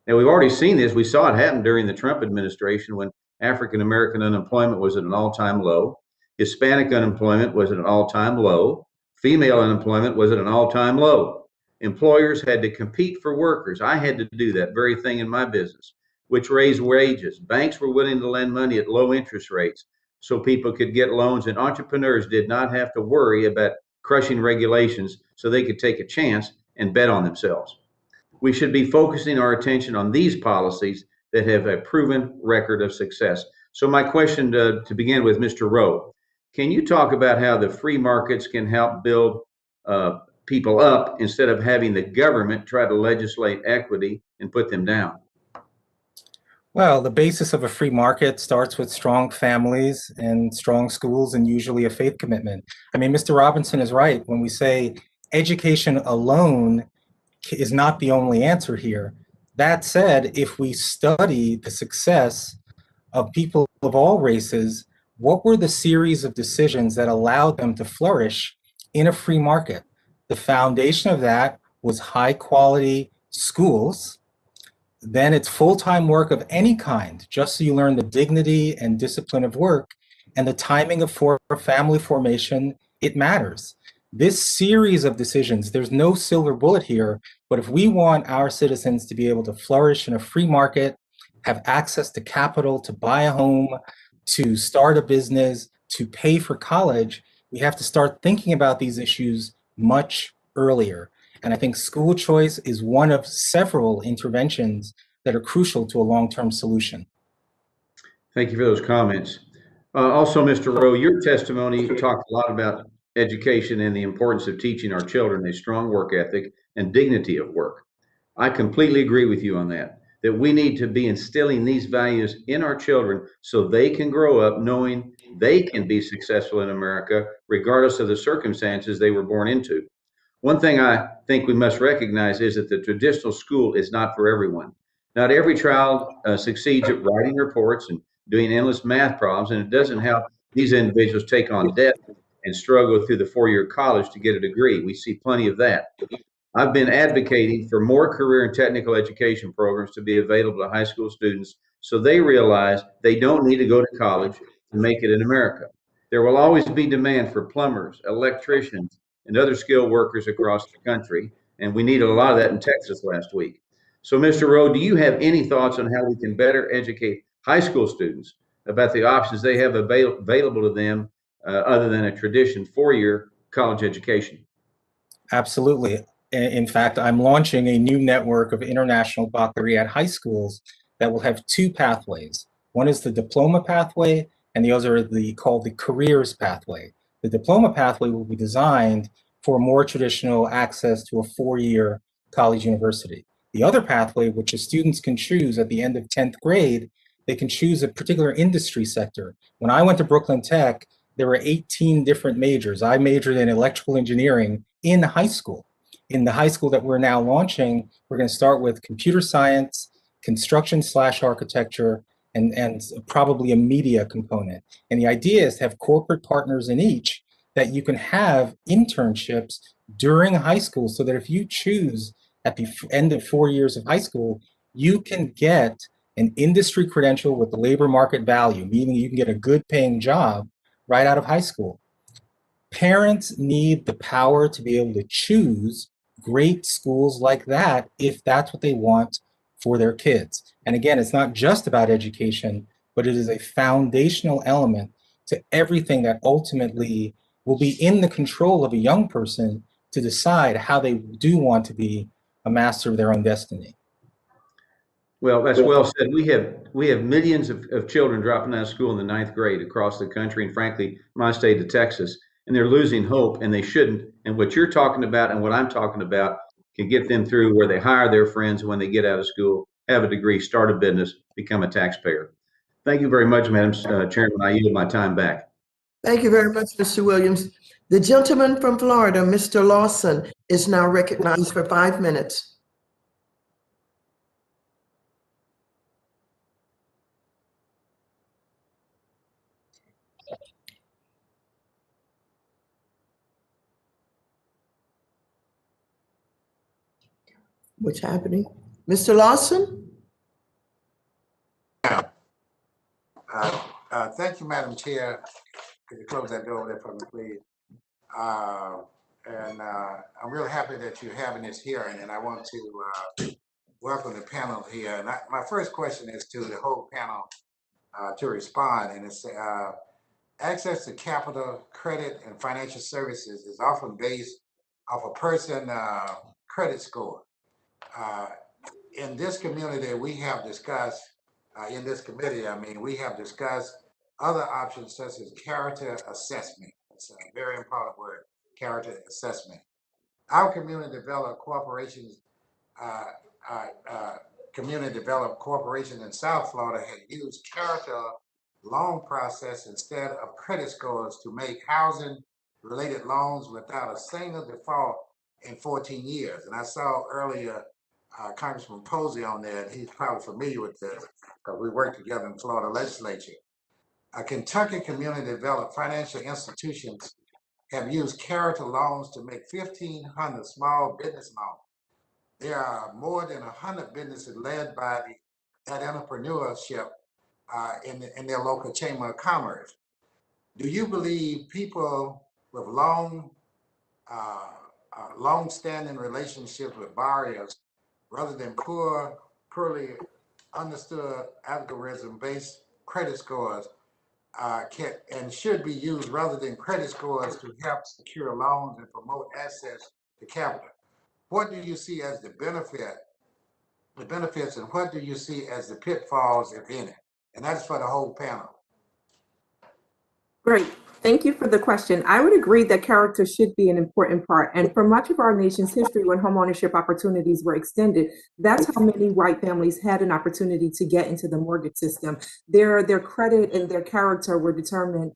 Now, we've already seen this. We saw it happen during the Trump administration when African American unemployment was at an all-time low. Hispanic unemployment was at an all-time low. Female unemployment was at an all-time low. Employers had to compete for workers. I had to do that very thing in my business, which raised wages. Banks were willing to lend money at low interest rates so people could get loans, and entrepreneurs did not have to worry about crushing regulations so they could take a chance and bet on themselves. We should be focusing our attention on these policies that have a proven record of success. So my question to begin with, Mr. Rowe, can you talk about how the free markets can help build people up instead of having the government try to legislate equity and put them down? Well, the basis of a free market starts with strong families and strong schools and usually a faith commitment. I mean, Mr. Robinson is right when we say education alone is not the only answer here. That said, if we study the success of people of all races, what were the series of decisions that allowed them to flourish in a free market? The foundation of that was high quality schools. Then it's full-time work of any kind, just so you learn the dignity and discipline of work, and the timing of family formation, it matters. This series of decisions, there's no silver bullet here, but if we want our citizens to be able to flourish in a free market, have access to capital, to buy a home, to start a business, to pay for college, we have to start thinking about these issues much earlier. And I think school choice is one of several interventions that are crucial to a long-term solution. Thank you for those comments. Also, Mr. Rowe, your testimony talked a lot about education and the importance of teaching our children a strong work ethic and dignity of work. I completely agree with you on that we need to be instilling these values in our children so they can grow up knowing they can be successful in America, regardless of the circumstances they were born into. One thing I think we must recognize is that the traditional school is not for everyone. Not every child succeeds at writing reports and doing endless math problems, and it doesn't help these individuals take on debt and struggle through the four-year college to get a degree. We see plenty of that. I've been advocating for more career and technical education programs to be available to high school students so they realize they don't need to go to college to make it in America. There will always be demand for plumbers, electricians, and other skilled workers across the country, and we needed a lot of that in Texas last week. So, Mr. Rowe, do you have any thoughts on how we can better educate high school students about the options they have available to them other than a traditional four-year college education? Absolutely. In fact, I'm launching a new network of international baccalaureate high schools that will have two pathways. One is the diploma pathway, and the other is called the careers pathway. The diploma pathway will be designed for more traditional access to a 4-year college university. The other pathway, which the students can choose at the end of 10th grade, they can choose a particular industry sector. When I went to Brooklyn Tech, there were 18 different majors. I majored in electrical engineering in high school. In the high school that we're now launching, we're going to start with computer science, construction/architecture, and probably a media component. And the idea is to have corporate partners in each that you can have internships during high school so that if you choose at the end of 4 years of high school, you can get an industry credential with the labor market value, meaning you can get a good paying job right out of high school. Parents need the power to be able to choose great schools like that if that's what they want for their kids. And again, it's not just about education, but it is a foundational element to everything that ultimately will be in the control of a young person to decide how they do want to be a master of their own destiny. Well, that's well said. We have millions of children dropping out of school in the 9th grade across the country, and frankly, my state of Texas, and they're losing hope, and they shouldn't. And what you're talking about and what I'm talking about can get them through where they hire their friends when they get out of school, have a degree, start a business, become a taxpayer. Thank you very much, Madam Chairman. I yield my time back. Thank you very much, Mr. Williams. The gentleman from Florida, Mr. Lawson, is now recognized for 5 minutes. What's happening? Mr. Lawson? Thank you, Madam Chair. Could you close that door over there for me, please? I'm real happy that you're having this hearing, and I want to welcome the panel here. And my first question is to the whole panel to respond, and it's access to capital, credit, and financial services is often based off a person's credit score. In this community, we have discussed, in this committee, we have discussed other options such as character assessment. It's a very important word, character assessment. Our community developed corporations, in South Florida had used character loan process instead of credit scores to make housing related loans without a single default in 14 years. And I saw earlier Congressman Posey on there, and he's probably familiar with this because we work together in Florida legislature. A Kentucky community developed financial institutions have used character loans to make 1,500 small business loans. There are more than 100 businesses led by that entrepreneurship in their local chamber of commerce. Do you believe people with long-standing relationships with borrowers, rather than poorly understood algorithm-based credit scores, can and should be used rather than credit scores to help secure loans and promote access to capital? What do you see as the benefits, and what do you see as the pitfalls, if any? And that's for the whole panel. Great. Thank you for the question. I would agree that character should be an important part. And for much of our nation's history, when homeownership opportunities were extended, that's how many white families had an opportunity to get into the mortgage system. Their credit and their character were determined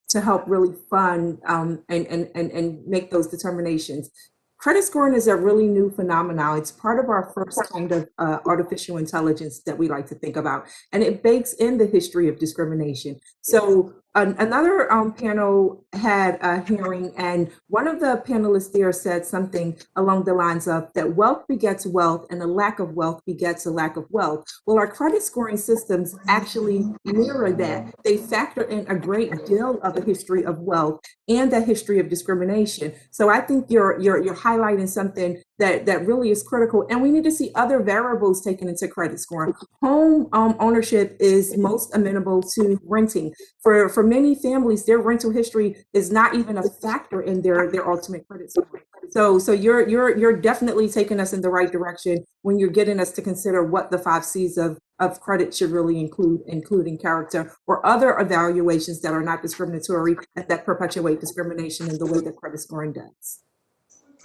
to help really fund and make those determinations. Credit scoring is a really new phenomenon. It's part of our first kind of artificial intelligence that we like to think about, and it bakes in the history of discrimination. So another panel had a hearing, and one of the panelists there said something along the lines of that wealth begets wealth and a lack of wealth begets a lack of wealth. Well, our credit scoring systems actually mirror that. They factor in a great deal of the history of wealth and the history of discrimination. So I think you're highlighting something that really is critical, and we need to see other variables taken into credit scoring. Home ownership is most amenable to renting. For many families, their rental history is not even a factor in their ultimate credit score. So you're definitely taking us in the right direction when you're getting us to consider what the 5 C's of credit should really include, including character or other evaluations that are not discriminatory and that perpetuate discrimination in the way that credit scoring does.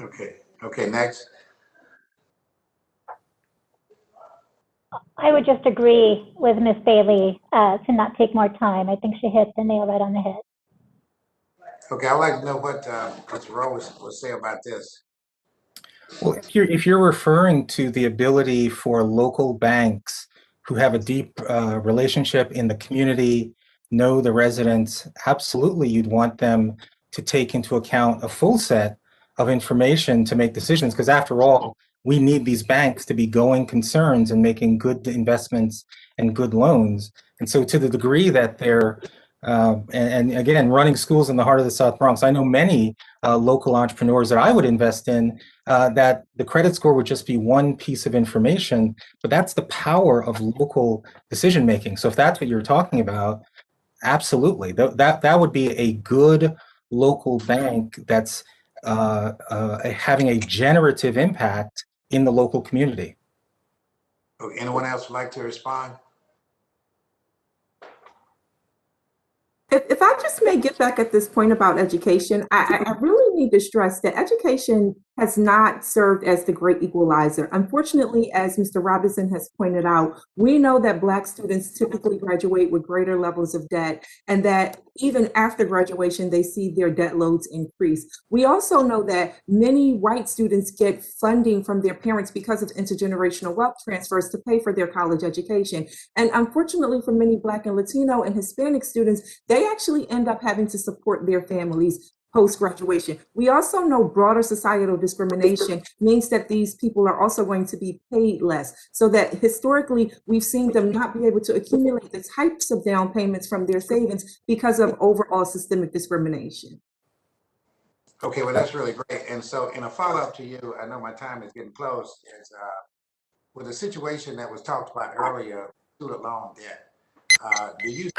Okay, next. I would just agree with Ms. Bailey to not take more time. I think she hit the nail right on the head. Okay, I'd like to know what Mr. Rowe will say about this. Well, if you're referring to the ability for local banks who have a deep relationship in the community, know the residents, absolutely you'd want them to take into account a full set of information to make decisions, because after all, we need these banks to be going concerns and making good investments and good loans. And so to the degree that they're, and again, running schools in the heart of the South Bronx, I know many local entrepreneurs that I would invest in that the credit score would just be one piece of information, but that's the power of local decision making. So if that's what you're talking about, absolutely, that would be a good local bank that's having a generative impact in the local community. Okay, anyone else would like to respond? If I just may get back at this point about education, I really need to stress that education has not served as the great equalizer. Unfortunately, as Mr. Robinson has pointed out, we know that Black students typically graduate with greater levels of debt, and that even after graduation, they see their debt loads increase. We also know that many white students get funding from their parents because of intergenerational wealth transfers to pay for their college education. And unfortunately, for many Black and Latino and Hispanic students, they actually end up having to support their families post-graduation. We also know broader societal discrimination means that these people are also going to be paid less, so that historically we've seen them not be able to accumulate the types of down payments from their savings because of overall systemic discrimination. Okay, well, that's really great. And so in a follow-up to you, I know my time is getting close, is with the situation that was talked about earlier, student loan debt, do you,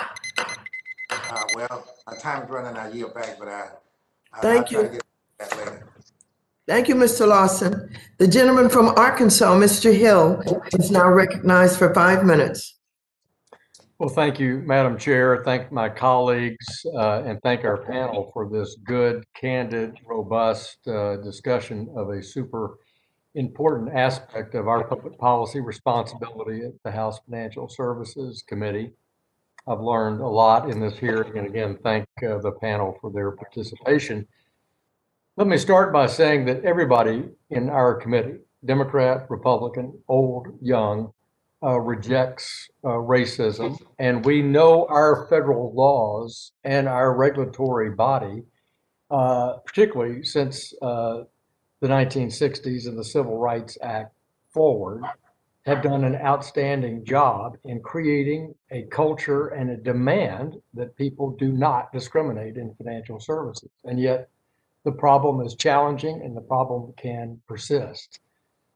well, my time is running, I yield back, but I'll try to get that later. Thank you, Mr. Lawson. The gentleman from Arkansas, Mr. Hill, is now recognized for 5 minutes. Well, thank you, Madam Chair. Thank my colleagues and thank our panel for this good, candid, robust discussion of a super important aspect of our public policy responsibility at the House Financial Services Committee. I've learned a lot in this hearing, and again, thank the panel for their participation. Let me start by saying that everybody in our committee, Democrat, Republican, old, young, rejects racism, and we know our federal laws and our regulatory body, particularly since the 1960s and the Civil Rights Act forward, have done an outstanding job in creating a culture and a demand that people do not discriminate in financial services. And yet the problem is challenging and the problem can persist.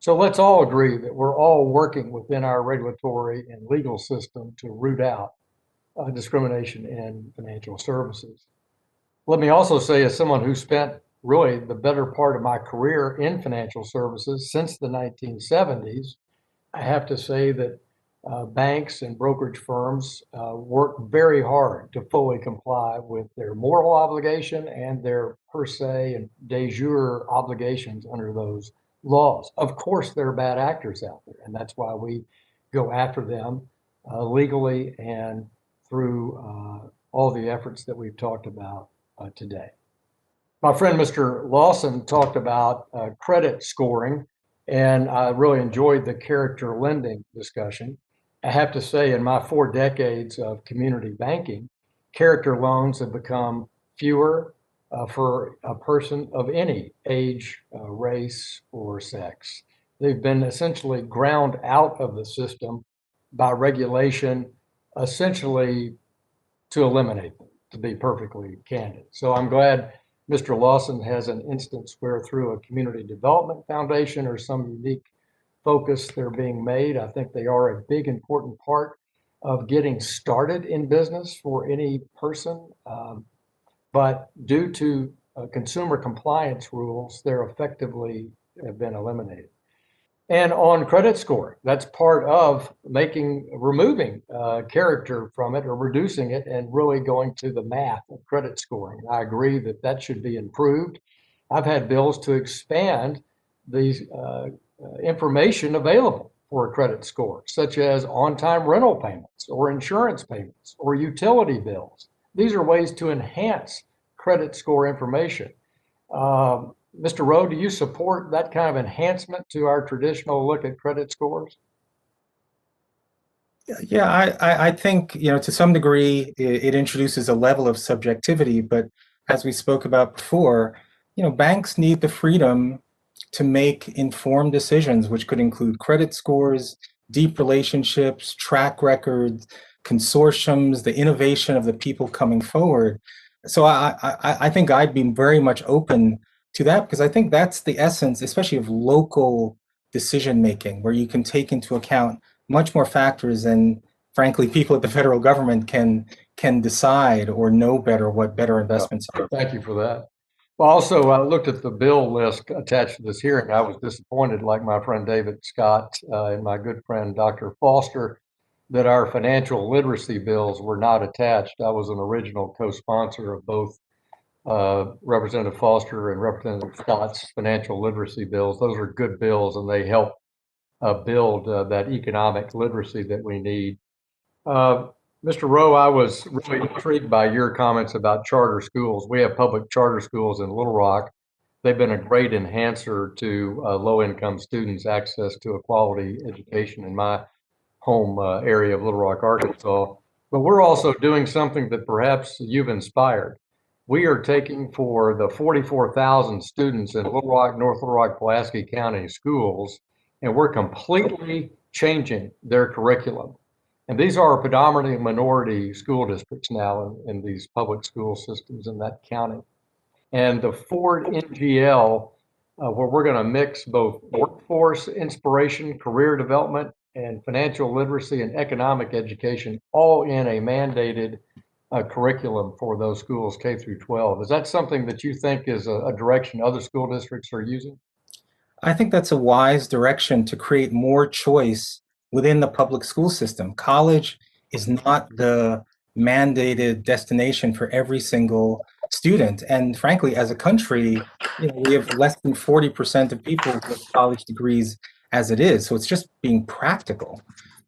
So let's all agree that we're all working within our regulatory and legal system to root out discrimination in financial services. Let me also say, as someone who spent really the better part of my career in financial services since the 1970s, I have to say that banks and brokerage firms work very hard to fully comply with their moral obligation and their per se and de jure obligations under those laws. Of course, there are bad actors out there, and that's why we go after them legally and through all the efforts that we've talked about today. My friend, Mr. Lawson, talked about credit scoring, and I really enjoyed the character lending discussion. I have to say, in my 4 decades of community banking, character loans have become fewer for a person of any age, race, or sex. They've been essentially ground out of the system by regulation, essentially to eliminate them, to be perfectly candid. So I'm glad Mr. Lawson has an instance where through a community development foundation or some unique focus they're being made. I think they are a big, important part of getting started in business for any person. But due to consumer compliance rules, they're effectively have been eliminated. And on credit score, that's part of removing character from it or reducing it and really going to the math of credit scoring. I agree that that should be improved. I've had bills to expand the information available for a credit score, such as on-time rental payments or insurance payments or utility bills. These are ways to enhance credit score information. Mr. Rowe, do you support that kind of enhancement to our traditional look at credit scores? Yeah, I think, to some degree, it introduces a level of subjectivity, but as we spoke about before, banks need the freedom to make informed decisions, which could include credit scores, deep relationships, track records, consortiums, the innovation of the people coming forward. So I think I'd be very much open to that, because I think that's the essence, especially of local decision making, where you can take into account much more factors than, frankly, people at the federal government can decide or know better what better investments are. Thank you for that. Well, also, I looked at the bill list attached to this hearing. I was disappointed, like my friend David Scott and my good friend Dr. Foster, that our financial literacy bills were not attached. I was an original co-sponsor of both Representative Foster and Representative Scott's financial literacy bills. Those are good bills, and they help build that economic literacy that we need. Mr. Rowe, I was really intrigued by your comments about charter schools. We have public charter schools in Little Rock. They've been a great enhancer to low-income students' access to a quality education in my home area of Little Rock, Arkansas. But we're also doing something that perhaps you've inspired. We are taking for the 44,000 students in Little Rock, North Little Rock, Pulaski County schools, and we're completely changing their curriculum. And these are predominantly minority school districts now in these public school systems in that county. And the Ford NGL, where we're going to mix both workforce inspiration, career development, and financial literacy and economic education, all in a mandated curriculum for those schools K through 12. Is that something that you think is a direction other school districts are using? I think that's a wise direction to create more choice within the public school system. College is not the mandated destination for every single student. And frankly, as a country, we have less than 40% of people with college degrees as it is. So it's just being practical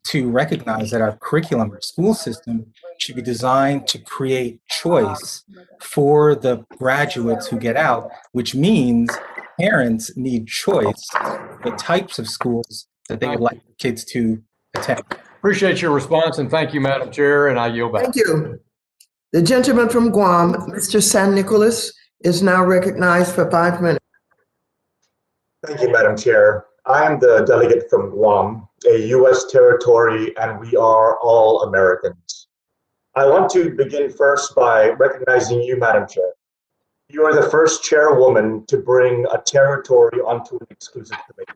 to recognize that our curriculum, our school system, should be designed to create choice for the graduates who get out, which means parents need choice the types of schools that they would like kids to attend. Appreciate your response, and thank you, Madam Chair, and I yield back. Thank you. The gentleman from Guam, Mr. San Nicolas, is now recognized for 5 minutes. Thank you, Madam Chair. I am the delegate from Guam, a U.S. territory, and we are all Americans. I want to begin first by recognizing you, Madam Chair. You are the first chairwoman to bring a territory onto an exclusive committee,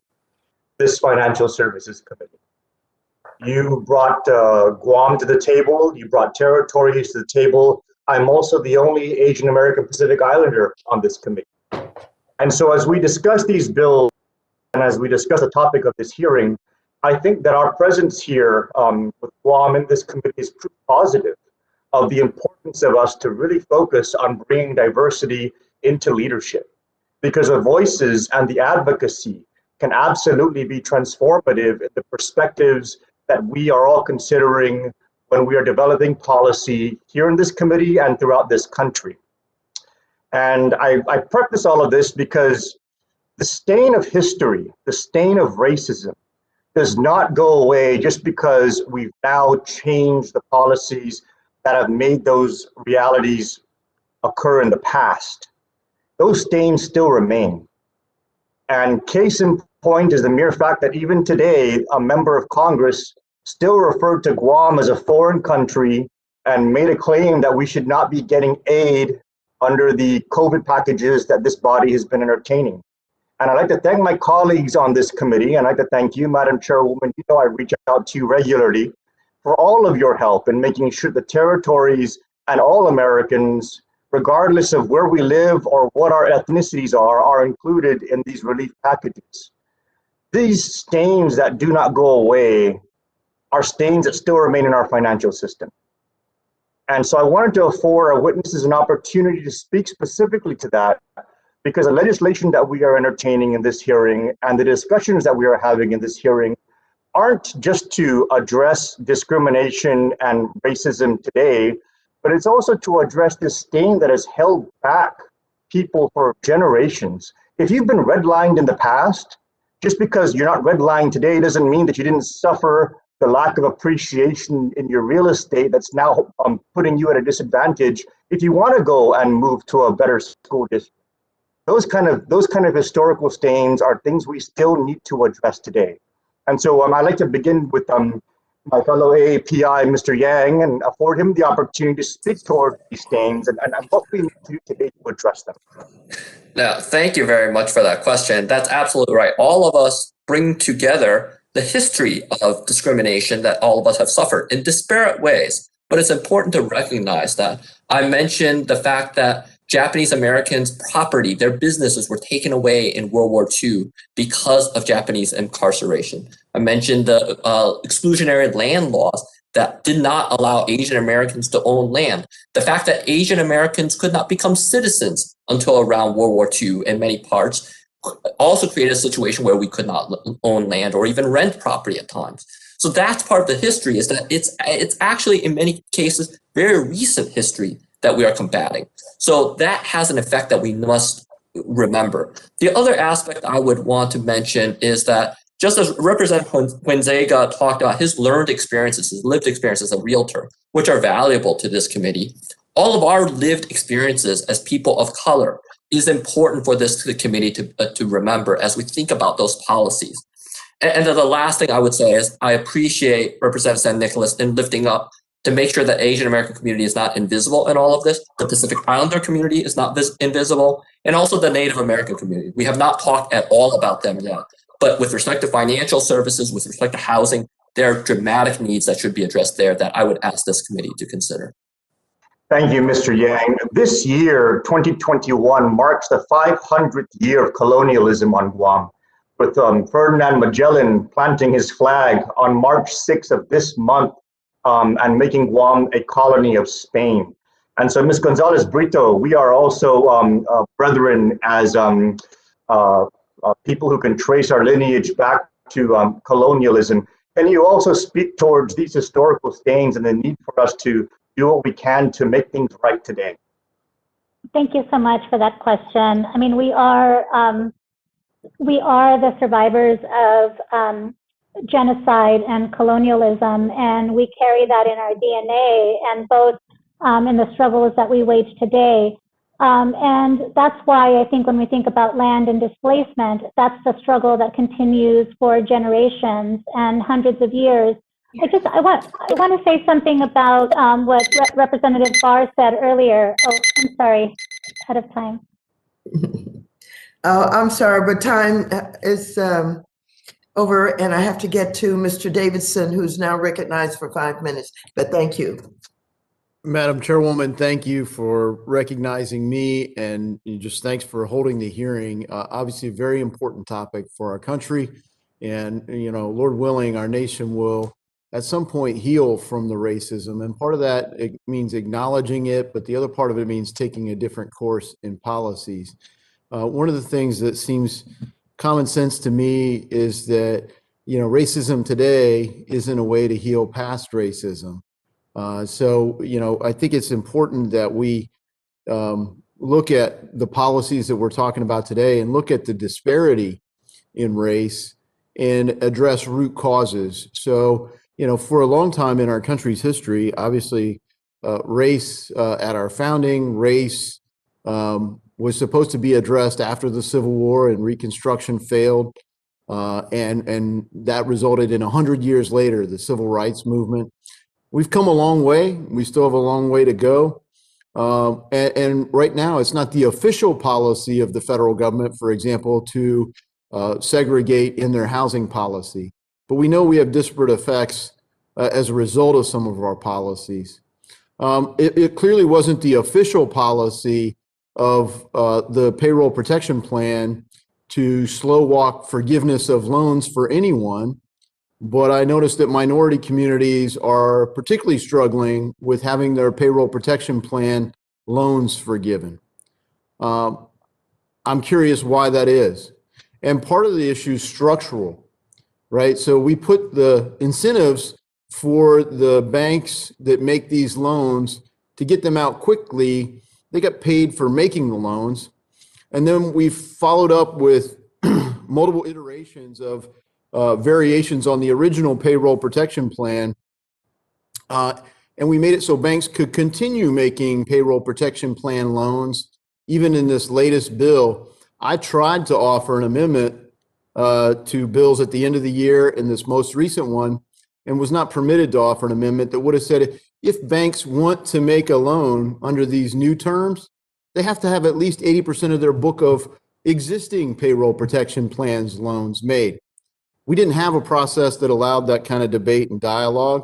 this Financial Services Committee. You brought Guam to the table, you brought territories to the table. I'm also the only Asian American Pacific Islander on this committee. And so as we discuss these bills, and as we discuss the topic of this hearing, I think that our presence here with Guam in this committee is proof positive of the importance of us to really focus on bringing diversity into leadership, because the voices and the advocacy can absolutely be transformative in the perspectives that we are all considering when we are developing policy here in this committee and throughout this country. And I preface all of this because the stain of history, the stain of racism, does not go away just because we've now changed the policies that have made those realities occur in the past. Those stains still remain. And case in point is the mere fact that even today, a member of Congress still referred to Guam as a foreign country and made a claim that we should not be getting aid under the COVID packages that this body has been entertaining. And I'd like to thank my colleagues on this committee, and I'd like to thank you, Madam Chairwoman. You know I reach out to you regularly for all of your help in making sure the territories and all Americans regardless of where we live or what our ethnicities are included in these relief packages. These stains that do not go away are stains that still remain in our financial system. And so I wanted to afford our witnesses an opportunity to speak specifically to that, because the legislation that we are entertaining in this hearing and the discussions that we are having in this hearing aren't just to address discrimination and racism today, but it's also to address this stain that has held back people for generations. If you've been redlined in the past, just because you're not redlined today doesn't mean that you didn't suffer the lack of appreciation in your real estate that's now putting you at a disadvantage if you want to go and move to a better school district. Those kind of historical stains are things we still need to address today. And so I'd like to begin with my fellow AAPI, Mr. Yang, and afford him the opportunity to speak toward these stains and what we need to do today to address them. Now, thank you very much for that question. That's absolutely right. All of us bring together the history of discrimination that all of us have suffered in disparate ways. But it's important to recognize that. I mentioned the fact that Japanese Americans' property, their businesses were taken away in World War II because of Japanese incarceration. I mentioned the exclusionary land laws that did not allow Asian Americans to own land. The fact that Asian Americans could not become citizens until around World War II in many parts also created a situation where we could not own land or even rent property at times. So that's part of the history, is that it's actually in many cases very recent history that we are combating. So that has an effect that we must remember. The other aspect I would want to mention is that just as Representative Huizenga talked about his learned experiences, his lived experiences as a realtor, which are valuable to this committee, all of our lived experiences as people of color is important for this committee to remember as we think about those policies. And then the last thing I would say is I appreciate Representative San Nicolas in lifting up to make sure that Asian American community is not invisible in all of this. The Pacific Islander community is not invisible, and also the Native American community. We have not talked at all about them yet. But with respect to financial services, with respect to housing, there are dramatic needs that should be addressed there that I would ask this committee to consider. Thank you, Mr. Yang. This year, 2021, marks the 500th year of colonialism on Guam, with Ferdinand Magellan planting his flag on March 6th of this month and making Guam a colony of Spain. And so, Ms. Gonzalez-Brito, we are also brethren as people who can trace our lineage back to colonialism. Can you also speak towards these historical stains and the need for us to do what we can to make things right today? Thank you so much for that question. I mean, we are the survivors of genocide and colonialism, and we carry that in our DNA, and both in the struggles that we wage today. And that's why I think when we think about land and displacement, that's the struggle that continues for generations and hundreds of years. I want to say something about what Representative Barr said earlier. Oh, I'm sorry, ahead of time. I'm sorry, but time is over, and I have to get to Mr. Davidson, who's now recognized for 5 minutes. But thank you. Madam Chairwoman, thank you for recognizing me, and just thanks for holding the hearing. Obviously, a very important topic for our country, and Lord willing, our nation will at some point heal from the racism, and part of that it means acknowledging it, but the other part of it means taking a different course in policies. One of the things that seems common sense to me is that racism today isn't a way to heal past racism. So I think it's important that we look at the policies that we're talking about today and look at the disparity in race and address root causes. So for a long time in our country's history, obviously race at our founding, race was supposed to be addressed after the Civil War, and Reconstruction failed. And that resulted in 100 years later, the Civil Rights Movement. We've come a long way. We still have a long way to go. And right now, it's not the official policy of the federal government, for example, to segregate in their housing policy. But we know we have disparate effects as a result of some of our policies. It clearly wasn't the official policy of the payroll protection plan to slow walk forgiveness of loans for anyone. But I noticed that minority communities are particularly struggling with having their payroll protection plan loans forgiven. I'm curious why that is. And part of the issue is structural, right? So we put the incentives for the banks that make these loans to get them out quickly. They got paid for making the loans. And then we followed up with multiple iterations of variations on the original payroll protection plan. And we made it so banks could continue making payroll protection plan loans. Even in this latest bill, I tried to offer an amendment to bills at the end of the year in this most recent one, and was not permitted to offer an amendment that would have said, if banks want to make a loan under these new terms, they have to have at least 80% of their book of existing payroll protection plans loans made. We didn't have a process that allowed that kind of debate and dialogue.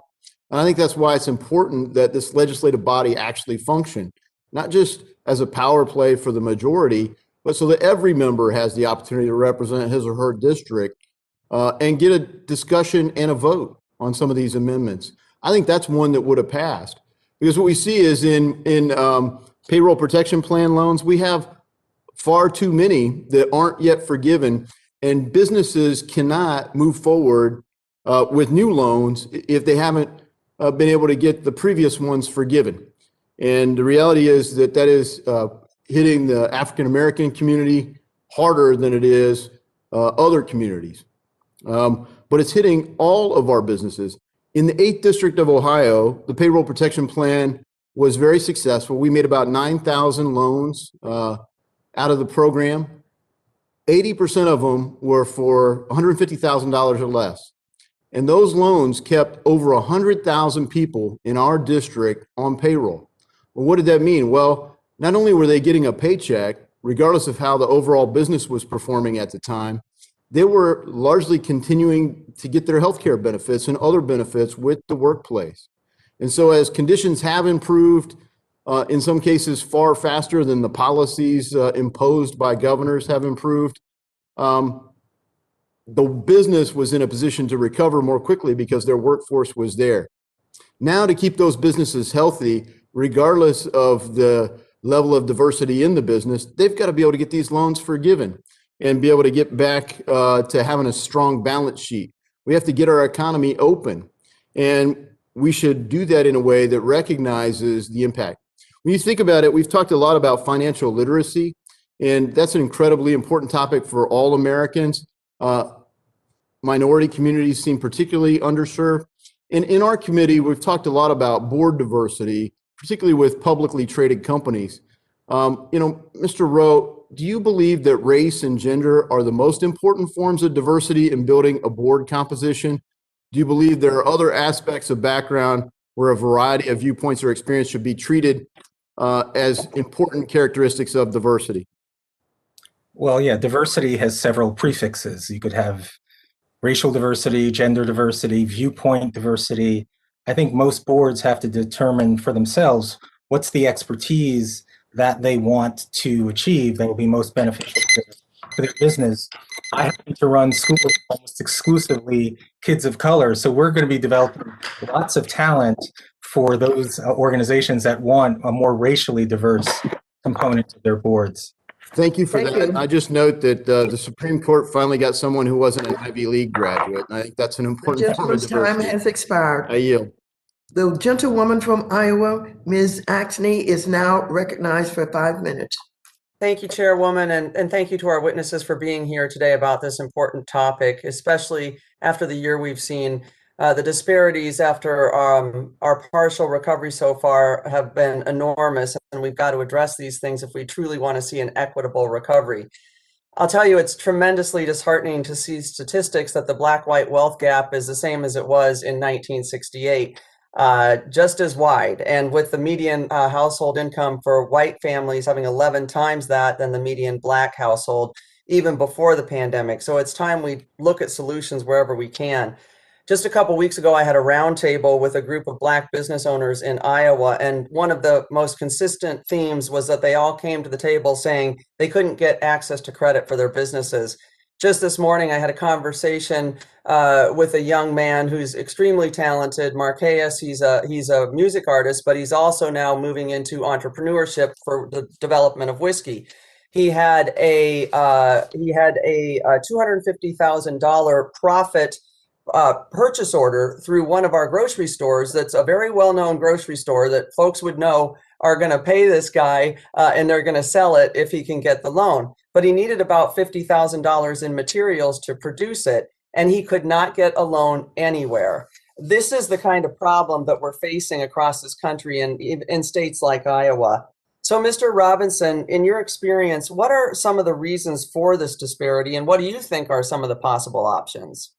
And I think that's why it's important that this legislative body actually function, not just as a power play for the majority, but so that every member has the opportunity to represent his or her district and get a discussion and a vote on some of these amendments. I think that's one that would have passed, because what we see is in payroll protection plan loans, we have far too many that aren't yet forgiven, and businesses cannot move forward with new loans if they haven't been able to get the previous ones forgiven. And the reality is that that is hitting the African-American community harder than it is other communities. But it's hitting all of our businesses. In the 8th District of Ohio, the payroll protection plan was very successful. We made about 9,000 loans out of the program. 80% of them were for $150,000 or less. And those loans kept over 100,000 people in our district on payroll. Well, what did that mean? Well, not only were they getting a paycheck, regardless of how the overall business was performing at the time, they were largely continuing to get their healthcare benefits and other benefits with the workplace. And so as conditions have improved, in some cases far faster than the policies imposed by governors have improved, the business was in a position to recover more quickly because their workforce was there. Now, to keep those businesses healthy, regardless of the level of diversity in the business, they've got to be able to get these loans forgiven and be able to get back to having a strong balance sheet. We have to get our economy open, and we should do that in a way that recognizes the impact. When you think about it, we've talked a lot about financial literacy, and that's an incredibly important topic for all Americans. Minority communities seem particularly underserved. And in our committee, we've talked a lot about board diversity, particularly with publicly traded companies. Mr. Rowe, do you believe that race and gender are the most important forms of diversity in building a board composition? Do you believe there are other aspects of background where a variety of viewpoints or experience should be treated as important characteristics of diversity? Well, yeah, diversity has several prefixes. You could have racial diversity, gender diversity, viewpoint diversity. I think most boards have to determine for themselves what's the expertise that they want to achieve that will be most beneficial to their business. I happen to run schools almost exclusively kids of color, so we're going to be developing lots of talent for those organizations that want a more racially diverse component to their boards. Thank you for that. I just note that the Supreme Court finally got someone who wasn't an Ivy League graduate, and I think that's an important form of Gentleman's time diversity. has expired. I yield. The gentlewoman from Iowa, Ms. Axney, is now recognized for 5 minutes. Thank you, Chairwoman, and thank you to our witnesses for being here today about this important topic, especially after the year we've seen. The disparities after our partial recovery so far have been enormous, and we've got to address these things if we truly want to see an equitable recovery. I'll tell you, it's tremendously disheartening to see statistics that the black-white wealth gap is the same as it was in 1968. Just as wide, and with the median household income for white families having 11 times that than the median black household, even before the pandemic. So it's time we look at solutions wherever we can. Just a couple weeks ago, I had a roundtable with a group of Black business owners in Iowa, and one of the most consistent themes was that they all came to the table saying they couldn't get access to credit for their businesses. Just this morning, I had a conversation with a young man who's extremely talented, Marquez. He's a music artist, but he's also now moving into entrepreneurship for the development of whiskey. He had a $250,000 profit purchase order through one of our grocery stores. That's a very well-known grocery store that folks would know are going to pay this guy and they're going to sell it if he can get the loan. But he needed about $50,000 in materials to produce it, and he could not get a loan anywhere. This is the kind of problem that we're facing across this country and in states like Iowa. So, Mr. Robinson, in your experience, what are some of the reasons for this disparity, and what do you think are some of the possible options?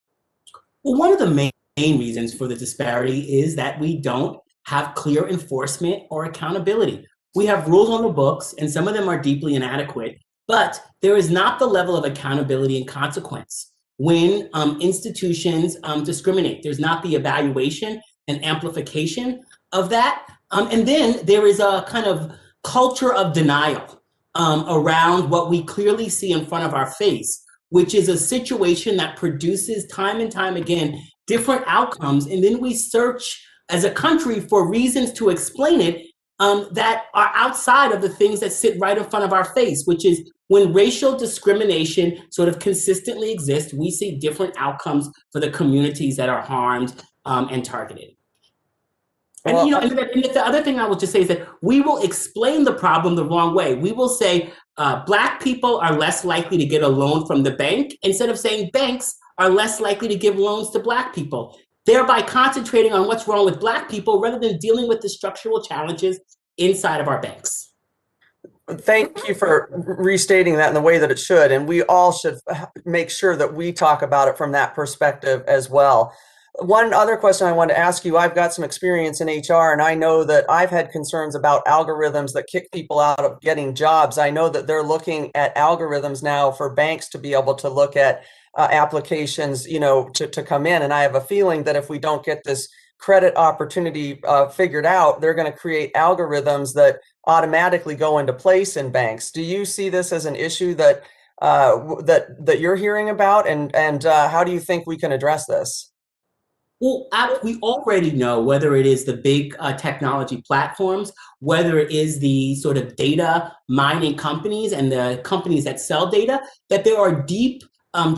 Well, one of the main reasons for the disparity is that we don't have clear enforcement or accountability. We have rules on the books, and some of them are deeply inadequate, but there is not the level of accountability and consequence when institutions discriminate. There's not the evaluation and amplification of that. And then there is a kind of culture of denial around what we clearly see in front of our face, which is a situation that produces time and time again different outcomes. And then we search as a country for reasons to explain it that are outside of the things that sit right in front of our face, which is when racial discrimination sort of consistently exists, we see different outcomes for the communities that are harmed and targeted. And, Well, and the other thing I will just say is that we will explain the problem the wrong way. We will say Black people are less likely to get a loan from the bank instead of saying banks are less likely to give loans to Black people, thereby concentrating on what's wrong with Black people rather than dealing with the structural challenges inside of our banks. Thank you for restating that in the way that it should. And we all should make sure that we talk about it from that perspective as well. One other question I wanted to ask you, I've got some experience in HR, and I know that I've had concerns about algorithms that kick people out of getting jobs. I know that they're looking at algorithms now for banks to be able to look at applications, to come in. And I have a feeling that if we don't get this credit opportunity figured out, they're going to create algorithms that automatically go into place in banks. Do you see this as an issue that you're hearing about, and how do you think we can address this? Well, we already know, whether it is the big technology platforms, whether it is the sort of data mining companies and the companies that sell data, that there are deep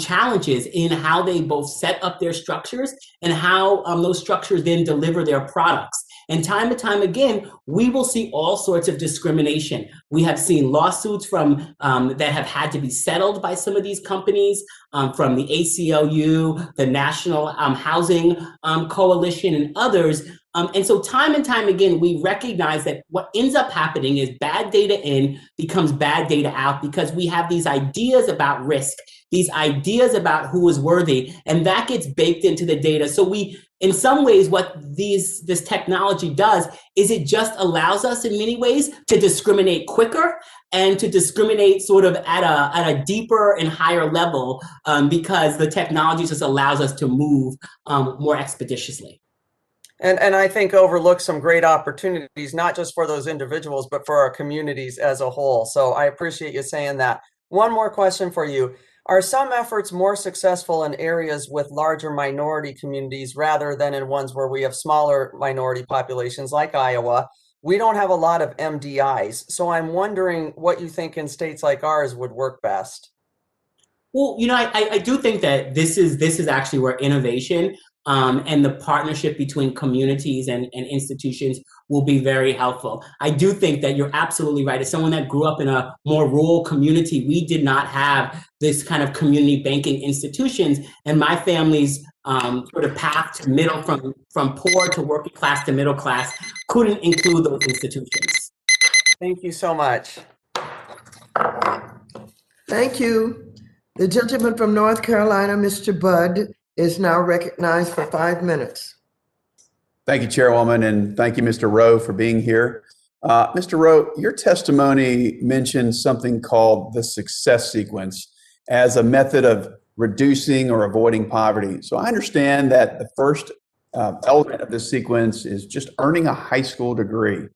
challenges in how they both set up their structures and how those structures then deliver their products. And time again, we will see all sorts of discrimination. We have seen lawsuits from that have had to be settled by some of these companies, from the ACLU, the National Housing Coalition, and others. And so time and time again, we recognize that what ends up happening is bad data in becomes bad data out, because we have these ideas about risk, these ideas about who is worthy, and that gets baked into the data. So we, in some ways, what this technology does is it just allows us in many ways to discriminate quicker and to discriminate sort of at a deeper and higher level, because the technology just allows us to move more expeditiously. And I think overlook some great opportunities, not just for those individuals, but for our communities as a whole. So I appreciate you saying that. One more question for you. Are some efforts more successful in areas with larger minority communities rather than in ones where we have smaller minority populations like Iowa? We don't have a lot of MDIs. So I'm wondering what you think in states like ours would work best. Well, I do think that this is actually where innovation and the partnership between communities and institutions will be very helpful. I do think that you're absolutely right. As someone that grew up in a more rural community, we did not have this kind of community banking institutions, and my family's sort of path to middle, from poor to working class to middle class, couldn't include those institutions. Thank you so much. Thank you. The gentleman from North Carolina, Mr. Budd, is now recognized for 5 minutes. Thank you, Chairwoman, and thank you, Mr. Rowe, for being here. Mr. Rowe, your testimony mentioned something called the success sequence as a method of reducing or avoiding poverty. So I understand that the first element of this sequence is just earning a high school degree,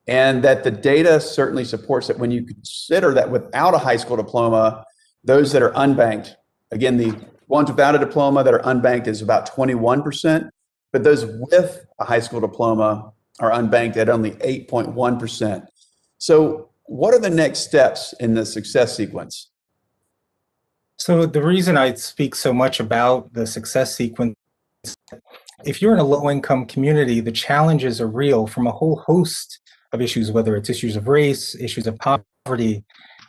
and that the data certainly supports that when you consider that without a high school diploma, those that are unbanked, again, the ones without a diploma that are unbanked is about 21%, but those with a high school diploma are unbanked at only 8.1%. So what are the next steps in the success sequence? So the reason I speak so much about the success sequence, if you're in a low-income community, the challenges are real from a whole host of issues, whether it's issues of race, issues of poverty.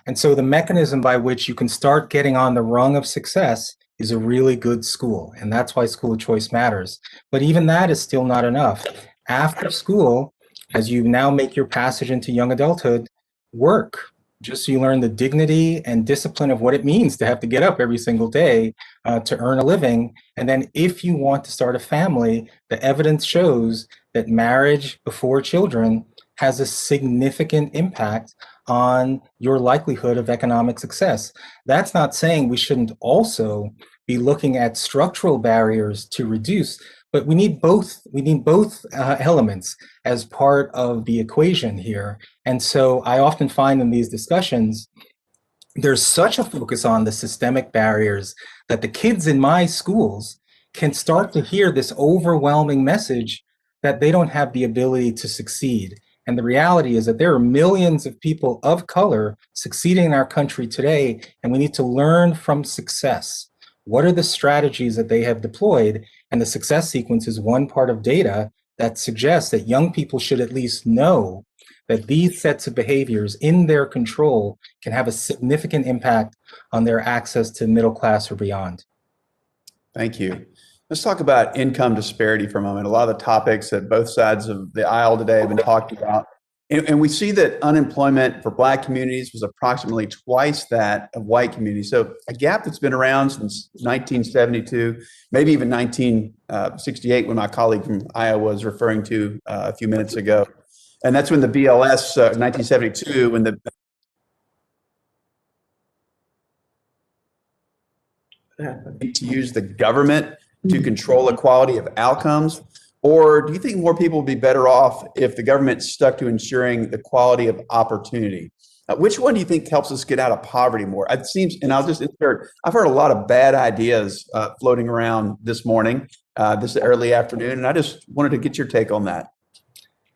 And so the mechanism by which you can start getting on the rung of success is a really good school. And that's why school of choice matters. But even that is still not enough. After school, as you now make your passage into young adulthood, work. Just so you learn the dignity and discipline of what it means to have to get up every single day to earn a living. And then if you want to start a family, the evidence shows that marriage before children has a significant impact on your likelihood of economic success. That's not saying we shouldn't also be looking at structural barriers to reduce, but we need both. We need both elements as part of the equation here. And so I often find in these discussions, there's such a focus on the systemic barriers that the kids in my schools can start to hear this overwhelming message that they don't have the ability to succeed. And the reality is that there are millions of people of color succeeding in our country today, and we need to learn from success. What are the strategies that they have deployed? And the success sequence is one part of data that suggests that young people should at least know that these sets of behaviors in their control can have a significant impact on their access to middle class or beyond. Thank you. Let's talk about income disparity for a moment. A lot of the topics that both sides of the aisle today have been talking about. And we see that unemployment for Black communities was approximately twice that of white communities. So a gap that's been around since 1972, maybe even 1968, when my colleague from Iowa was referring to a few minutes ago. And that's when the BLS, 1972, when the to use the government to control the quality of outcomes? Or do you think more people would be better off if the government stuck to ensuring the quality of opportunity? Which one do you think helps us get out of poverty more? It seems, and I'll just insert, I've heard a lot of bad ideas floating around this morning, this early afternoon, and I just wanted to get your take on that.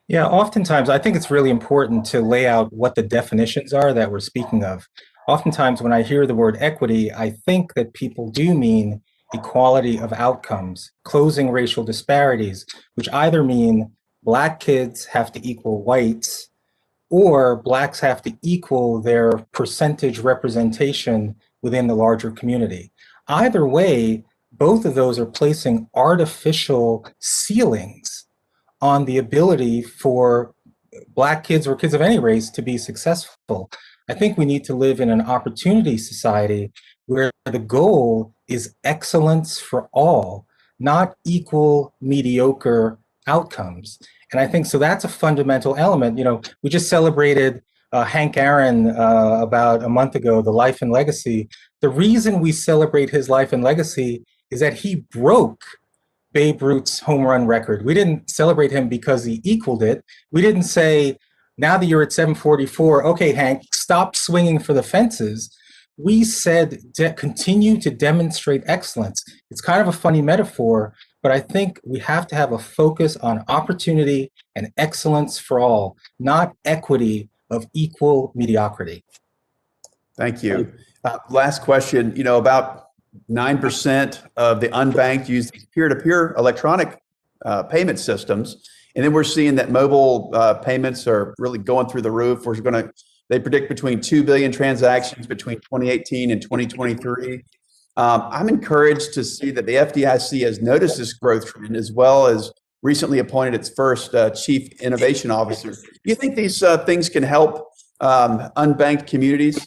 Yeah, oftentimes I think it's really important to lay out what the definitions are that we're speaking of. Oftentimes when I hear the word equity, I think that people do mean equality of outcomes, closing racial disparities, which either mean Black kids have to equal whites, or Blacks have to equal their percentage representation within the larger community. Either way, both of those are placing artificial ceilings on the ability for Black kids or kids of any race to be successful. I think we need to live in an opportunity society where the goal is excellence for all, not equal mediocre outcomes. And I think so that's a fundamental element. You know, we just celebrated Hank Aaron about a month ago, the life and legacy. The reason we celebrate his life and legacy is that he broke Babe Ruth's home run record. We didn't celebrate him because he equaled it. We didn't say, now that you're at 744, okay, Hank, stop swinging for the fences. We said continue to demonstrate excellence. It's kind of a funny metaphor, but I think we have to have a focus on opportunity and excellence for all, not equity of equal mediocrity. Thank you. Last question, you know, about 9% of the unbanked use peer-to-peer electronic payment systems. And then we're seeing that mobile payments are really going through the roof. They predict between 2 billion transactions between 2018 and 2023. I'm encouraged to see that the FDIC has noticed this growth trend, as well as recently appointed its first chief innovation officer. Do you think these things can help unbanked communities?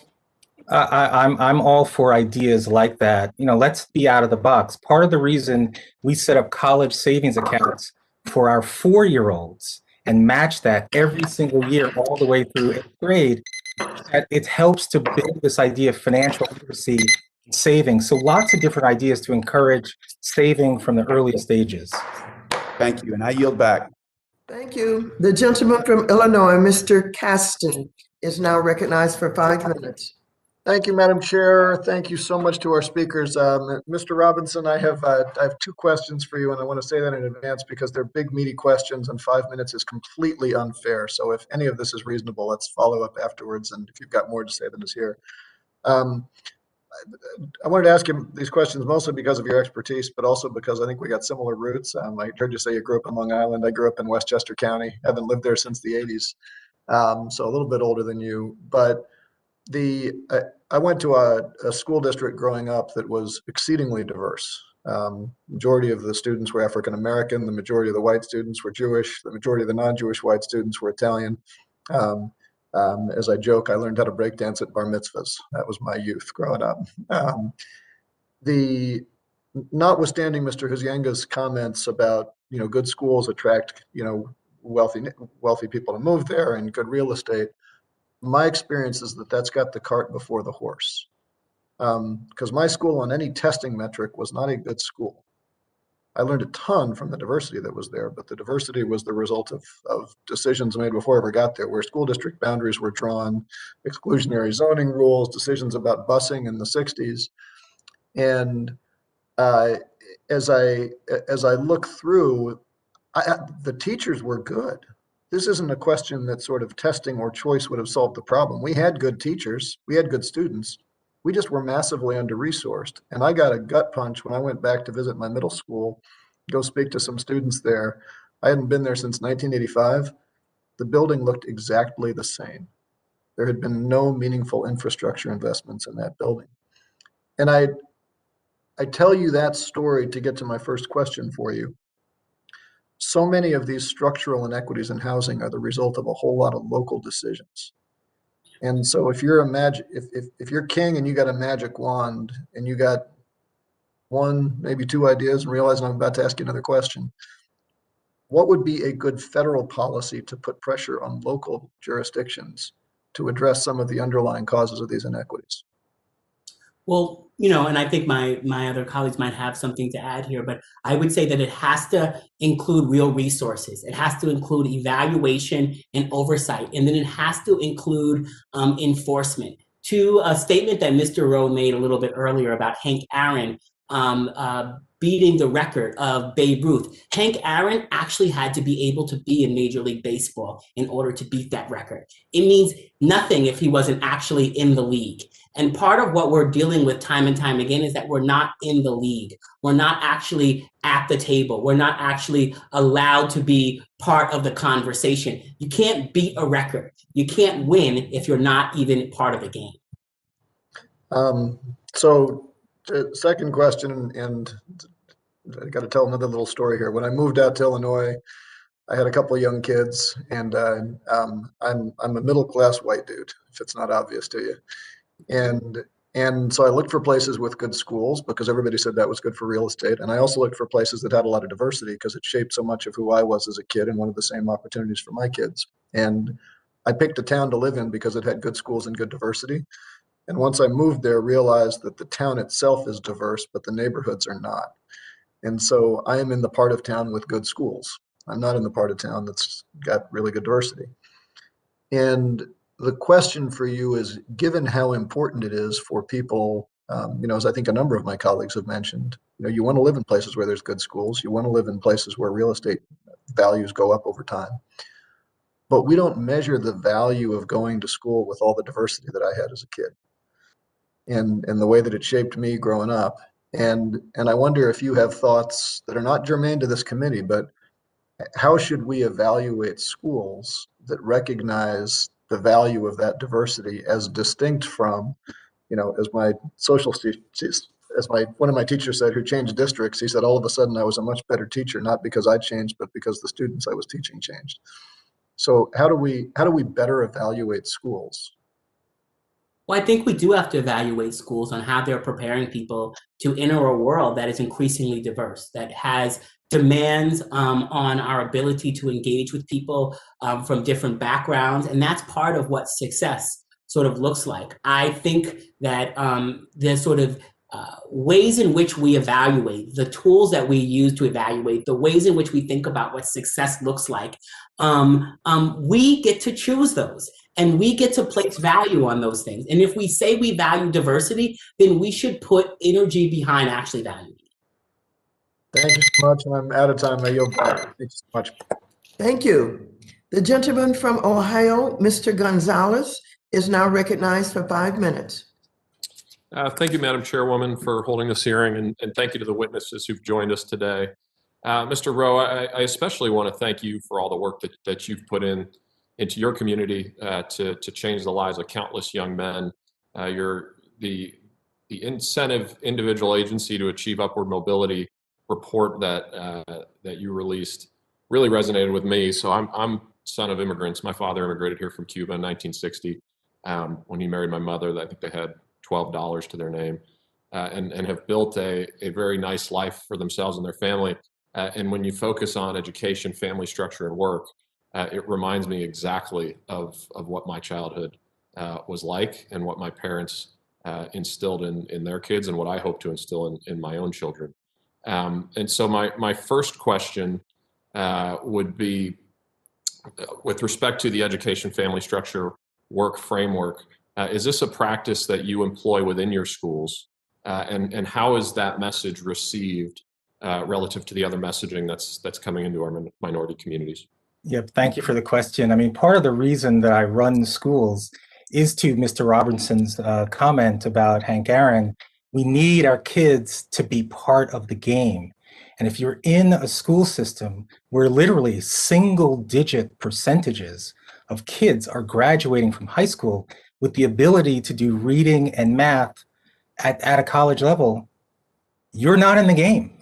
I'm all for ideas like that. You know, let's be out of the box. Part of the reason we set up college savings accounts for our 4-year-olds and match that every single year all the way through 8th grade, that it helps to build this idea of financial literacy saving. So lots of different ideas to encourage saving from the earliest stages. Thank you, and I yield back. Thank you. The gentleman from Illinois, Mr. Caston, is now recognized for 5 minutes. Thank you, Madam Chair. Thank you so much to our speakers. Mr. Robinson, I have 2 questions for you, and I want to say that in advance because they're big, meaty questions, and 5 minutes is completely unfair. So if any of this is reasonable, let's follow up afterwards, and if you've got more to say than is here. I wanted to ask you these questions mostly because of your expertise, but also because I think we got similar roots. I heard you say you grew up on Long Island. I grew up in Westchester County. Haven't lived there since the 80s, so a little bit older than you. But I went to a school district growing up that was exceedingly diverse. Majority of the students were African American. The majority of the white students were Jewish. The majority of the non-Jewish white students were Italian. As I joke, I learned how to break dance at bar mitzvahs. That was my youth growing up. Notwithstanding Mr. Huzienga's comments about, good schools attract, wealthy people to move there and good real estate, my experience is that that's got the cart before the horse. Because my school on any testing metric was not a good school. I learned a ton from the diversity that was there, but the diversity was the result of decisions made before I ever got there, where school district boundaries were drawn, exclusionary zoning rules, decisions about busing in the 60s. And as I look through, the teachers were good. This isn't a question that sort of testing or choice would have solved the problem. We had good teachers, we had good students. We just were massively under-resourced. And I got a gut punch when I went back to visit my middle school, go speak to some students there. I hadn't been there since 1985. The building looked exactly the same. There had been no meaningful infrastructure investments in that building. And I tell you that story to get to my first question for you. So many of these structural inequities in housing are the result of a whole lot of local decisions. And so if you're if you're king and you got a magic wand and you got 1, maybe 2 ideas and realizing I'm about to ask you another question, what would be a good federal policy to put pressure on local jurisdictions to address some of the underlying causes of these inequities? Well, and I think my other colleagues might have something to add here, but I would say that it has to include real resources. It has to include evaluation and oversight, and then it has to include enforcement. To a statement that Mr. Rowe made a little bit earlier about Hank Aaron beating the record of Babe Ruth. Hank Aaron actually had to be able to be in Major League Baseball in order to beat that record. It means nothing if he wasn't actually in the league. And part of what we're dealing with time and time again is that we're not in the league. We're not actually at the table. We're not actually allowed to be part of the conversation. You can't beat a record. You can't win if you're not even part of the game. Second question, and I got to tell another little story here. When I moved out to Illinois, I had a couple of young kids, and I'm a middle-class white dude, if it's not obvious to you. And so I looked for places with good schools because everybody said that was good for real estate. And I also looked for places that had a lot of diversity because it shaped so much of who I was as a kid and wanted the same opportunities for my kids. And I picked a town to live in because it had good schools and good diversity. And once I moved there, realized that the town itself is diverse, but the neighborhoods are not. And so I am in the part of town with good schools. I'm not in the part of town that's got really good diversity. And the question for you is, given how important it is for people, as I think a number of my colleagues have mentioned, you want to live in places where there's good schools. You want to live in places where real estate values go up over time. But we don't measure the value of going to school with all the diversity that I had as a kid. And the way that it shaped me growing up. And I wonder if you have thoughts that are not germane to this committee, but how should we evaluate schools that recognize the value of that diversity as distinct from, as my one of my teachers said, who changed districts, he said, all of a sudden I was a much better teacher, not because I changed, but because the students I was teaching changed. So how do we better evaluate schools? Well, I think we do have to evaluate schools on how they're preparing people to enter a world that is increasingly diverse, that has demands on our ability to engage with people from different backgrounds. And that's part of what success sort of looks like. I think that the sort of ways in which we evaluate, the tools that we use to evaluate, the ways in which we think about what success looks like, we get to choose those and we get to place value on those things. And if we say we value diversity, then we should put energy behind actually valuing it. Thank you so much. I'm out of time. I yield back. Thank you so much. Thank you. The gentleman from Ohio, Mr. Gonzalez, is now recognized for 5 minutes. Thank you, Madam Chairwoman, for holding this hearing, and thank you to the witnesses who've joined us today. Mr. Rowe, I especially want to thank you for all the work that you've put into your community to change the lives of countless young men. You're the Incentive Individual Agency to Achieve Upward Mobility report that you released really resonated with me. So I'm son of immigrants. My father immigrated here from Cuba in 1960. When he married my mother, I think they had $12 to their name, and have built a very nice life for themselves and their family. And when you focus on education, family structure, and work, it reminds me exactly of what my childhood was like and what my parents instilled in their kids and what I hope to instill in my own children. And so my first question would be, with respect to the education, family structure, work framework, is this a practice that you employ within your schools? And how is that message received relative to the other messaging that's coming into our minority communities? Yep, thank you for the question. I mean, part of the reason that I run schools is to Mr. Robinson's comment about Hank Aaron. We need our kids to be part of the game. And if you're in a school system where literally single-digit percentages of kids are graduating from high school with the ability to do reading and math at a college level, you're not in the game.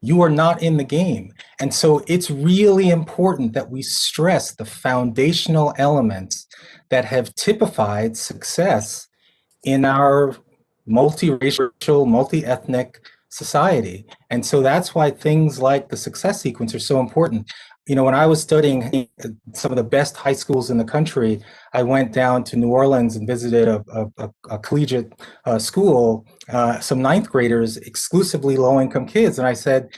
You are not in the game. And so it's really important that we stress the foundational elements that have typified success in our multiracial, multi-ethnic society. And so that's why things like the success sequence are so important. You know, when I was studying some of the best high schools in the country, I went down to New Orleans and visited a collegiate school, some ninth graders, exclusively low-income kids. And I said,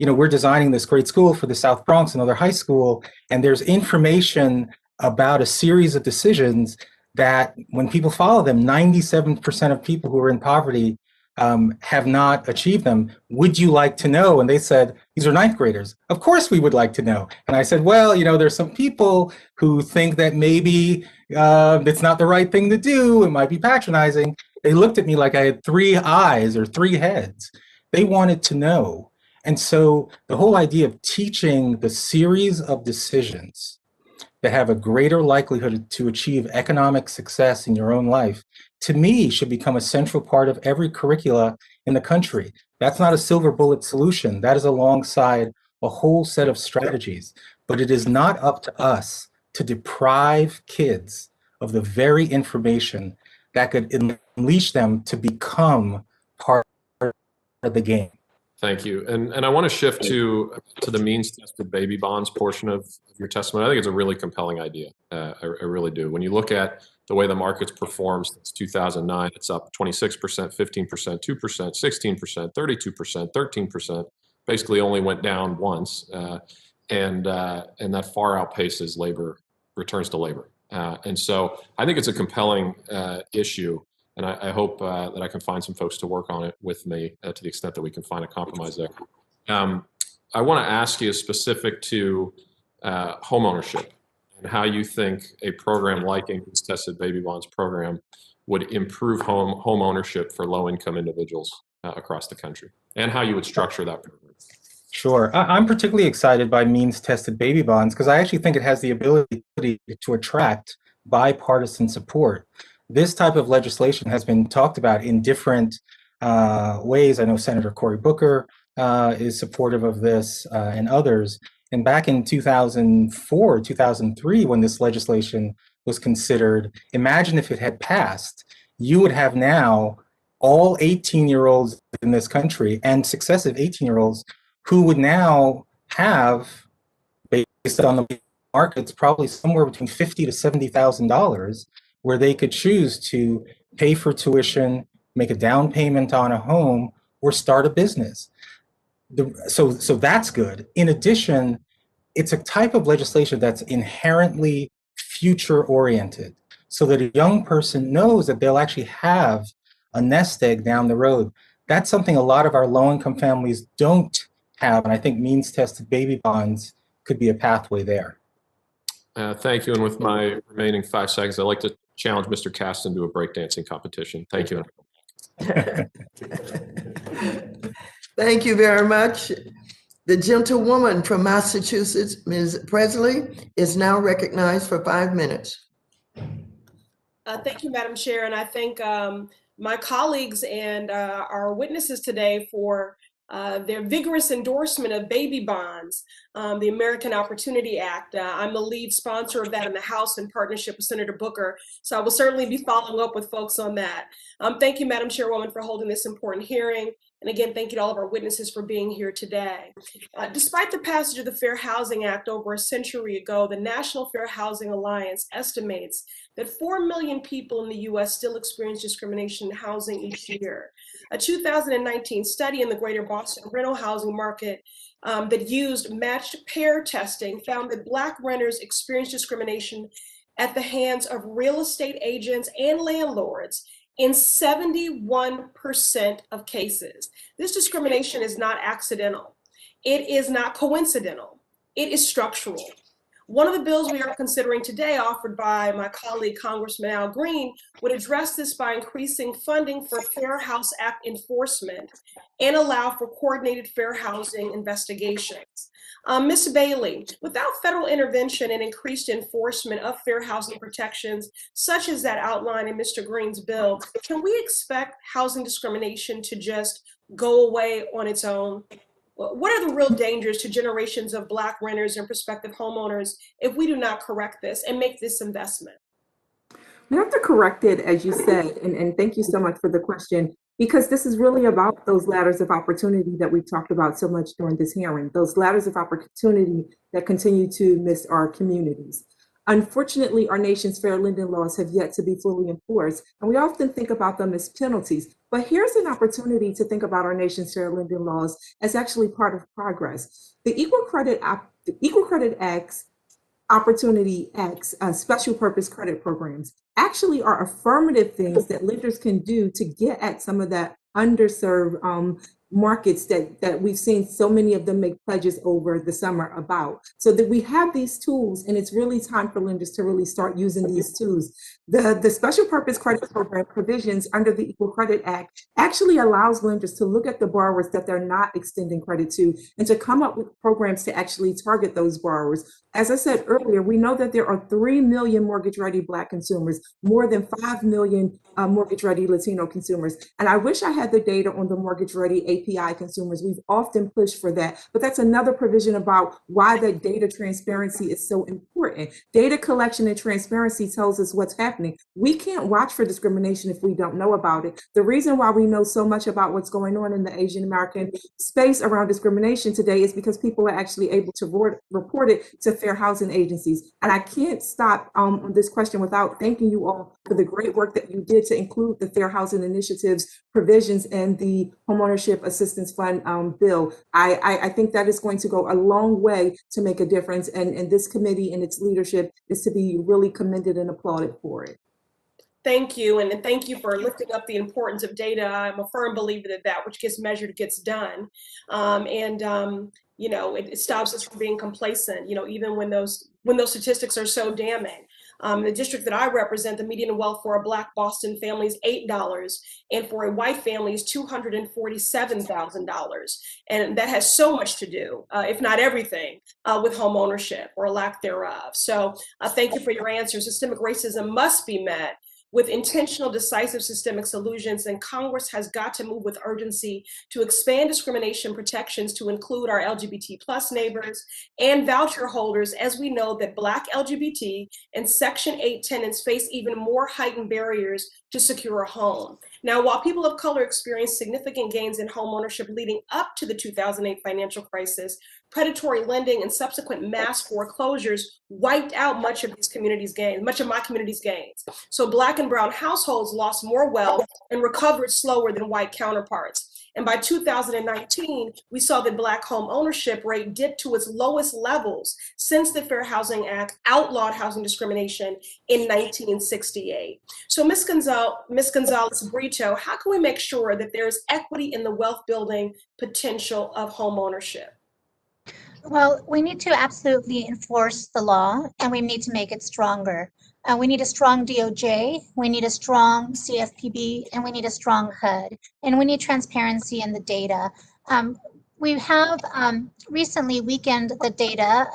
you know, we're designing this great school for the South Bronx, another high school, and there's information about a series of decisions that when people follow them, 97% of people who are in poverty have not achieved them. Would you like to know? And they said, these are ninth graders. Of course we would like to know. And I said, well, you know, there's some people who think that maybe it's not the right thing to do. It might be patronizing. They looked at me like I had 3 eyes or 3 heads. They wanted to know. And so the whole idea of teaching the series of decisions that have a greater likelihood to achieve economic success in your own life, to me, should become a central part of every curricula in the country. That's not a silver bullet solution. That is alongside a whole set of strategies. But it is not up to us to deprive kids of the very information that could unleash them to become part of the game. Thank you. And I want to shift to the means tested baby bonds portion of your testimony. I think it's a really compelling idea. I really do. When you look at the way the market's performed since 2009, it's up 26%, 15%, 2%, 16%, 32%, 13%, basically only went down once. And that far outpaces labor, returns to labor. And so I think it's a compelling issue. And I hope that I can find some folks to work on it with me to the extent that we can find a compromise there. I want to ask you specific to home ownership and how you think a program like Income Tested Baby Bonds program would improve home ownership for low-income individuals across the country, and how you would structure that program. Sure. I'm particularly excited by means-tested baby bonds because I actually think it has the ability to attract bipartisan support. This type of legislation has been talked about in different ways. I know Senator Cory Booker is supportive of this and others. And back in 2004, 2003, when this legislation was considered, imagine if it had passed, you would have now all 18-year-olds in this country and successive 18-year-olds who would now have, based on the markets, probably somewhere between $50,000 to $70,000, where they could choose to pay for tuition, make a down payment on a home, or start a business. So that's good. In addition, it's a type of legislation that's inherently future oriented, so that a young person knows that they'll actually have a nest egg down the road. That's something a lot of our low-income families don't have, and I think means-tested baby bonds could be a pathway there. Thank you. And with my remaining 5 seconds, I'd like to challenge Mr. Caston to a breakdancing competition. Thank you. Thank you very much. The gentlewoman from Massachusetts, Ms. Presley, is now recognized for 5 minutes. Thank you, Madam Chair, and I thank my colleagues and our witnesses today for their vigorous endorsement of baby bonds, the American Opportunity Act. I'm the lead sponsor of that in the House in partnership with Senator Booker, so I will certainly be following up with folks on that. Thank you, Madam Chairwoman, for holding this important hearing. And again, thank you to all of our witnesses for being here today. Despite the passage of the Fair Housing Act over a century ago, the National Fair Housing Alliance estimates that 4 million people in the US still experience discrimination in housing each year. A 2019 study in the greater Boston rental housing market that used matched pair testing found that Black renters experience discrimination at the hands of real estate agents and landlords in 71% of cases. This discrimination is not accidental. It is not coincidental. It is structural. One of the bills we are considering today, offered by my colleague, Congressman Al Green, would address this by increasing funding for Fair House Act enforcement and allow for coordinated fair housing investigations. Ms. Bailey, without federal intervention and increased enforcement of fair housing protections, such as that outlined in Mr. Green's bill, can we expect housing discrimination to just go away on its own? What are the real dangers to generations of Black renters and prospective homeowners if we do not correct this and make this investment? We have to correct it, as you said, and thank you so much for the question, because this is really about those ladders of opportunity that we've talked about so much during this hearing, those ladders of opportunity that continue to miss our communities. Unfortunately, our nation's fair lending laws have yet to be fully enforced, and we often think about them as penalties. But here's an opportunity to think about our nation's fair lending laws as actually part of progress. The Equal Credit Act's Opportunity Act's special purpose credit programs actually are affirmative things that lenders can do to get at some of that underserved markets that we've seen so many of them make pledges over the summer about. So that we have these tools, and it's really time for lenders to really start using these tools. The special purpose credit program provisions under the Equal Credit Act actually allows lenders to look at the borrowers that they're not extending credit to and to come up with programs to actually target those borrowers. As I said earlier, we know that there are 3 million mortgage-ready Black consumers, more than 5 million mortgage-ready Latino consumers. And I wish I had the data on the mortgage-ready API consumers. We've often pushed for that, but that's another provision about why that data transparency is so important. Data collection and transparency tells us what's happening. We can't watch for discrimination if we don't know about it. The reason why we know so much about what's going on in the Asian American space around discrimination today is because people are actually able to report it to fair housing agencies. And I can't stop on this question without thanking you all for the great work that you did to include the Fair Housing Initiative's provisions and the Homeownership Assistance Fund bill. I think that is going to go a long way to make a difference. And this committee and its leadership is to be really commended and applauded for it. Thank you, and thank you for lifting up the importance of data. I'm a firm believer that which gets measured gets done, you know, it stops us from being complacent. You know, even when those statistics are so damning. The district that I represent, the median wealth for a Black Boston family is $8, and for a white family is $247,000, and that has so much to do, if not everything, with home ownership or lack thereof. So, thank you for your answer. Systemic racism must be met with intentional, decisive systemic solutions, and Congress has got to move with urgency to expand discrimination protections to include our LGBT+ neighbors and voucher holders, as we know that Black LGBT and Section 8 tenants face even more heightened barriers to secure a home. Now, while people of color experienced significant gains in homeownership leading up to the 2008 financial crisis, predatory lending and subsequent mass foreclosures wiped out much of my community's gains. So Black and brown households lost more wealth and recovered slower than white counterparts. And by 2019, we saw that Black home ownership rate dipped to its lowest levels since the Fair Housing Act outlawed housing discrimination in 1968. So Ms. Gonzalez-Brito, how can we make sure that there is equity in the wealth building potential of home ownership? Well, we need to absolutely enforce the law, and we need to make it stronger. We need a strong DOJ, we need a strong CFPB, and we need a strong HUD, and we need transparency in the data. We have recently weakened the data.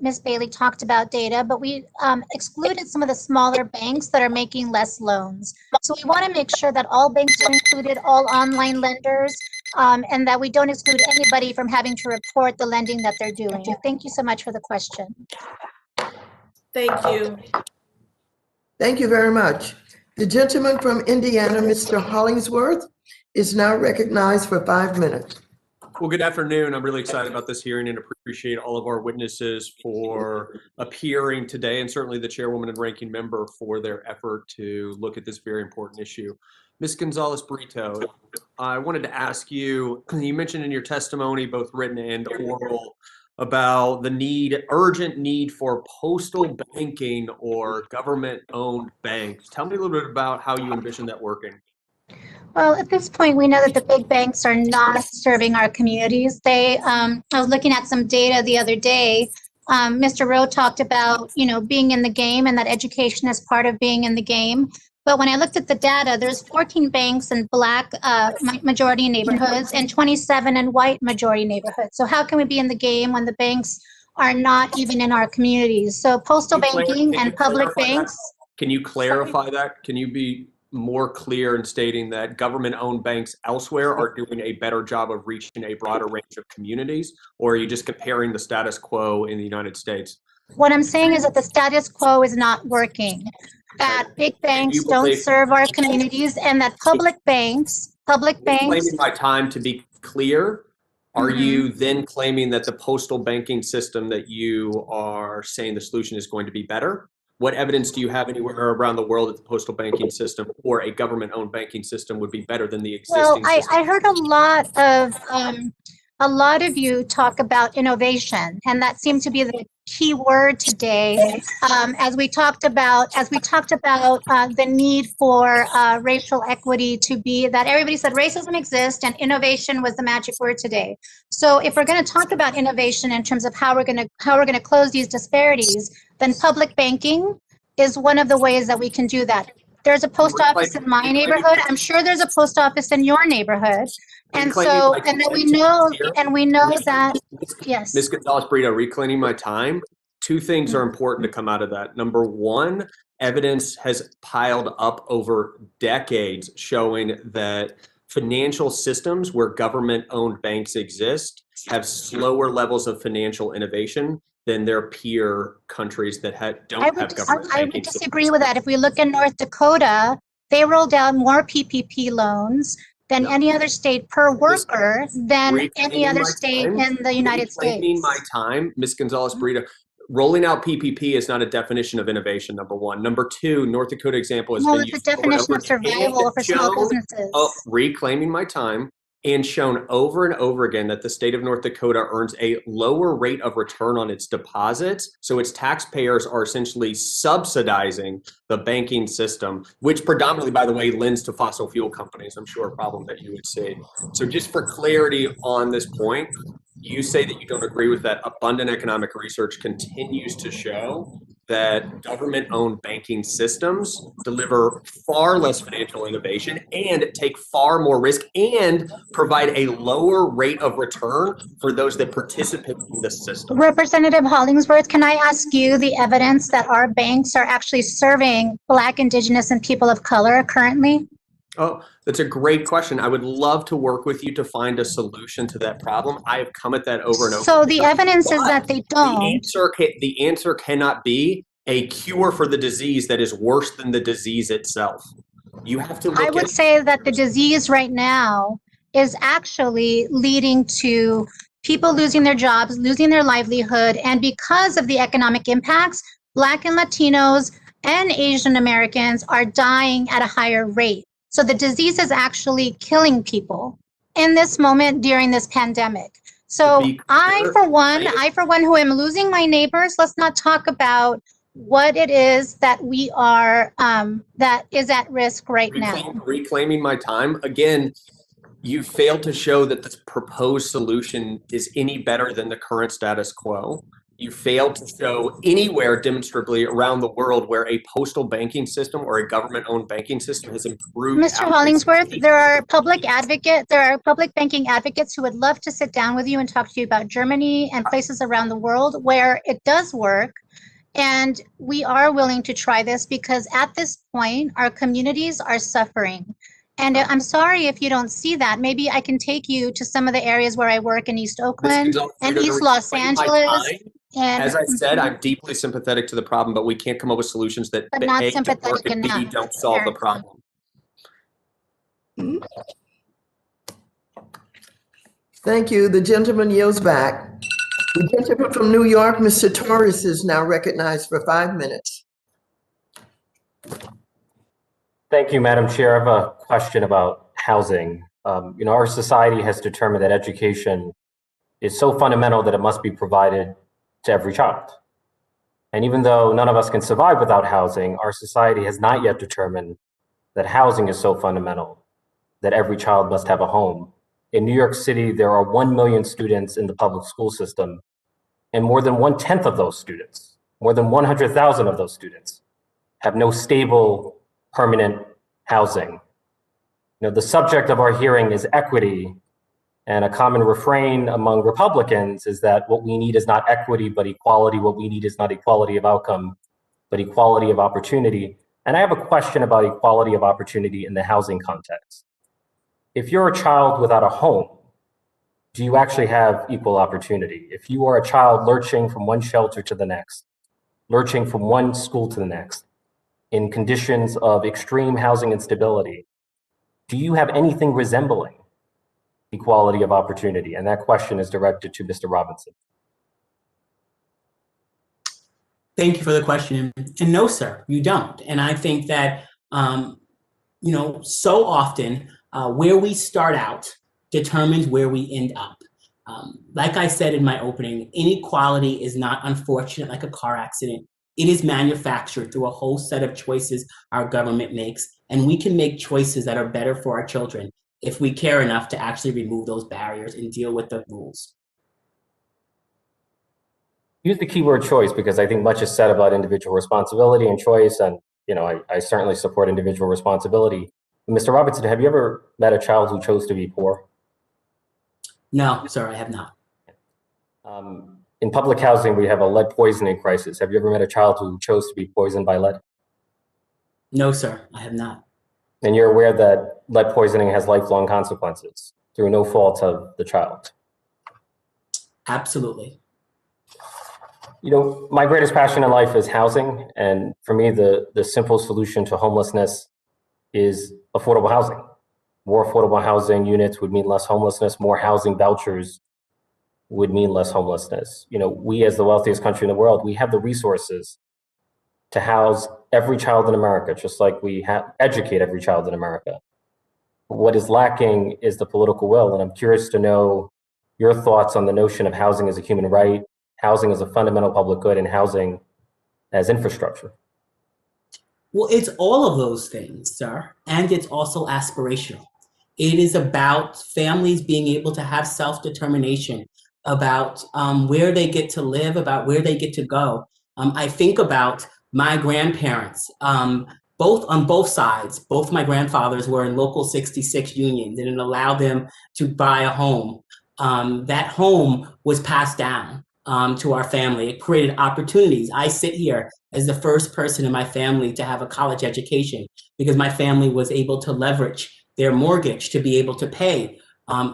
Ms. Bailey talked about data, but we excluded some of the smaller banks that are making less loans. So we want to make sure that all banks are included, all online lenders, and that we don't exclude anybody from having to report the lending that they're doing. Thank you so much for the question. Thank you. Thank you very much. The gentleman from Indiana, Mr. Hollingsworth, is now recognized for 5 minutes. Well, good afternoon. I'm really excited about this hearing and appreciate all of our witnesses for appearing today, and certainly the chairwoman and ranking member for their effort to look at this very important issue. Ms. Gonzalez-Brito, I wanted to ask you, you mentioned in your testimony, both written and oral, about the urgent need for postal banking or government-owned banks. Tell me a little bit about how you envision that working. Well, at this point, we know that the big banks are not serving our communities. I was looking at some data the other day. Mr. Rowe talked about, being in the game and that education is part of being in the game. But when I looked at the data, there's 14 banks in Black majority neighborhoods and 27 in white majority neighborhoods. So how can we be in the game when the banks are not even in our communities? So postal banking and public banks. Can you clarify that? Can you be more clear in stating that government-owned banks elsewhere are doing a better job of reaching a broader range of communities, or are you just comparing the status quo in the United States? What I'm saying is that the status quo is not working, that big banks don't serve our communities, and that public banks. Claiming my time to be clear, are you then claiming that the postal banking system that you are saying the solution is going to be better? What evidence do you have anywhere around the world that the postal banking system or a government-owned banking system would be better than the existing system? I heard a lot of you talk about innovation, and that seemed to be the key word today. As we talked about the need for racial equity to be that everybody said racism exists and innovation was the magic word today. So if we're going to talk about innovation in terms of how we're going to close these disparities, then public banking is one of the ways that we can do that. There's a post office in my neighborhood. I'm sure there's a post office in your neighborhood. And so, and that we know that, yes. Ms. Gonzalez-Brito, reclaiming my time, two things are important to come out of that. Number one, evidence has piled up over decades showing that financial systems where government-owned banks exist have slower levels of financial innovation than their peer countries that don't have government banking. I would disagree with that. If we look in North Dakota, they rolled out more PPP loans than any other state per worker than any other state in the United States. Reclaiming my time, Ms. Gonzalez-Brito, rolling out PPP is not a definition of innovation, number one. Number two, North Dakota example has been used. It's a definition of survival for small businesses. Reclaiming my time, and shown over and over again that the state of North Dakota earns a lower rate of return on its deposits. So its taxpayers are essentially subsidizing the banking system, which predominantly, by the way, lends to fossil fuel companies. I'm sure a problem that you would see. So just for clarity on this point, you say that you don't agree with that. Abundant economic research continues to show that government-owned banking systems deliver far less financial innovation and take far more risk and provide a lower rate of return for those that participate in the system. Representative Hollingsworth, can I ask you the evidence that our banks are actually serving Black, Indigenous, and people of color currently? Oh, that's a great question. I would love to work with you to find a solution to that problem. I have come at that over and over. So the evidence is that they don't. The answer cannot be a cure for the disease that is worse than the disease itself. You have to look I would say that the disease right now is actually leading to people losing their jobs, losing their livelihood, and because of the economic impacts, Black and Latinos and Asian Americans are dying at a higher rate. So the disease is actually killing people in this moment during this pandemic. So I, for one, who am losing my neighbors, let's not talk about what it is that we are, that is at risk right now. Reclaiming my time. Again, you failed to show that the proposed solution is any better than the current status quo. You failed to show anywhere demonstrably around the world where a postal banking system or a government-owned banking system has improved. Mr. Hollingsworth, there are public banking advocates who would love to sit down with you and talk to you about Germany and places around the world where it does work. And we are willing to try this because at this point, our communities are suffering. And I'm sorry if you don't see that. Maybe I can take you to some of the areas where I work in East Oakland and East Los Angeles. And, as I said, I'm deeply sympathetic to the problem, but we can't come up with solutions that But not A, don't work, sympathetic and B, enough. don't solve the problem. Thank you. The gentleman yields back. The gentleman from New York, Mr. Torres, is now recognized for 5 minutes. Thank you, Madam Chair. I have a question about housing. Our society has determined that education is so fundamental that it must be provided to every child. And even though none of us can survive without housing, our society has not yet determined that housing is so fundamental that every child must have a home. In New York City, there are 1 million students in the public school system, and more than 1/10 of those students, more than 100,000 of those students, have no stable, permanent housing. The subject of our hearing is equity, and a common refrain among Republicans is that what we need is not equity, but equality. What we need is not equality of outcome, but equality of opportunity. And I have a question about equality of opportunity in the housing context. If you're a child without a home, do you actually have equal opportunity? If you are a child lurching from one shelter to the next, lurching from one school to the next, in conditions of extreme housing instability, do you have anything resembling equality of opportunity? And that question is directed to Mr. Robinson. Thank you for the question. And no, sir, you don't. And I think that, so often where we start out determines where we end up. Like I said in my opening, inequality is not unfortunate like a car accident. It is manufactured through a whole set of choices our government makes, and we can make choices that are better for our children if we care enough to actually remove those barriers and deal with the rules. Use the keyword choice because I think much is said about individual responsibility and choice, and I certainly support individual responsibility. Mr. Robinson, have you ever met a child who chose to be poor? No, sir, I have not. In public housing, we have a lead poisoning crisis. Have you ever met a child who chose to be poisoned by lead? No, sir, I have not. And you're aware that lead poisoning has lifelong consequences through no fault of the child? Absolutely. My greatest passion in life is housing. And for me, the simple solution to homelessness is affordable housing. More affordable housing units would mean less homelessness. More housing vouchers would mean less homelessness. We as the wealthiest country in the world, we have the resources to house every child in America, just like we educate every child in America. What is lacking is the political will. And I'm curious to know your thoughts on the notion of housing as a human right, housing as a fundamental public good, and housing as infrastructure. Well, it's all of those things, sir, and it's also aspirational. It is about families being able to have self-determination about where they get to live, about where they get to go. I think about my grandparents, both on both sides. Both my grandfathers were in Local 66 unions, and it allowed them to buy a home. That home was passed down to our family. It created opportunities. I sit here as the first person in my family to have a college education because my family was able to leverage their mortgage to be able to pay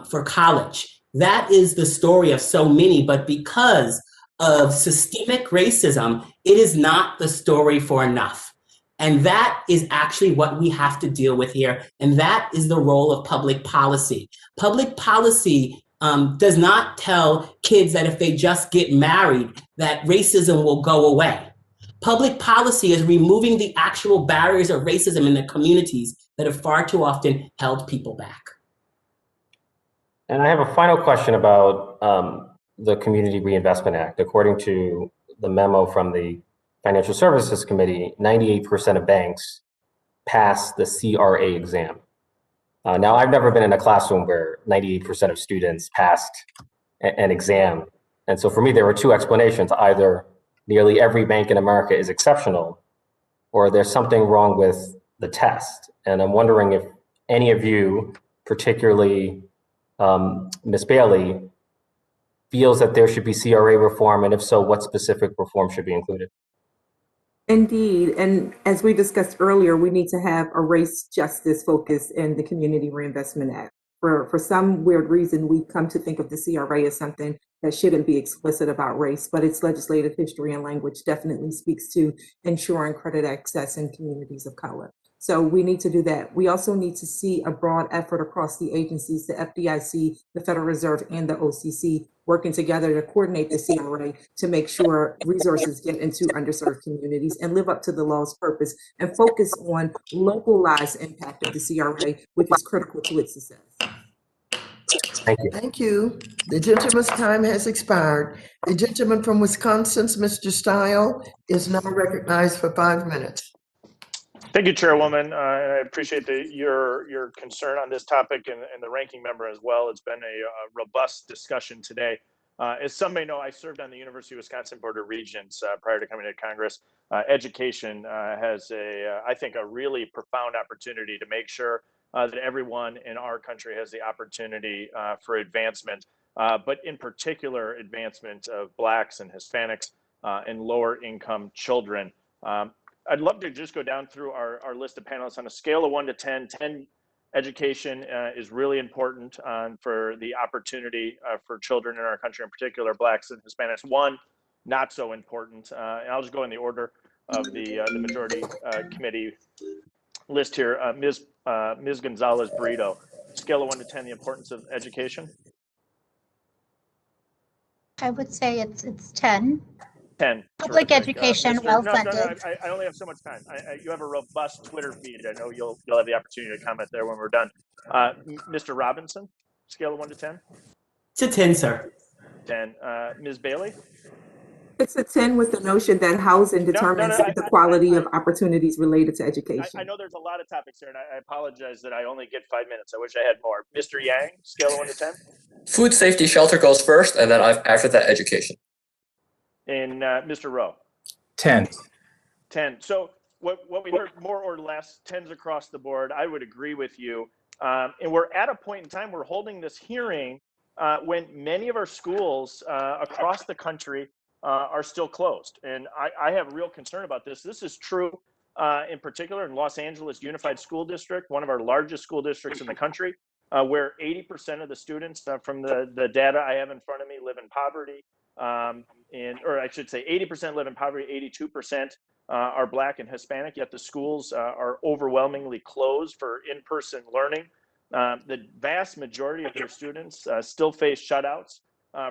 for college. That is the story of so many, but because of systemic racism, it is not the story for enough. And that is actually what we have to deal with here. And that is the role of public policy. Public policy does not tell kids that if they just get married, that racism will go away. Public policy is removing the actual barriers of racism in the communities that have far too often held people back. And I have a final question about the Community Reinvestment Act. According to the memo from the Financial Services Committee, 98% of banks pass the CRA exam. Now, I've never been in a classroom where 98% of students passed an exam. And so for me, there were two explanations. Either nearly every bank in America is exceptional, or there's something wrong with the test. And I'm wondering if any of you, particularly Ms. Bailey, feels that there should be CRA reform, and if so, what specific reform should be included? Indeed, and as we discussed earlier, we need to have a race justice focus in the Community Reinvestment Act. For some weird reason, we come to think of the CRA as something that shouldn't be explicit about race, but its legislative history and language definitely speaks to ensuring credit access in communities of color. So we need to do that. We also need to see a broad effort across the agencies, the FDIC, the Federal Reserve, and the OCC, working together to coordinate the CRA to make sure resources get into underserved communities and live up to the law's purpose and focus on localized impact of the CRA, which is critical to its success. Thank you. Thank you. The gentleman's time has expired. The gentleman from Wisconsin's, Mr. Stile, is now recognized for 5 minutes. Thank you, Chairwoman. I appreciate your concern on this topic and the ranking member as well. It's been a robust discussion today. As some may know, I served on the University of Wisconsin Board of Regents prior to coming to Congress. Education has I think, a really profound opportunity to make sure that everyone in our country has the opportunity for advancement, but in particular, advancement of Blacks and Hispanics and lower income children. I'd love to just go down through our list of panelists on a scale of 1 to 10. 10, education is really important for the opportunity for children in our country, in particular Blacks and Hispanics. 1, not so important. And I'll just go in the order of the majority committee list here. Ms. Gonzalez-Brito, scale of 1 to 10, the importance of education. I would say it's 10. 10. Public education, well-funded. No, I only have so much time. You have a robust Twitter feed. I know you'll have the opportunity to comment there when we're done. Mr. Robinson, scale of 1 to 10. It's a 10, sir. 10. Ms. Bailey. It's a 10 with the notion that housing determines the quality of opportunities related to education. I know there's a lot of topics here, and I apologize that I only get 5 minutes. I wish I had more. Mr. Yang, scale of 1 to 10. Food safety shelter goes first, and then after that, education. And Mr. Rowe. 10. 10. So what we heard, more or less, 10s across the board. I would agree with you. And we're at a point in time, we're holding this hearing when many of our schools across the country are still closed. And I have real concern about this. This is true in particular in Los Angeles Unified School District, one of our largest school districts in the country, where 80% of the students from the data I have in front of me live in poverty. Or I should say 80% live in poverty, 82% are Black and Hispanic, yet the schools are overwhelmingly closed for in-person learning. The vast majority of their students still face shutouts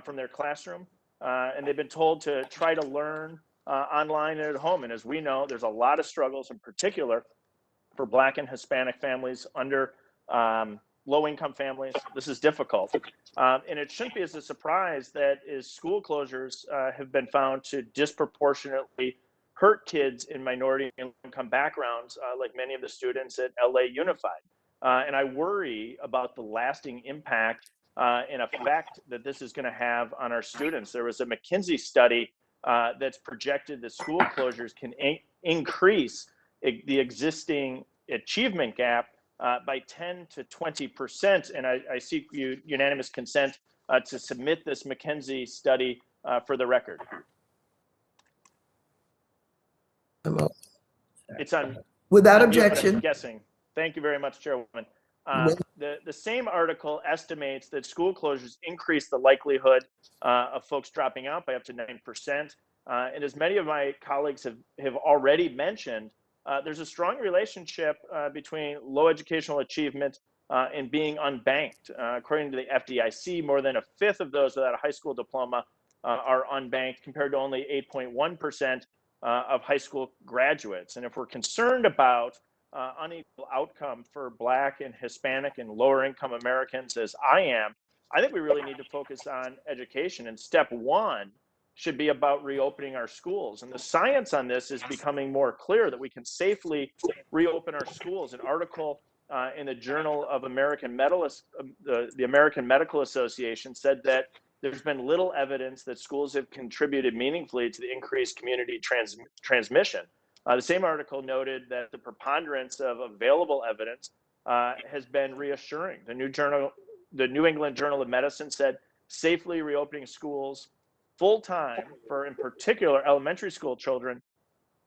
from their classroom, and they've been told to try to learn online and at home. And as we know, there's a lot of struggles, in particular for Black and Hispanic families under low-income families. This is difficult. And it shouldn't be as a surprise that as school closures have been found to disproportionately hurt kids in minority income backgrounds, like many of the students at LA Unified. And I worry about the lasting impact and effect that this is going to have on our students. There was a McKinsey study that's projected that school closures can increase the existing achievement gap by 10 to 20%. And I seek unanimous consent to submit this McKinsey study for the record. Hello. It's on. Without objection. I'm guessing. Thank you very much, Chairwoman. The same article estimates that school closures increase the likelihood of folks dropping out by up to 9%. And as many of my colleagues have already mentioned, there's a strong relationship between low educational achievement and being unbanked. According to the FDIC, more than a fifth of those without a high school diploma are unbanked, compared to only 8.1% of high school graduates. And if we're concerned about unequal outcome for Black and Hispanic and lower income Americans, as I am, I think we really need to focus on education. And step one should be about reopening our schools. And the science on this is becoming more clear that we can safely reopen our schools. An article in the Journal of American Medalists, the American Medical Association, said that there's been little evidence that schools have contributed meaningfully to the increased community transmission. The same article noted that the preponderance of available evidence has been reassuring. The New England Journal of Medicine said safely reopening schools full-time for, in particular, elementary school children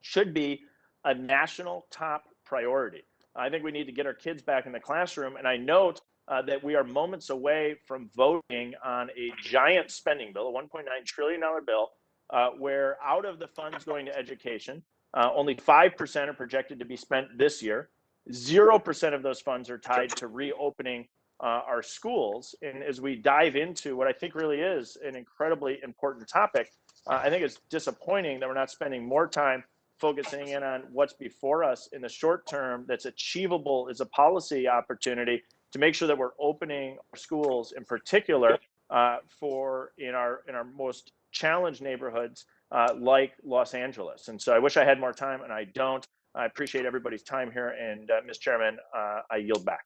should be a national top priority. I think we need to get our kids back in the classroom. And I note that we are moments away from voting on a giant spending bill, a $1.9 trillion bill, where out of the funds going to education, only 5% are projected to be spent this year. 0% of those funds are tied to reopening our schools. And as we dive into what I think really is an incredibly important topic, I think it's disappointing that we're not spending more time focusing in on what's before us in the short term that's achievable as a policy opportunity to make sure that we're opening our schools in particular for in our most challenged neighborhoods like Los Angeles. And so I wish I had more time, and I don't. I appreciate everybody's time here, and Ms. Chairman, I yield back.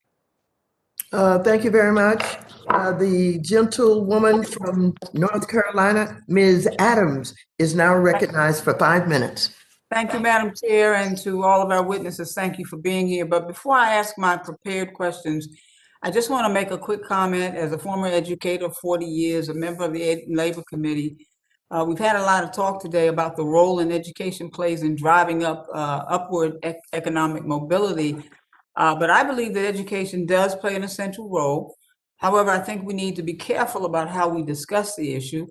Thank you very much. The gentlewoman from North Carolina, Ms. Adams, is now recognized for 5 minutes. Thank you, Madam Chair, and to all of our witnesses, thank you for being here. But before I ask my prepared questions, I just want to make a quick comment. As a former educator, 40 years, a member of the Labor Committee, we've had a lot of talk today about the role in education plays in driving up upward economic mobility. But I believe that education does play an essential role. However, I think we need to be careful about how we discuss the issue.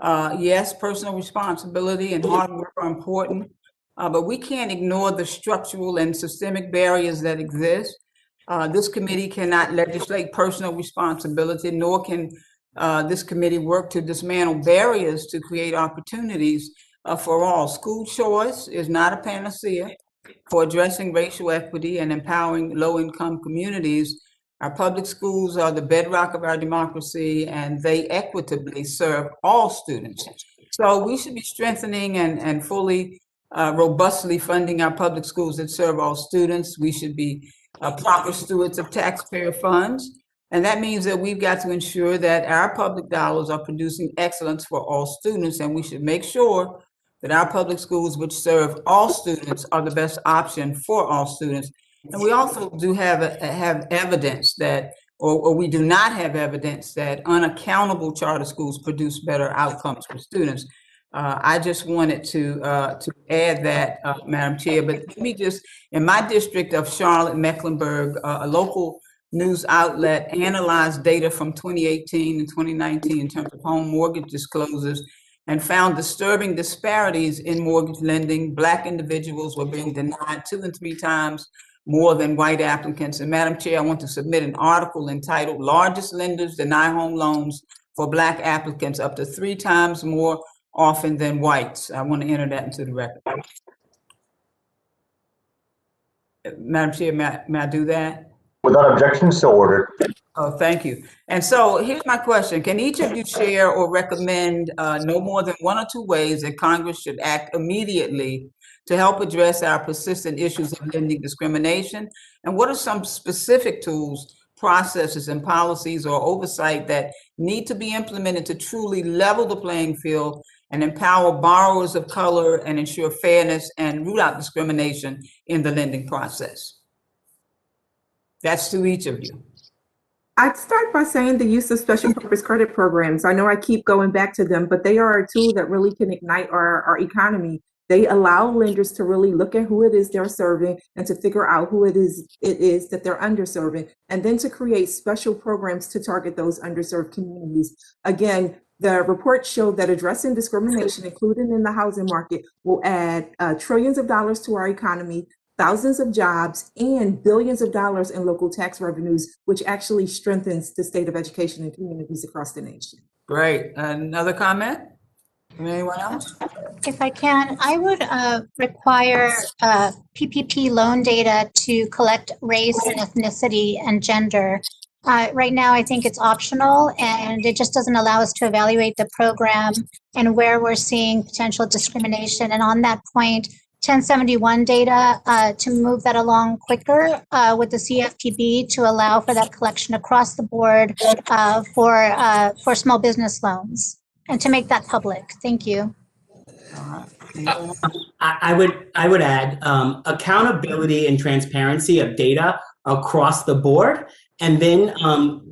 Yes, personal responsibility and hard work are important, but we can't ignore the structural and systemic barriers that exist. This committee cannot legislate personal responsibility, nor can this committee work to dismantle barriers to create opportunities for all. School choice is not a panacea for addressing racial equity and empowering low-income communities. Our public schools are the bedrock of our democracy, and they equitably serve all students. So we should be strengthening and fully, robustly funding our public schools that serve all students. We should be proper stewards of taxpayer funds. And that means that we've got to ensure that our public dollars are producing excellence for all students, and we should make sure that our public schools, which serve all students, are the best option for all students. And we also do have evidence that, or we do not have evidence that unaccountable charter schools produce better outcomes for students. I just wanted to add that, Madam Chair, but let me just, in my district of Charlotte, Mecklenburg, a local news outlet analyzed data from 2018 and 2019 in terms of home mortgage disclosures and found disturbing disparities in mortgage lending. Black individuals were being denied 2 and 3 times more than white applicants. And Madam Chair, I want to submit an article entitled "Largest Lenders Deny Home Loans for Black Applicants Up to 3 Times More Often Than Whites." I want to enter that into the record. Madam Chair, may I do that? Without objection, so ordered. Oh, thank you. And so here's my question. Can each of you share or recommend no more than 1 or 2 ways that Congress should act immediately to help address our persistent issues of lending discrimination? And what are some specific tools, processes, and policies or oversight that need to be implemented to truly level the playing field and empower borrowers of color and ensure fairness and root out discrimination in the lending process? That's to each of you. I'd start by saying the use of special purpose credit programs. I know I keep going back to them, but they are a tool that really can ignite our economy. They allow lenders to really look at who it is they're serving and to figure out who it is that they're underserving, and then to create special programs to target those underserved communities. Again, the report showed that addressing discrimination, including in the housing market, will add trillions of dollars to our economy, thousands of jobs, and billions of dollars in local tax revenues, which actually strengthens the state of education in communities across the nation. Great. Another comment from anyone else? If I can, I would require PPP loan data to collect race and ethnicity and gender. Right now, I think it's optional and it just doesn't allow us to evaluate the program and where we're seeing potential discrimination. And on that point, 1071 data to move that along quicker with the CFPB to allow for that collection across the board for small business loans and to make that public. Thank you. I would add accountability and transparency of data across the board, and then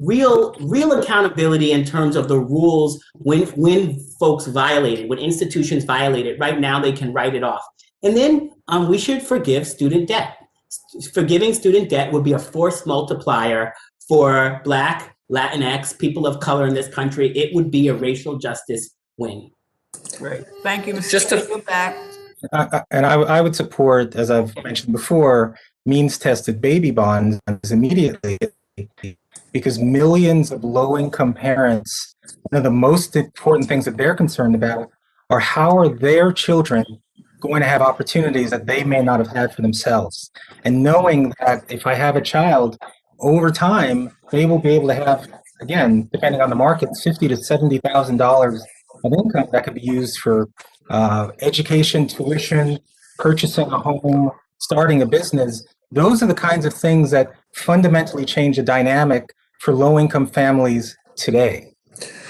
real accountability in terms of the rules when folks violate it, when institutions violate it. Right now, they can write it off, and then we should forgive student debt. Forgiving student debt would be a force multiplier for Black, Latinx, people of color in this country. It would be a racial justice win. Great. Thank you, Mr. Chair. Back. And I would support, as I've mentioned before, means-tested baby bonds immediately, because millions of low-income parents, one of the most important things that they're concerned about are how are their children going to have opportunities that they may not have had for themselves. And knowing that if I have a child, over time, they will be able to have, again, depending on the market, $50,000 to $70,000 of income that could be used for education, tuition, purchasing a home, starting a business. Those are the kinds of things that fundamentally change the dynamic for low-income families today.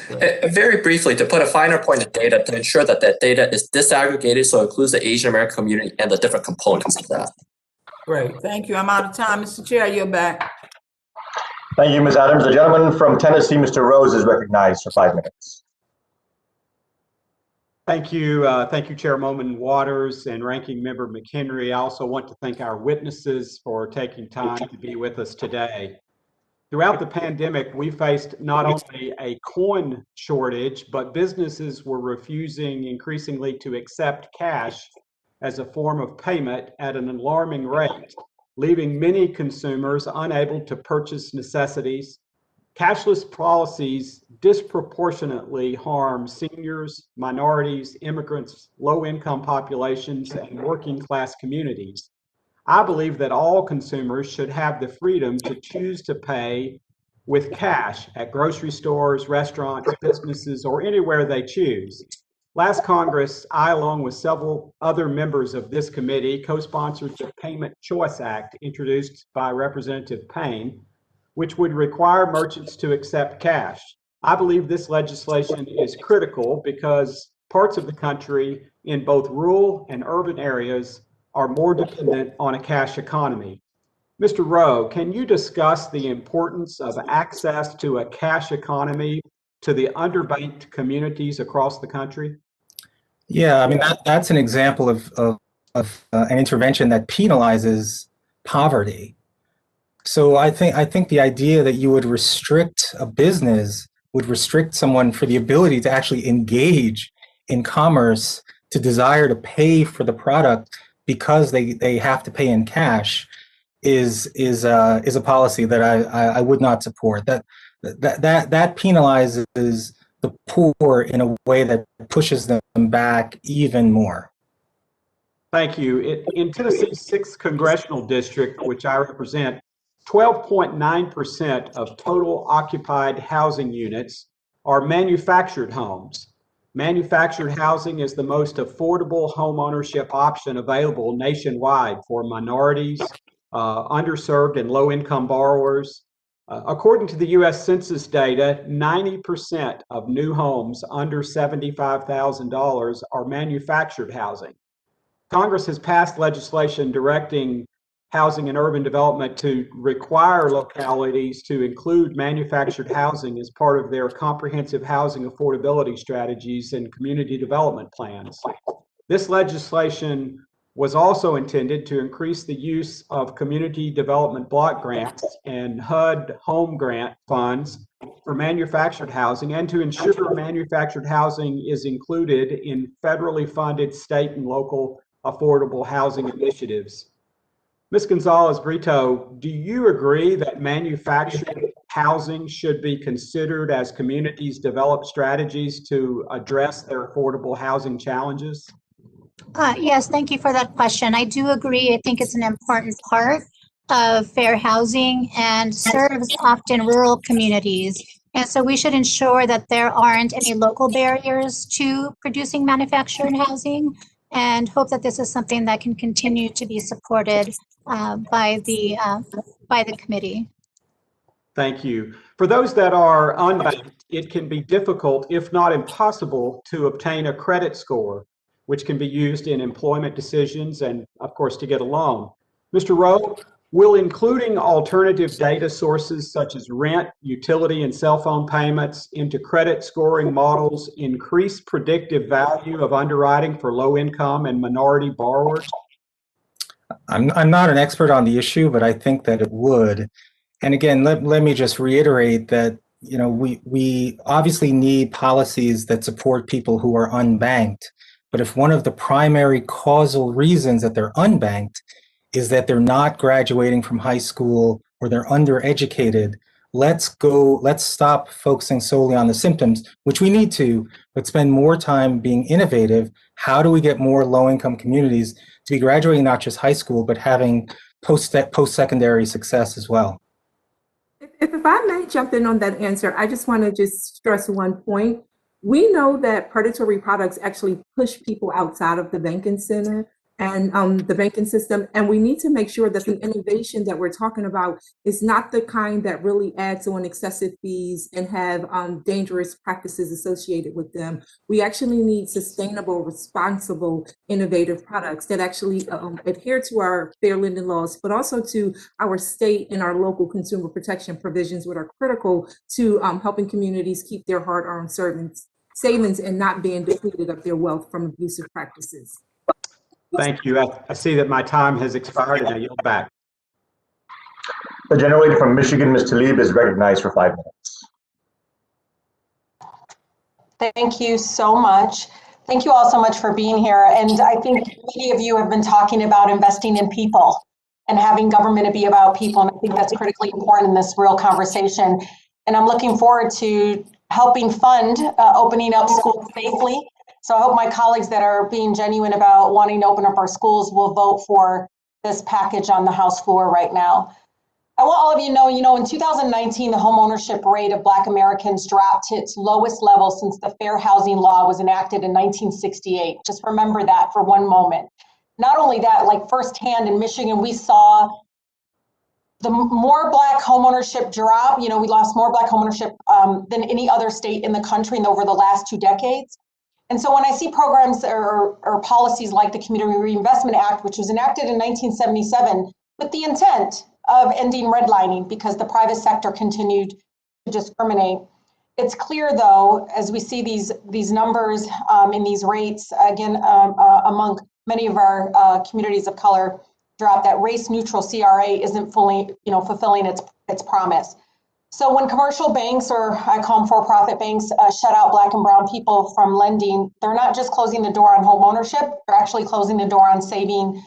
Very briefly, to put a finer point of data to ensure that that data is disaggregated so it includes the Asian American community and the different components of that. Great. Thank you. I'm out of time. Mr. Chair, you're back. Thank you, Ms. Adams. The gentleman from Tennessee, Mr. Rose, is recognized for 5 minutes. Thank you, Chairwoman Waters and Ranking Member McHenry. I also want to thank our witnesses for taking time to be with us today. Throughout the pandemic, we faced not only a coin shortage, but businesses were refusing increasingly to accept cash as a form of payment at an alarming rate, leaving many consumers unable to purchase necessities. Cashless policies disproportionately harm seniors, minorities, immigrants, low-income populations, and working-class communities. I believe that all consumers should have the freedom to choose to pay with cash at grocery stores, restaurants, businesses, or anywhere they choose. Last Congress, I, along with several other members of this committee, co-sponsored the Payment Choice Act introduced by Representative Payne, which would require merchants to accept cash. I believe this legislation is critical because parts of the country in both rural and urban areas are more dependent on a cash economy. Mr. Rowe, can you discuss the importance of access to a cash economy to the underbanked communities across the country? Yeah, I mean, that's an example of an intervention that penalizes poverty. So I think the idea that you would restrict a business would restrict someone for the ability to actually engage in commerce, to desire to pay for the product because they have to pay in cash is a policy that I would not support. That penalizes the poor in a way that pushes them back even more. Thank you. In Tennessee's 6th congressional district, which I represent, 12.9% of total occupied housing units are manufactured homes. Manufactured housing is the most affordable home ownership option available nationwide for minorities, underserved and low-income borrowers. According to the U.S. Census data, 90% of new homes under $75,000 are manufactured housing. Congress has passed legislation directing Housing and Urban Development to require localities to include manufactured housing as part of their comprehensive housing affordability strategies and community development plans. This legislation was also intended to increase the use of community development block grants and HUD home grant funds for manufactured housing, and to ensure manufactured housing is included in federally funded state and local affordable housing initiatives. Ms. Gonzalez-Brito, do you agree that manufactured housing should be considered as communities develop strategies to address their affordable housing challenges? Yes, thank you for that question. I do agree. I think it's an important part of fair housing and serves often rural communities. And so we should ensure that there aren't any local barriers to producing manufactured housing, and hope that this is something that can continue to be supported by the committee. Thank you. For those that are unbanked, it can be difficult, if not impossible, to obtain a credit score, which can be used in employment decisions and, of course, to get a loan. Mr. Rowe, will including alternative data sources such as rent, utility, and cell phone payments into credit scoring models increase predictive value of underwriting for low-income and minority borrowers? I'm not an expert on the issue, but I think that it would. And again, let me just reiterate that, you know, we obviously need policies that support people who are unbanked. But if one of the primary causal reasons that they're unbanked is that they're not graduating from high school or they're undereducated, let's stop focusing solely on the symptoms, which we need to, but spend more time being innovative. How do we get more low-income communities to be graduating not just high school, but having post-secondary success as well? If I may jump in on that answer, I just want to just stress one point. We know that predatory products actually push people outside of the banking center and the banking system. And we need to make sure that the innovation that we're talking about is not the kind that really adds on excessive fees and have dangerous practices associated with them. We actually need sustainable, responsible, innovative products that actually adhere to our fair lending laws, but also to our state and our local consumer protection provisions, which are critical to helping communities keep their hard-earned savings and not being depleted of their wealth from abusive practices. Thank you. I see that my time has expired and I yield back. The generator from Michigan, Ms. Tlaib, is recognized for 5 minutes. Thank you so much. Thank you all so much for being here. And I think many of you have been talking about investing in people and having government to be about people. And I think that's critically important in this real conversation. And I'm looking forward to helping fund opening up schools safely. So I hope my colleagues that are being genuine about wanting to open up our schools will vote for this package on the House floor right now. I want all of you to know, in 2019, the home ownership rate of Black Americans dropped to its lowest level since the Fair Housing Law was enacted in 1968. Just remember that for one moment. Not only that, like firsthand in Michigan, we saw the more Black homeownership drop. We lost more Black homeownership than any other state in the country over the last 2 decades. And so when I see programs or policies like the Community Reinvestment Act, which was enacted in 1977 with the intent of ending redlining because the private sector continued to discriminate. It's clear, though, as we see these numbers in these rates, again, among many of our communities of color drop, that race-neutral CRA isn't fully fulfilling its promise. So when commercial banks, or I call them for-profit banks, shut out Black and brown people from lending, they're not just closing the door on home ownership, they're actually closing the door on savings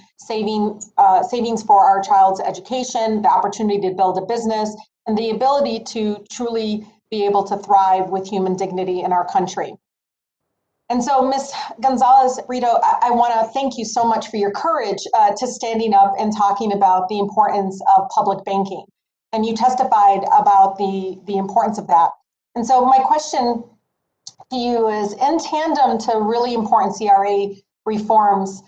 for our child's education, the opportunity to build a business, and the ability to truly be able to thrive with human dignity in our country. And so, Ms. Gonzalez-Brito, I want to thank you so much for your courage to standing up and talking about the importance of public banking. And you testified about the importance of that. And so my question to you is, in tandem to really important CRA reforms,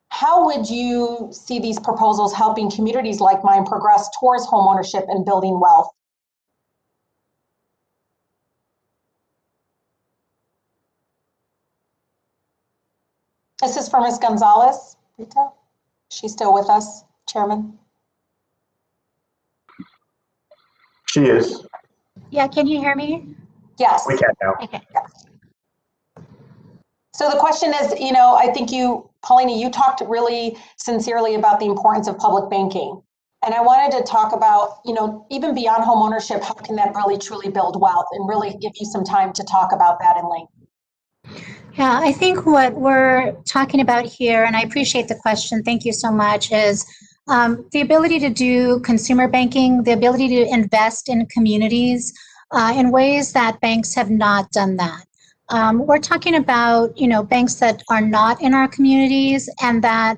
how would you see these proposals helping communities like mine progress towards homeownership and building wealth? This is for Ms. Gonzalez-Brito. She's still with us, Chairman. She is. Yeah, can you hear me? Yes. We can now. Okay. So the question is, I think Paulina, you talked really sincerely about the importance of public banking. And I wanted to talk about, even beyond home ownership, how can that really truly build wealth, and really give you some time to talk about that in length. Yeah, I think what we're talking about here, and I appreciate the question, thank you so much, is The ability to do consumer banking, the ability to invest in communities in ways that banks have not done that. We're talking about, banks that are not in our communities and that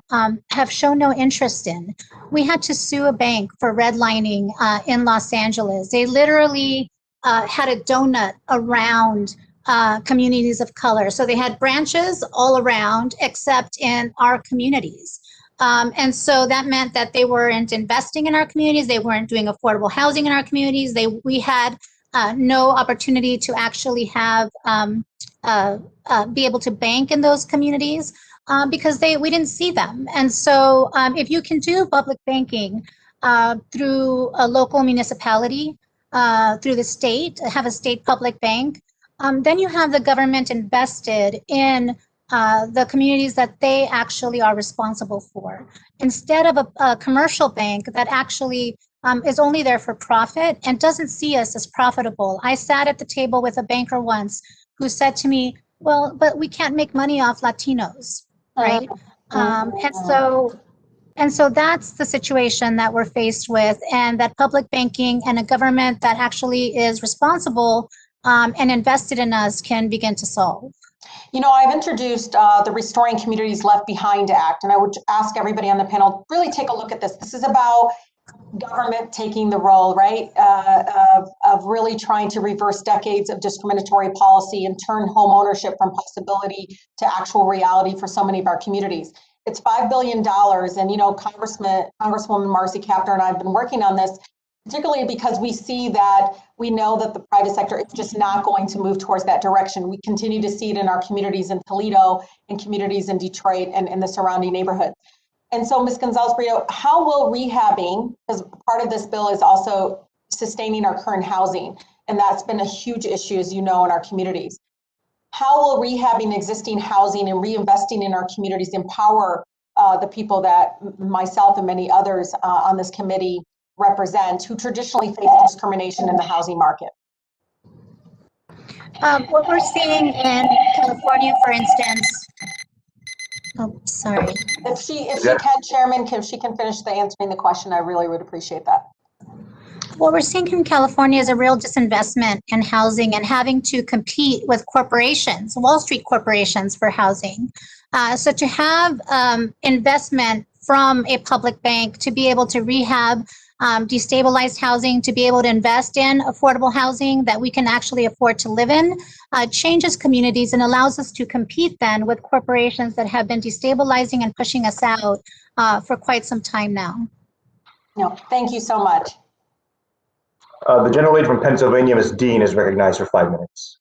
have shown no interest in. We had to sue a bank for redlining in Los Angeles. They literally had a donut around communities of color. So they had branches all around except in our communities. And so that meant that they weren't investing in our communities. They weren't doing affordable housing in our communities. We had no opportunity to actually have be able to bank in those communities because we didn't see them. And so if you can do public banking through a local municipality, through the state, have a state public bank, then you have the government invested in the communities that they actually are responsible for, instead of a commercial bank that actually is only there for profit and doesn't see us as profitable. I sat at the table with a banker once who said to me, well, but we can't make money off Latinos, right? And so that's the situation that we're faced with, and that public banking and a government that actually is responsible and invested in us can begin to solve. I've introduced the Restoring Communities Left Behind Act, and I would ask everybody on the panel, really take a look at this. This is about government taking the role, right, of really trying to reverse decades of discriminatory policy and turn home ownership from possibility to actual reality for so many of our communities. It's $5 billion, and Congresswoman Marcy Kaptur and I have been working on this, particularly because we know that the private sector is just not going to move towards that direction. We continue to see it in our communities in Toledo and communities in Detroit and in the surrounding neighborhoods. And so, Ms. Gonzalez-Brito, how will rehabbing, because part of this bill is also sustaining our current housing, and that's been a huge issue, as you know, in our communities. How will rehabbing existing housing and reinvesting in our communities empower the people that myself and many others on this committee represent, who traditionally face discrimination in the housing market? What we're seeing in California, for instance, sorry. If she can, Chairman, if she can finish answering the question, I really would appreciate that. What we're seeing in California is a real disinvestment in housing and having to compete with corporations, Wall Street corporations, for housing. So to have investment from a public bank to be able to rehab destabilized housing, to be able to invest in affordable housing that we can actually afford to live in, changes communities and allows us to compete then with corporations that have been destabilizing and pushing us out for quite some time now. No, thank you so much. The gentlelady from Pennsylvania, Ms. Dean, is recognized for 5 minutes.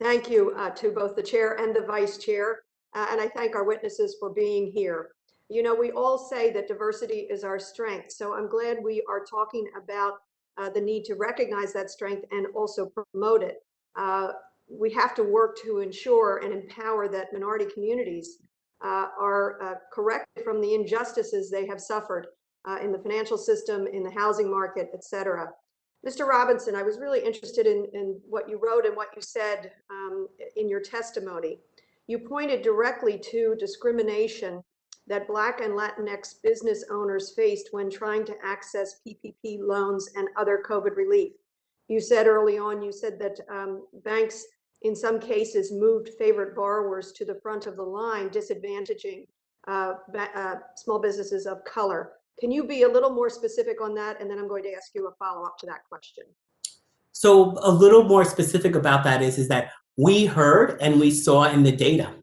Thank you to both the chair and the vice chair. And I thank our witnesses for being here. We all say that diversity is our strength. So I'm glad we are talking about the need to recognize that strength and also promote it. We have to work to ensure and empower that minority communities are corrected from the injustices they have suffered in the financial system, in the housing market, et cetera. Mr. Robinson, I was really interested in what you wrote and what you said in your testimony. You pointed directly to discrimination that Black and Latinx business owners faced when trying to access PPP loans and other COVID relief. You said early on, that banks in some cases moved favored borrowers to the front of the line, disadvantaging small businesses of color. Can you be a little more specific on that? And then I'm going to ask you a follow-up to that question. So a little more specific about that is that we heard and we saw in the data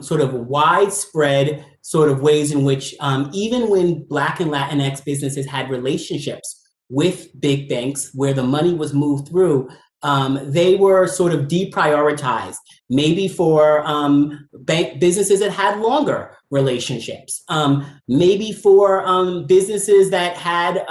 sort of widespread sort of ways in which even when Black and Latinx businesses had relationships with big banks where the money was moved through, they were sort of deprioritized, maybe for bank businesses that had longer relationships, maybe for businesses that had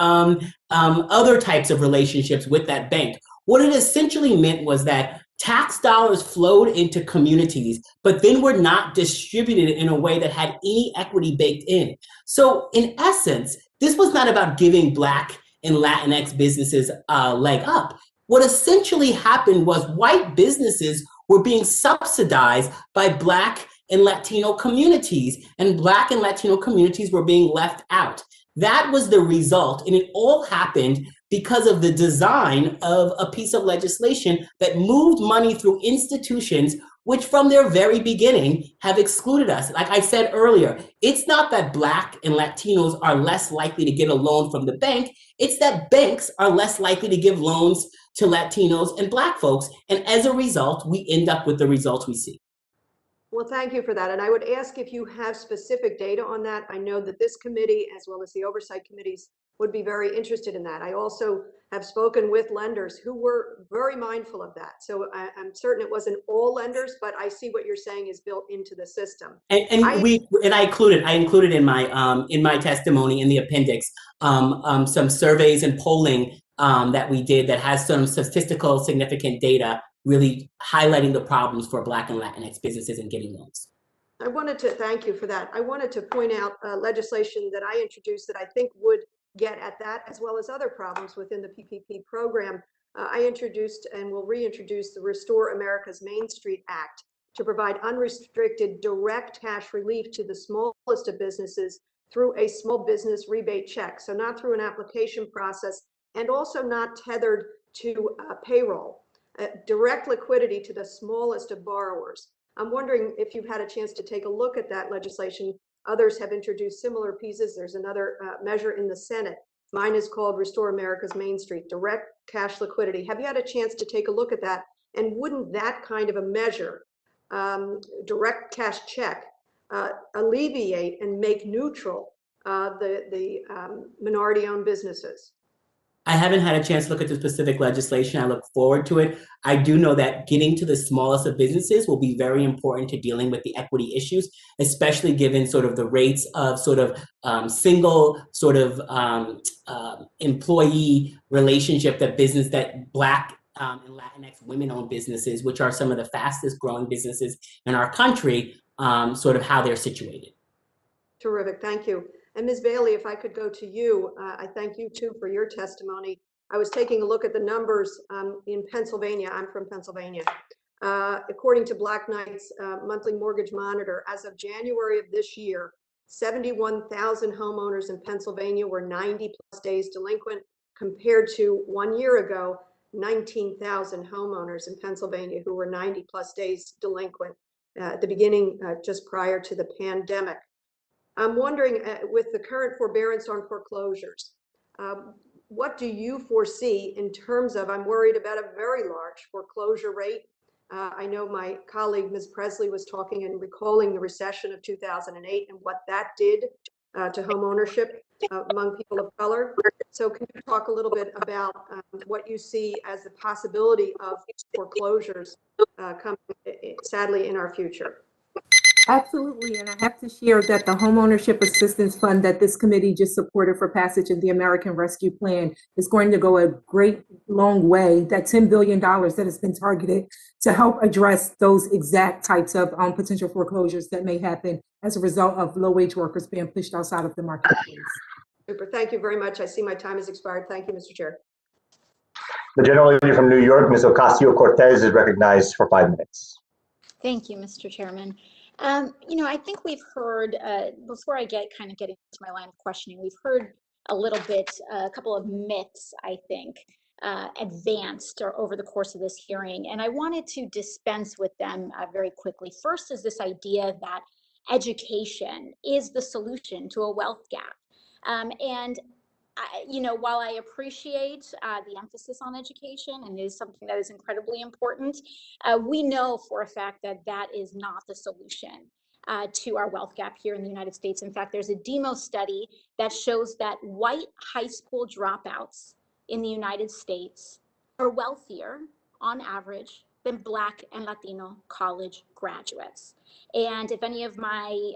other types of relationships with that bank. What it essentially meant was that tax dollars flowed into communities, but then were not distributed in a way that had any equity baked in. So in essence, this was not about giving Black and Latinx businesses a leg up. What essentially happened was white businesses were being subsidized by Black and Latino communities, and Black and Latino communities were being left out. That was the result, and it all happened because of the design of a piece of legislation that moved money through institutions which from their very beginning have excluded us. Like I said earlier, it's not that Black and Latinos are less likely to get a loan from the bank, it's that banks are less likely to give loans to Latinos and Black folks. And as a result, we end up with the results we see. Well, thank you for that. And I would ask if you have specific data on that. I know that this committee, as well as the oversight committees, would be very interested in that. I also have spoken with lenders who were very mindful of that. So I'm certain it wasn't all lenders, but I see what you're saying is built into the system. I included in my testimony in the appendix some surveys and polling that we did that has some statistical significant data really highlighting the problems for Black and Latinx businesses in getting loans. I wanted to thank you for that. I wanted to point out legislation that I introduced that I think would get at that, as well as other problems within the PPP program. I introduced and will reintroduce the Restore America's Main Street Act to provide unrestricted direct cash relief to the smallest of businesses through a small business rebate check. So not through an application process, and also not tethered to payroll. Direct liquidity to the smallest of borrowers. I'm wondering if you've had a chance to take a look at that legislation. Others have introduced similar pieces. There's another measure in the Senate. Mine is called Restore America's Main Street, direct cash liquidity. Have you had a chance to take a look at that? And wouldn't that kind of a measure, direct cash check, alleviate and make neutral the minority-owned businesses? I haven't had a chance to look at the specific legislation. I look forward to it. I do know that getting to the smallest of businesses will be very important to dealing with the equity issues, especially given sort of the rates of sort of single sort of employee relationship that Black and Latinx women-owned businesses, which are some of the fastest growing businesses in our country, sort of how they're situated. Terrific, thank you. And Ms. Bailey, if I could go to you, I thank you too for your testimony. I was taking a look at the numbers in Pennsylvania. I'm from Pennsylvania. According to Black Knight's monthly mortgage monitor, as of January of this year, 71,000 homeowners in Pennsylvania were 90 plus days delinquent, compared to 1 year ago, 19,000 homeowners in Pennsylvania who were 90 plus days delinquent at the beginning, just prior to the pandemic. I'm wondering, with the current forbearance on foreclosures, what do you foresee in terms of, I'm worried about a very large foreclosure rate. I know my colleague, Ms. Presley, was talking and recalling the recession of 2008 and what that did to home ownership among people of color. So can you talk a little bit about what you see as the possibility of foreclosures coming, sadly, in our future? Absolutely, and I have to share that the Homeownership Assistance Fund that this committee just supported for passage in the American Rescue Plan is going to go a great long way. That $10 billion that has been targeted to help address those exact types of potential foreclosures that may happen as a result of low-wage workers being pushed outside of the marketplace. Super, thank you very much. I see my time has expired. Thank you, Mr. Chair. The gentlelady from New York, Ms. Ocasio-Cortez, is recognized for 5 minutes. Thank you, Mr. Chairman. I think we've heard, before I getting into my line of questioning, we've heard a little bit, a couple of myths, I think, advanced over the course of this hearing. And I wanted to dispense with them very quickly. First is this idea that education is the solution to a wealth gap. While I appreciate the emphasis on education and it is something that is incredibly important, we know for a fact that that is not the solution to our wealth gap here in the United States. In fact, there's a Demos study that shows that white high school dropouts in the United States are wealthier on average than Black and Latino college graduates. And if any of my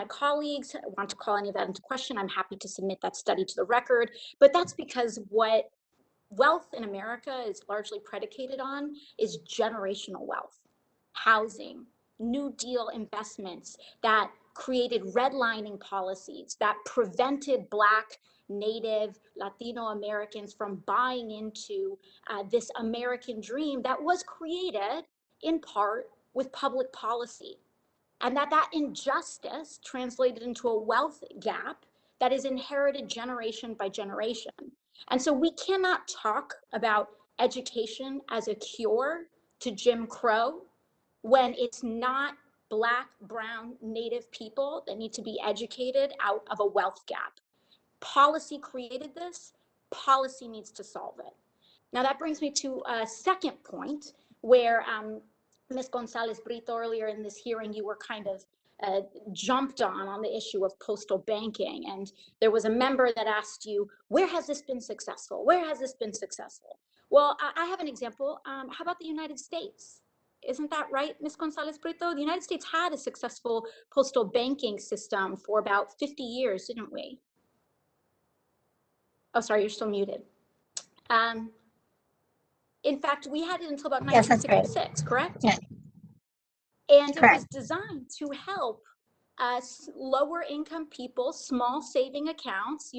colleagues want to call any of that into question, I'm happy to submit that study to the record. But that's because what wealth in America is largely predicated on is generational wealth, housing, New Deal investments that created redlining policies that prevented Black, Native, Latino Americans from buying into this American dream that was created in part with public policy, and that injustice translated into a wealth gap that is inherited generation by generation. And so we cannot talk about education as a cure to Jim Crow when it's not Black, brown, Native people that need to be educated out of a wealth gap. Policy created this, policy needs to solve it. Now that brings me to a second point where Ms. Gonzalez-Brito, earlier in this hearing, you were kind of jumped on the issue of postal banking. And there was a member that asked you, where has this been successful? Where has this been successful? Well, I have an example. How about the United States? Isn't that right, Ms. Gonzalez-Brito? The United States had a successful postal banking system for about 50 years, didn't we? Oh, sorry, you're still muted. In fact, we had it until about 1966, correct? Yeah. And it was Correct. designed to help lower income people, small saving accounts,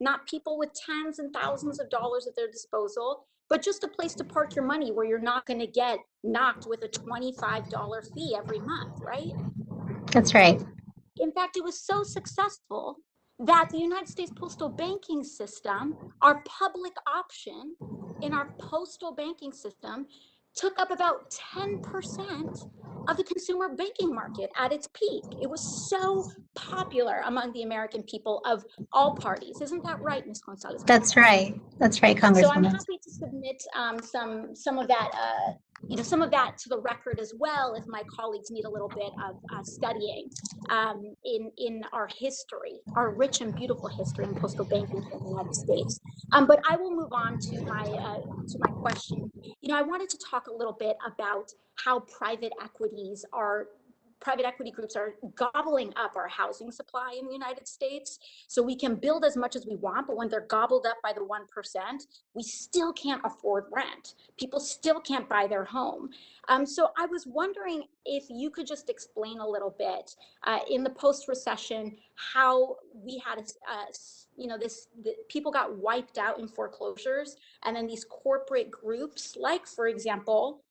not people with tens and thousands of dollars at their disposal, but just a place to park your money where you're not going to get knocked with a $25 fee every month, right? That's right. In fact, it was so successful that the United States postal banking system, our public option in our postal banking system, took up about 10% of the consumer banking market at its peak. It was so popular among the American people of all parties. Isn't that right, Ms. Gonzalez? That's right. That's right, So I'm Congresswoman. happy to submit some of that, some of that to the record as well, if my colleagues need a little bit of studying in our history, our rich and beautiful history in postal banking here in the United States. But I will move on to my question. I wanted to talk a little bit about how private equity groups are gobbling up our housing supply in the United States. So we can build as much as we want, but when they're gobbled up by the 1%, we still can't afford rent. People still can't buy their home. So I was wondering if you could just explain a little bit in the post-recession how we had people got wiped out in foreclosures, and then these corporate groups, like for example,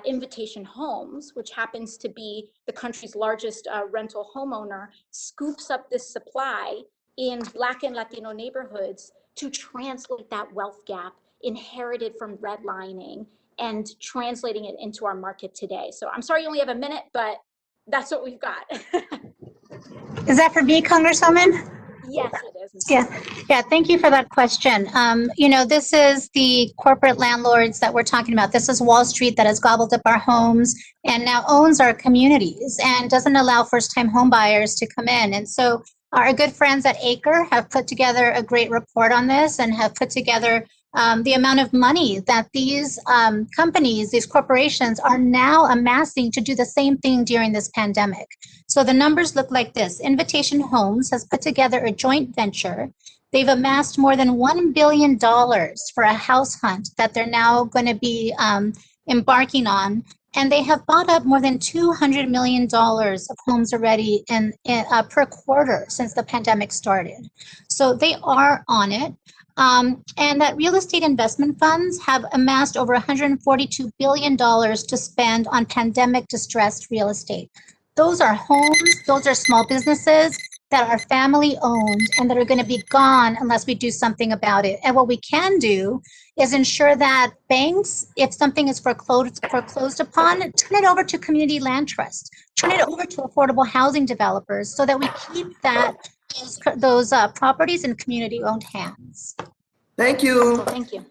Invitation Homes, which happens to be the country's largest rental homeowner, scoops up this supply in Black and Latino neighborhoods to translate that wealth gap inherited from redlining and translating it into our market today. So I'm sorry you only have a minute, but that's what we've got. Is that for me, Congresswoman? Yes, it is. Yeah. Thank you for that question. This is the corporate landlords that we're talking about. This is Wall Street that has gobbled up our homes and now owns our communities and doesn't allow first-time home buyers to come in. And so our good friends at ACRE have put together a great report on this and have put together the amount of money that these companies, these corporations are now amassing to do the same thing during this pandemic. So the numbers look like this. Invitation Homes has put together a joint venture. They've amassed more than $1 billion for a house hunt that they're now going to be embarking on. And they have bought up more than $200 million of homes already per quarter since the pandemic started. So they are on it. And that real estate investment funds have amassed over $142 billion to spend on pandemic distressed real estate. Those are homes, those are small businesses that are family owned and that are going to be gone unless we do something about it. And what we can do is ensure that banks, if something is foreclosed upon, turn it over to community land trust, turn it over to affordable housing developers so that we keep those properties in community owned hands. Thank you. Thank you.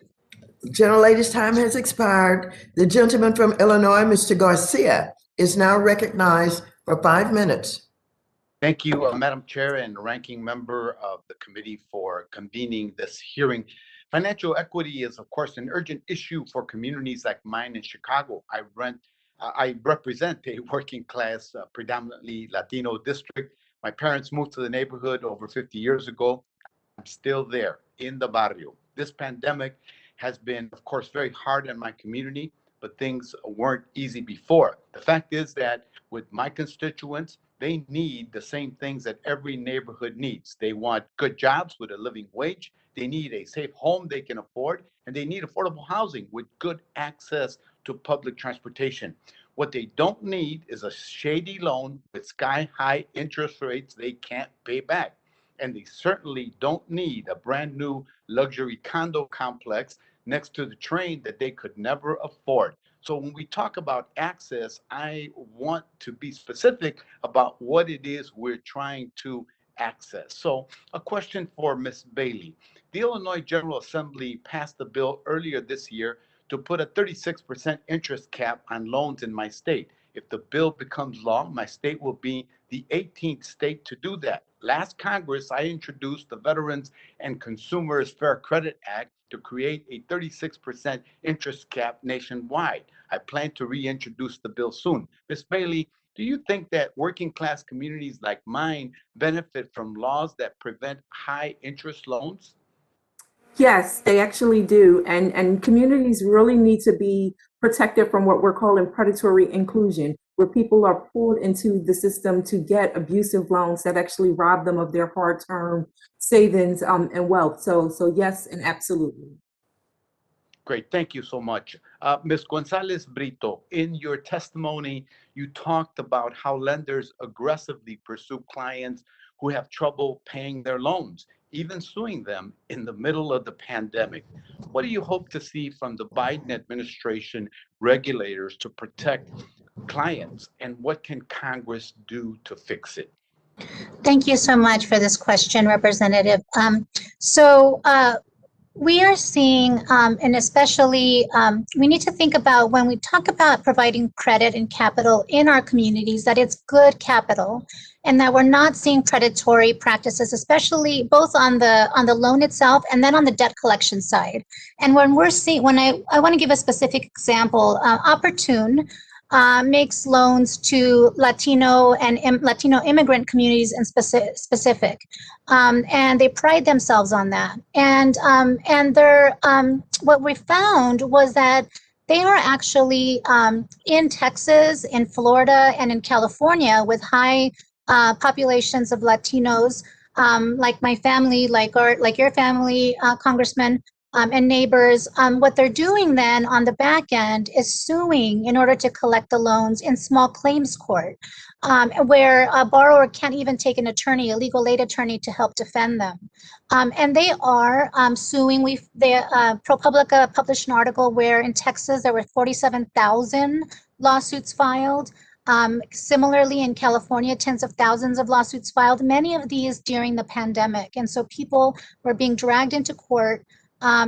Gentlelady's time has expired. The gentleman from Illinois, Mr. Garcia, is now recognized for 5 minutes. Thank you, Madam Chair and Ranking Member of the committee for convening this hearing. Financial equity is, of course, an urgent issue for communities like mine in Chicago. I represent a working class, predominantly Latino district. My parents moved to the neighborhood over 50 years ago. I'm still there in the barrio. This pandemic has been, of course, very hard on my community, but things weren't easy before. The fact is that with my constituents They need the same things that every neighborhood needs. They want good jobs with a living wage. They need a safe home they can afford, and they need affordable housing with good access to public transportation. What they don't need is a shady loan with sky-high interest rates they can't pay back. And they certainly don't need a brand new luxury condo complex next to the train that they could never afford. So when we talk about access, I want to be specific about what it is we're trying to access. So a question for Ms. Bailey. The Illinois General Assembly passed a bill earlier this year to put a 36% interest cap on loans in my state. If the bill becomes law, my state will be the 18th state to do that. Last Congress, I introduced the Veterans and Consumers Fair Credit Act to create a 36% interest cap nationwide. I plan to reintroduce the bill soon. Ms. Bailey, do you think that working class communities like mine benefit from laws that prevent high interest loans? Yes, they actually do. And communities really need to be protected from what we're calling predatory inclusion, where people are pulled into the system to get abusive loans that actually rob them of their hard-earned savings and wealth. So yes, and absolutely. Great, thank you so much. Ms. Gonzalez-Brito, in your testimony, you talked about how lenders aggressively pursue clients who have trouble paying their loans, even suing them in the middle of the pandemic. What do you hope to see from the Biden administration regulators to protect clients, and what can Congress do to fix it? Thank you so much for this question, Representative. We are seeing, and especially we need to think about when we talk about providing credit and capital in our communities, that it's good capital and that we're not seeing predatory practices, especially both on the loan itself and then on the debt collection side. And when we're seeing, I want to give a specific example, Opportune makes loans to Latino and Latino immigrant communities in specific, and they pride themselves on that. And they're what we found was that they are actually in Texas, in Florida, and in California with high populations of Latinos, like my family, like your family, Congressman. And neighbors, what they're doing then on the back end is suing in order to collect the loans in small claims court, where a borrower can't even take an attorney, a legal aid attorney, to help defend them. And they are suing. ProPublica published an article where in Texas there were 47,000 lawsuits filed. Similarly, in California, tens of thousands of lawsuits filed, many of these during the pandemic. And so people were being dragged into court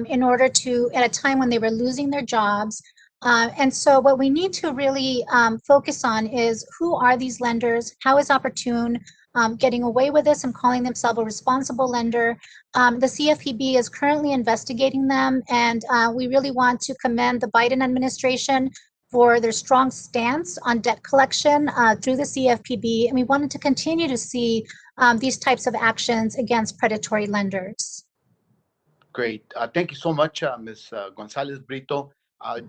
in order to, at a time when they were losing their jobs. And so what we need to really focus on is who are these lenders? How is Opportune getting away with this and calling themselves a responsible lender? The CFPB is currently investigating them, and we really want to commend the Biden administration for their strong stance on debt collection through the CFPB. And we wanted to continue to see these types of actions against predatory lenders. Great. Thank you so much, Ms. Gonzalez-Brito.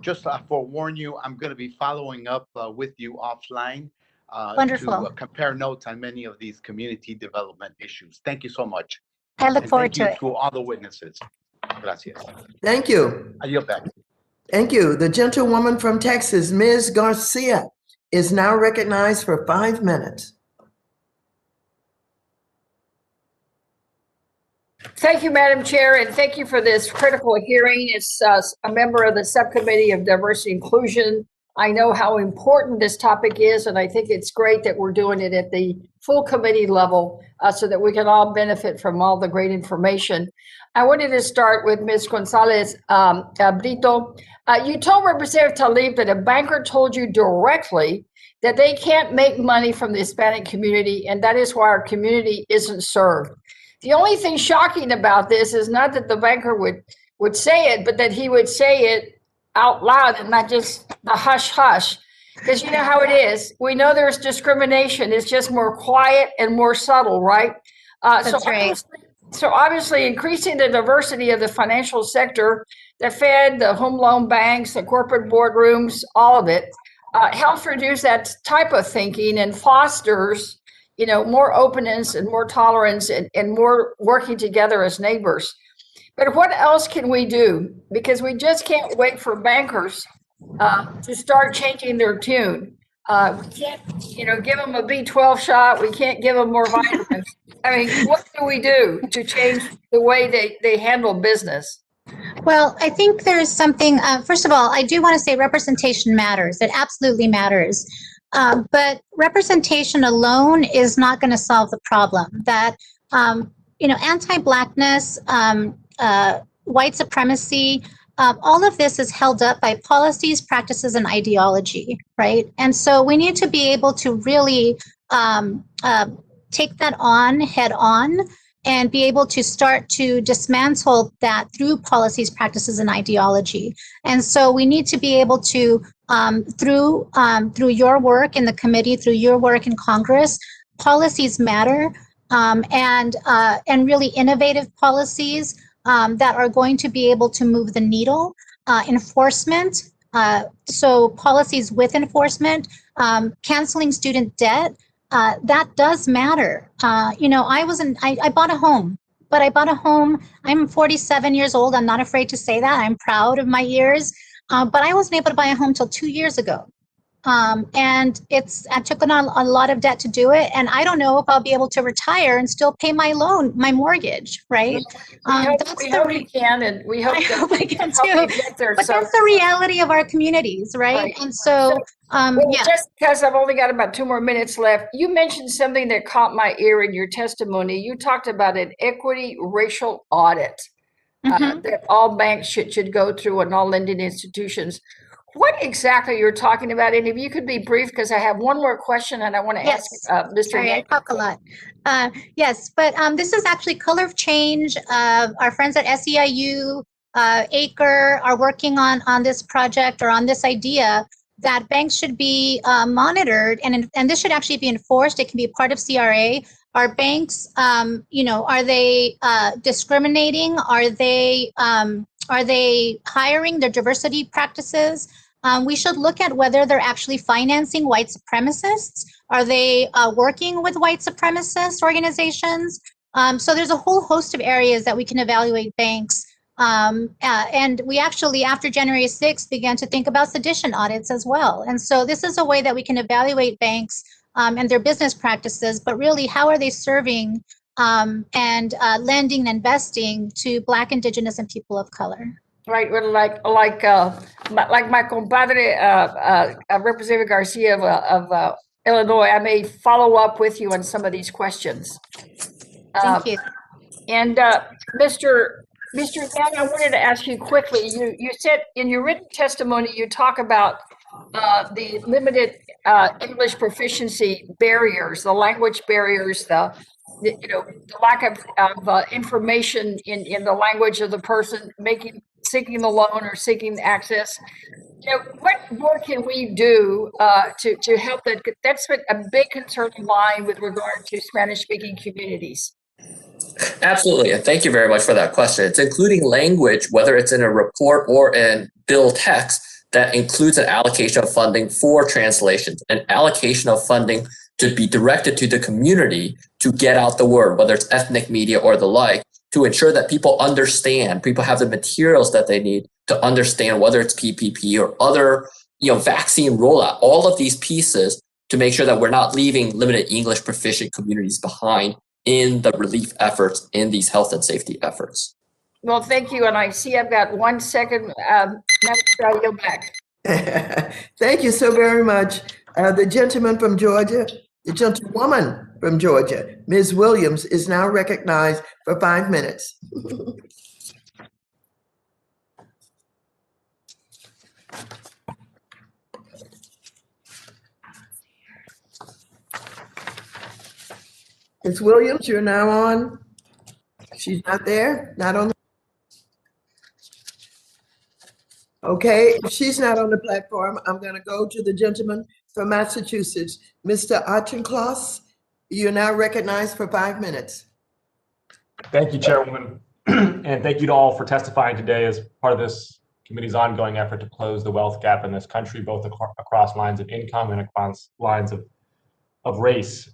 Just forewarn you, I'm going to be following up with you offline to compare notes on many of these community development issues. Thank you so much. I look forward to it. Thank you to all the witnesses. Gracias. Thank you. I yield back. Thank you. The gentlewoman from Texas, Ms. Garcia, is now recognized for 5 minutes. Thank you, Madam Chair, and thank you for this critical hearing. It's a member of the Subcommittee of Diversity and Inclusion. I know how important this topic is, and I think it's great that we're doing it at the full committee level so that we can all benefit from all the great information. I wanted to start with Ms. Gonzalez-Brito. You told Representative Tlaib that a banker told you directly that they can't make money from the Hispanic community, and that is why our community isn't served. The only thing shocking about this is not that the banker would say it, but that he would say it out loud and not just the hush hush. Because you know how it is. We know there's discrimination. It's just more quiet and more subtle, right? That's right. So obviously increasing the diversity of the financial sector, the Fed, the home loan banks, the corporate boardrooms, all of it, helps reduce that type of thinking and fosters more openness and more tolerance and more working together as neighbors. But what else can we do? Because we just can't wait for bankers to start changing their tune. We can't, give them a B12 shot. We can't give them more vitamins. I mean, what do we do to change the way they handle business? Well, I think there's something, first of all, I do want to say representation matters. It absolutely matters. But representation alone is not going to solve the problem. That, anti-Blackness, white supremacy, all of this is held up by policies, practices, and ideology, right? And so we need to be able to really take that on head on and be able to start to dismantle that through policies, practices, and ideology. And so we need to be able to, through your work in the committee, through your work in Congress, policies matter, and really innovative policies that are going to be able to move the needle. Enforcement, so policies with enforcement, canceling student debt, that does matter. I bought a home, but I bought a home. I'm 47 years old. I'm not afraid to say that. I'm proud of my years, but I wasn't able to buy a home till 2 years ago. And I took on a lot of debt to do it. And I don't know if I'll be able to retire and still pay my loan, my mortgage, right? We hope we can, and we hope I can too. But that's the reality of our communities, right? And so, just because I've only got about 2 more minutes left, you mentioned something that caught my ear in your testimony. You talked about an equity racial audit that all banks should go through and all lending institutions. What exactly you're talking about? And if you could be brief, because I have one more question and I want to ask Mr. Sorry, I talk a lot. Yes, but this is actually Color of Change. Our friends at SEIU, ACRE are working on this project or on this idea that banks should be monitored, and this should actually be enforced. It can be a part of CRA. Are banks, are they discriminating? Are they hiring their diversity practices? We should look at whether they're actually financing white supremacists. Are they working with white supremacist organizations? So there's a whole host of areas that we can evaluate banks. And we actually, after January 6th, began to think about sedition audits as well. And so this is a way that we can evaluate banks and their business practices, but really, how are they serving and lending and investing to Black, Indigenous, and people of color? Right, well, like my compadre, Representative Garcia of Illinois, I may follow up with you on some of these questions. Thank you. And Mr. Yang, I wanted to ask you quickly. You said in your written testimony, you talk about the limited English proficiency barriers, the language barriers, the lack of information in the language of the person seeking the loan or seeking access. What more can we do to help that? That's a big concern of mine with regard to Spanish-speaking communities. Absolutely. And thank you very much for that question. It's including language, whether it's in a report or in bill text, that includes an allocation of funding for translations, an allocation of funding to be directed to the community to get out the word, whether it's ethnic media or the like, to ensure that people understand, people have the materials that they need to understand, whether it's PPP or other, vaccine rollout, all of these pieces to make sure that we're not leaving limited English proficient communities behind in the relief efforts, in these health and safety efforts. Well, thank you. And I see I've got 1 second. Next, I yield back. Thank you so very much. The gentleman from Georgia, the gentlewoman from Georgia, Ms. Williams, is now recognized for 5 minutes. Ms. Williams, you're now on. She's not there, not on. Okay, if she's not on the platform, I'm going to go to the gentleman from Massachusetts, Mr. Auchincloss. You're now recognized for 5 minutes. Thank you, Chairwoman. And thank you to all for testifying today as part of this committee's ongoing effort to close the wealth gap in this country, both across lines of income and across lines of race.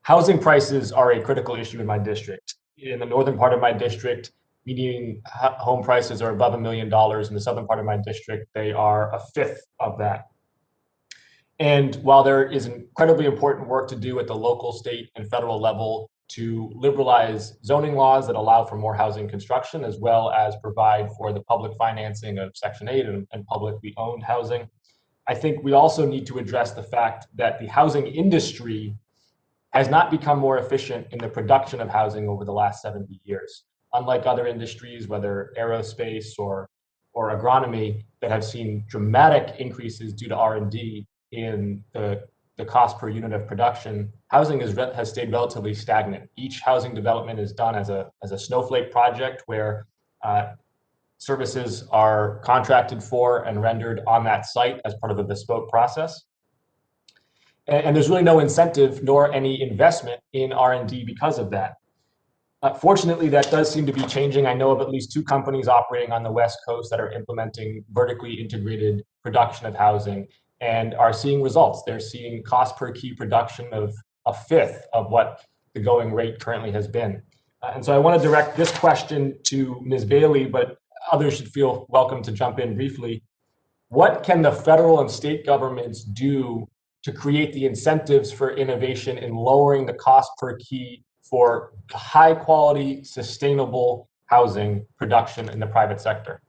Housing prices are a critical issue in my district. In the northern part of my district, median home prices are above $1 million. In the southern part of my district, they are a fifth of that. And while there is incredibly important work to do at the local, state, and federal level to liberalize zoning laws that allow for more housing construction, as well as provide for the public financing of Section 8 and publicly owned housing, I think we also need to address the fact that the housing industry has not become more efficient in the production of housing over the last 70 years. Unlike other industries, whether aerospace or agronomy, that have seen dramatic increases due to R&D in the cost per unit of production, housing has stayed relatively stagnant. Each housing development is done as a snowflake project where services are contracted for and rendered on that site as part of a bespoke process. And there's really no incentive nor any investment in R&D because of that. Fortunately, that does seem to be changing. I know of at least 2 companies operating on the West Coast that are implementing vertically integrated production of housing and are seeing results. They're seeing cost per key production of a fifth of what the going rate currently has been. And so I want to direct this question to Ms. Bailey, but others should feel welcome to jump in briefly. What can the federal and state governments do to create the incentives for innovation in lowering the cost per key for high quality, sustainable housing production in the private sector?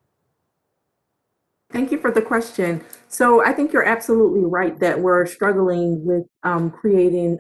Thank you for the question. So I think you're absolutely right that we're struggling with creating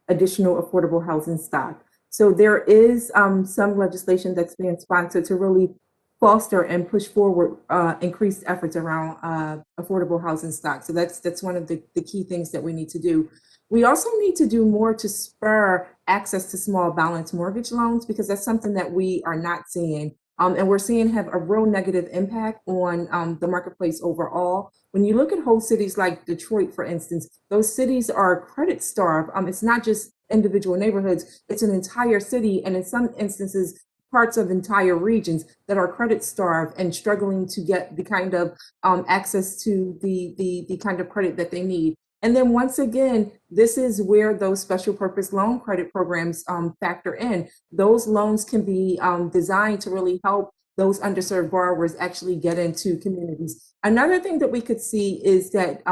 additional affordable housing stock. So there is some legislation that's being sponsored to really foster and push forward increased efforts around affordable housing stock. So that's one of the key things that we need to do. We also need to do more to spur access to small balance mortgage loans, because that's something that we are not seeing. And we're seeing have a real negative impact on the marketplace overall. When you look at whole cities like Detroit, for instance, those cities are credit starved. It's not just individual neighborhoods, it's an entire city, and in some instances, parts of entire regions that are credit starved and struggling to get the kind of access to the kind of credit that they need. And then once again, this is where those special purpose loan credit programs factor in. Those loans can be designed to really help those underserved borrowers actually get into communities. Another thing that we could see is that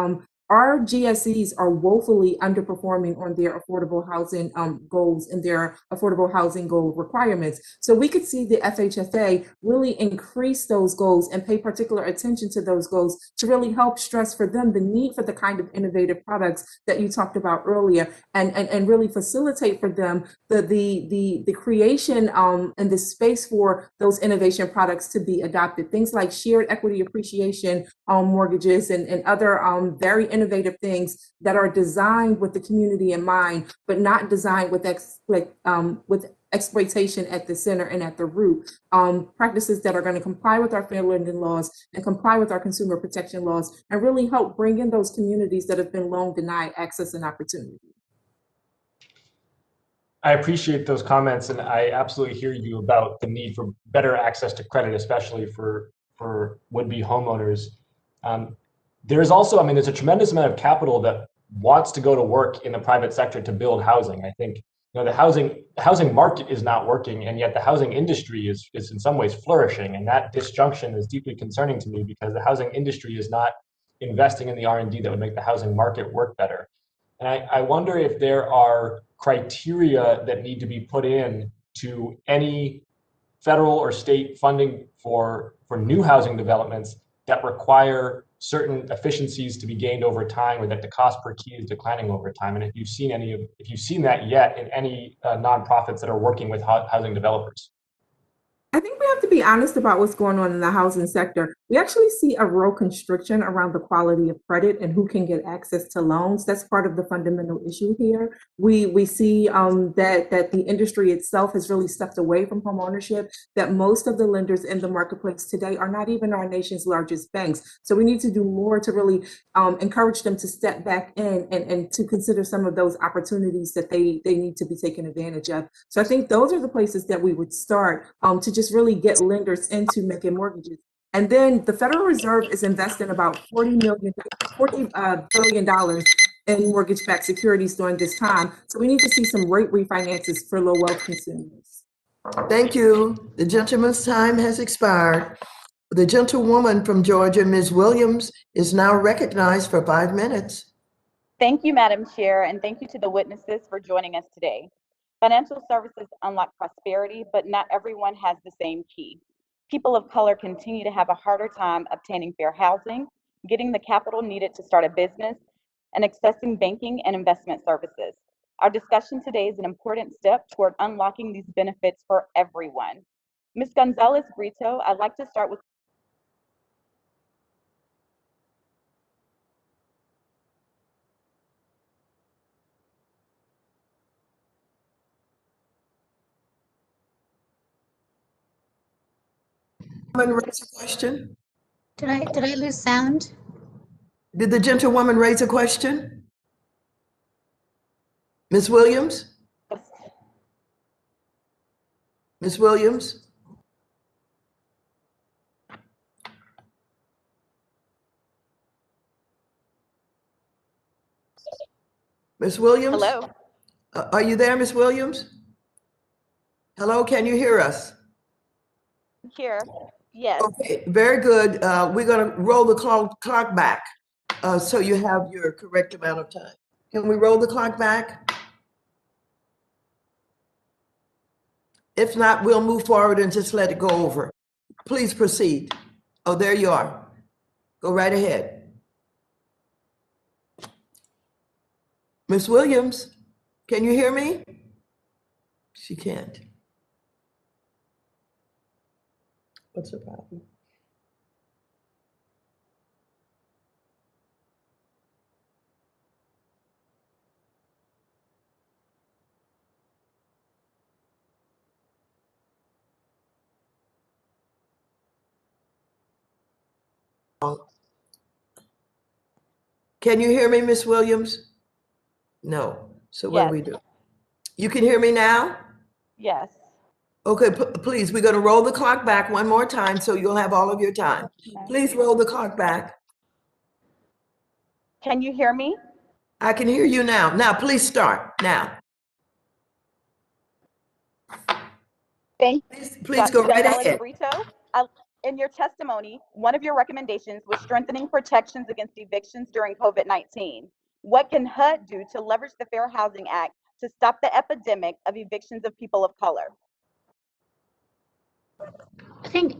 our GSEs are woefully underperforming on their affordable housing goals and their affordable housing goal requirements. So we could see the FHFA really increase those goals and pay particular attention to those goals to really help stress for them the need for the kind of innovative products that you talked about earlier, and really facilitate for them the creation and the space for those innovation products to be adopted. Things like shared equity appreciation mortgages and other very innovative things that are designed with the community in mind, but not designed with exploitation at the center and at the root. Practices that are going to comply with our fair lending laws and comply with our consumer protection laws, and really help bring in those communities that have been long denied access and opportunity. I appreciate those comments, and I absolutely hear you about the need for better access to credit, especially for would-be homeowners. There's also, there's a tremendous amount of capital that wants to go to work in the private sector to build housing. I think the housing market is not working, and yet the housing industry is in some ways flourishing, and that disjunction is deeply concerning to me, because the housing industry is not investing in the R&D that would make the housing market work better. And I wonder if there are criteria that need to be put in to any federal or state funding for new housing developments that require certain efficiencies to be gained over time, or that the cost per key is declining over time. And if you've seen that yet in any nonprofits that are working with housing developers. I think we have to be honest about what's going on in the housing sector. We actually see a real constriction around the quality of credit and who can get access to loans. That's part of the fundamental issue here. We see that the industry itself has really stepped away from home ownership, that most of the lenders in the marketplace today are not even our nation's largest banks. So we need to do more to really encourage them to step back in and to consider some of those opportunities that they need to be taken advantage of. So I think those are the places that we would start to just really get lenders into making mortgages. And then the Federal Reserve is investing about $40 billion and mortgage-backed securities during this time. So we need to see some rate refinances for low-wealth consumers. Thank you. The gentleman's time has expired. The gentlewoman from Georgia, Ms. Williams, is now recognized for 5 minutes. Thank you, Madam Chair, and thank you to the witnesses for joining us today. Financial services unlock prosperity, but not everyone has the same key. People of color continue to have a harder time obtaining fair housing, getting the capital needed to start a business, and accessing banking and investment services. Our discussion today is an important step toward unlocking these benefits for everyone. Ms. Gonzalez-Brito, I'd like to start with Raise a question? Did I lose sound? Did the gentlewoman raise a question? Ms. Williams? Ms. Williams? Ms. Williams? Hello. Are you there, Ms. Williams? Hello, can you hear us? Here. Yes. Okay, very good. We're going to roll the clock back so you have your correct amount of time. Can we roll the clock back? If not, we'll move forward and just let it go over. Please proceed. Oh, there you are. Go right ahead. Ms. Williams, can you hear me? She can't. What's the problem? Can you hear me, Ms. Williams? No. So what do we do? You can hear me now? Yes. Okay, please, we're going to roll the clock back one more time so you'll have all of your time. Please roll the clock back. Can you hear me? I can hear you now. Now, please start now. Thank you. Please go right ahead. In your testimony, one of your recommendations was strengthening protections against evictions during COVID-19. What can HUD do to leverage the Fair Housing Act to stop the epidemic of evictions of people of color? I think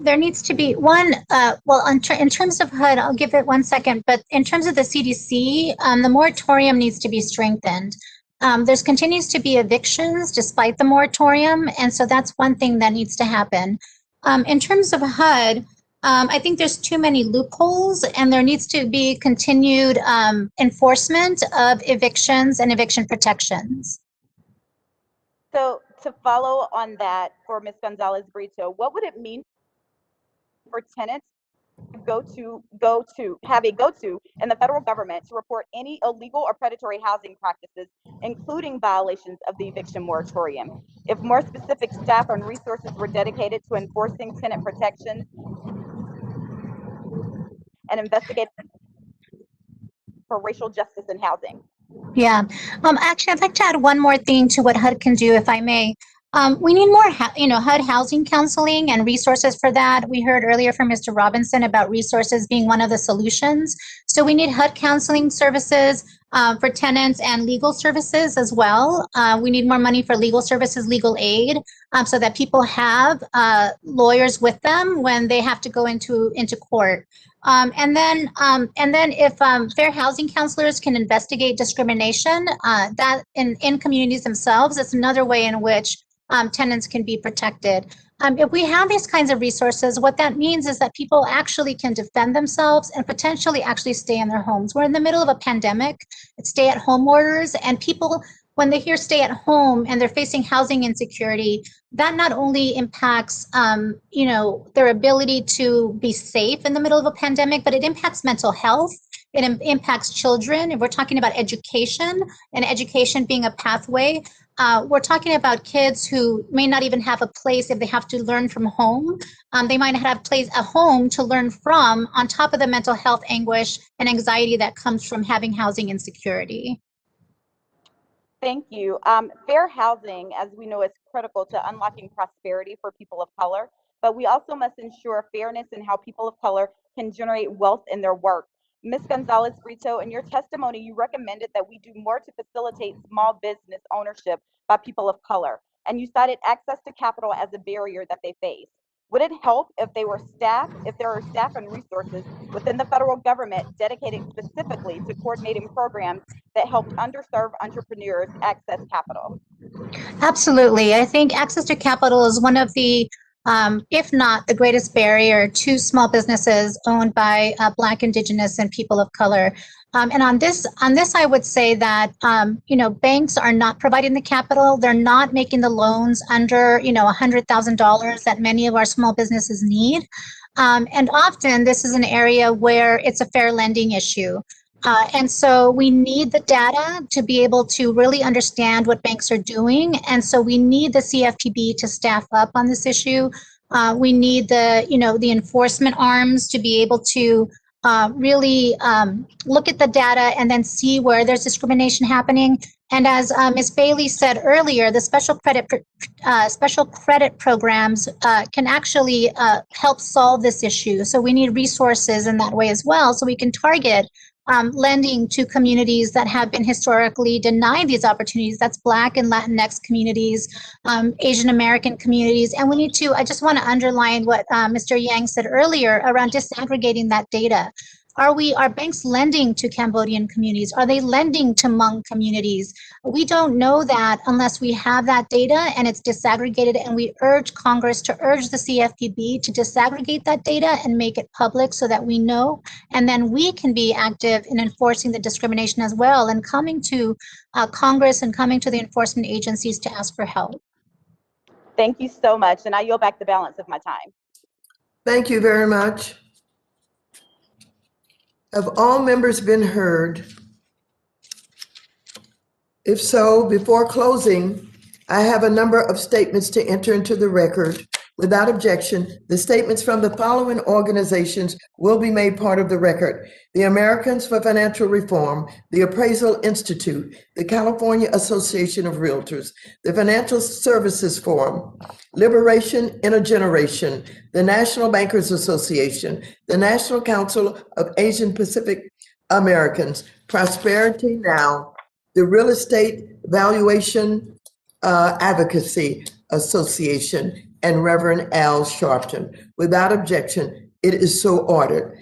there needs to be one, in terms of HUD, I'll give it 1 second, but in terms of the CDC, the moratorium needs to be strengthened. There's continues to be evictions despite the moratorium, and so that's one thing that needs to happen. In terms of HUD, I think there's too many loopholes, and there needs to be continued enforcement of evictions and eviction protections. So to follow on that for Ms. Gonzalez-Brito, what would it mean for tenants to have a go-to in the federal government to report any illegal or predatory housing practices, including violations of the eviction moratorium? If more specific staff and resources were dedicated to enforcing tenant protection and investigating for racial justice in housing. Yeah, actually, I'd like to add one more thing to what HUD can do, if I may. We need more, HUD housing counseling and resources for that. We heard earlier from Mr. Robinson about resources being one of the solutions. So we need HUD counseling services for tenants and legal services as well. We need more money for legal services, legal aid, so that people have lawyers with them when they have to go into court. And then if fair housing counselors can investigate discrimination that in communities themselves, it's another way in which tenants can be protected. If we have these kinds of resources, what that means is that people actually can defend themselves and potentially actually stay in their homes. We're in the middle of a pandemic, it's stay-at-home orders, and people, when they hear stay at home and they're facing housing insecurity, that not only impacts, their ability to be safe in the middle of a pandemic, but it impacts mental health. It impacts children. If we're talking about education and education being a pathway, we're talking about kids who may not even have a place if they have to learn from home. They might not have a home to learn from, on top of the mental health anguish and anxiety that comes from having housing insecurity. Thank you. Fair housing, as we know, is critical to unlocking prosperity for people of color, but we also must ensure fairness in how people of color can generate wealth in their work. Ms. Gonzalez-Brito, in your testimony, you recommended that we do more to facilitate small business ownership by people of color, and you cited access to capital as a barrier that they face. Would it help if there are staff and resources within the federal government dedicated specifically to coordinating programs that helped underserved entrepreneurs access capital? Absolutely. I think access to capital is one of the, if not the greatest barrier to small businesses owned by Black, Indigenous, and people of color. And on this, I would say that, banks are not providing the capital. They're not making the loans under, $100,000 that many of our small businesses need. And often this is an area where it's a fair lending issue. And so we need the data to be able to really understand what banks are doing. And so we need the CFPB to staff up on this issue. We need the enforcement arms to be able to really look at the data and then see where there's discrimination happening. And as Ms. Bailey said earlier, the special credit programs can actually help solve this issue. So we need resources in that way as well, so we can target lending to communities that have been historically denied these opportunities. That's Black and Latinx communities, Asian American communities. And we need to, I just want to underline what Mr. Yang said earlier around disaggregating that data. Are banks lending to Cambodian communities? Are they lending to Hmong communities? We don't know that unless we have that data and it's disaggregated, and we urge Congress to urge the CFPB to disaggregate that data and make it public so that we know, and then we can be active in enforcing the discrimination as well, and coming to Congress and coming to the enforcement agencies to ask for help. Thank you so much, and I yield back the balance of my time. Thank you very much. Have all members been heard? If so, before closing, I have a number of statements to enter into the record. Without objection, the statements from the following organizations will be made part of the record: the Americans for Financial Reform, the Appraisal Institute, the California Association of Realtors, the Financial Services Forum, Liberation in a Generation, the National Bankers Association, the National Council of Asian Pacific Americans, Prosperity Now, the Real Estate Valuation Advocacy Association, and Reverend Al Sharpton. Without objection, it is so ordered.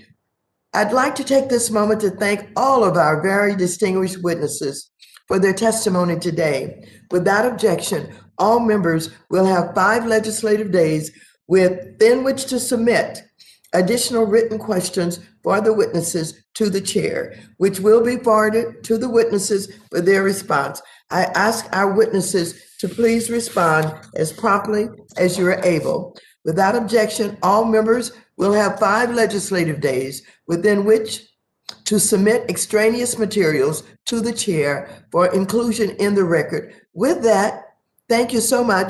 I'd like to take this moment to thank all of our very distinguished witnesses for their testimony today. Without objection, all members will have 5 legislative days within which to submit additional written questions for the witnesses to the chair, which will be forwarded to the witnesses for their response. I ask our witnesses to please respond as promptly as you are able. Without objection, all members will have 5 legislative days within which to submit extraneous materials to the chair for inclusion in the record. With that, thank you so much.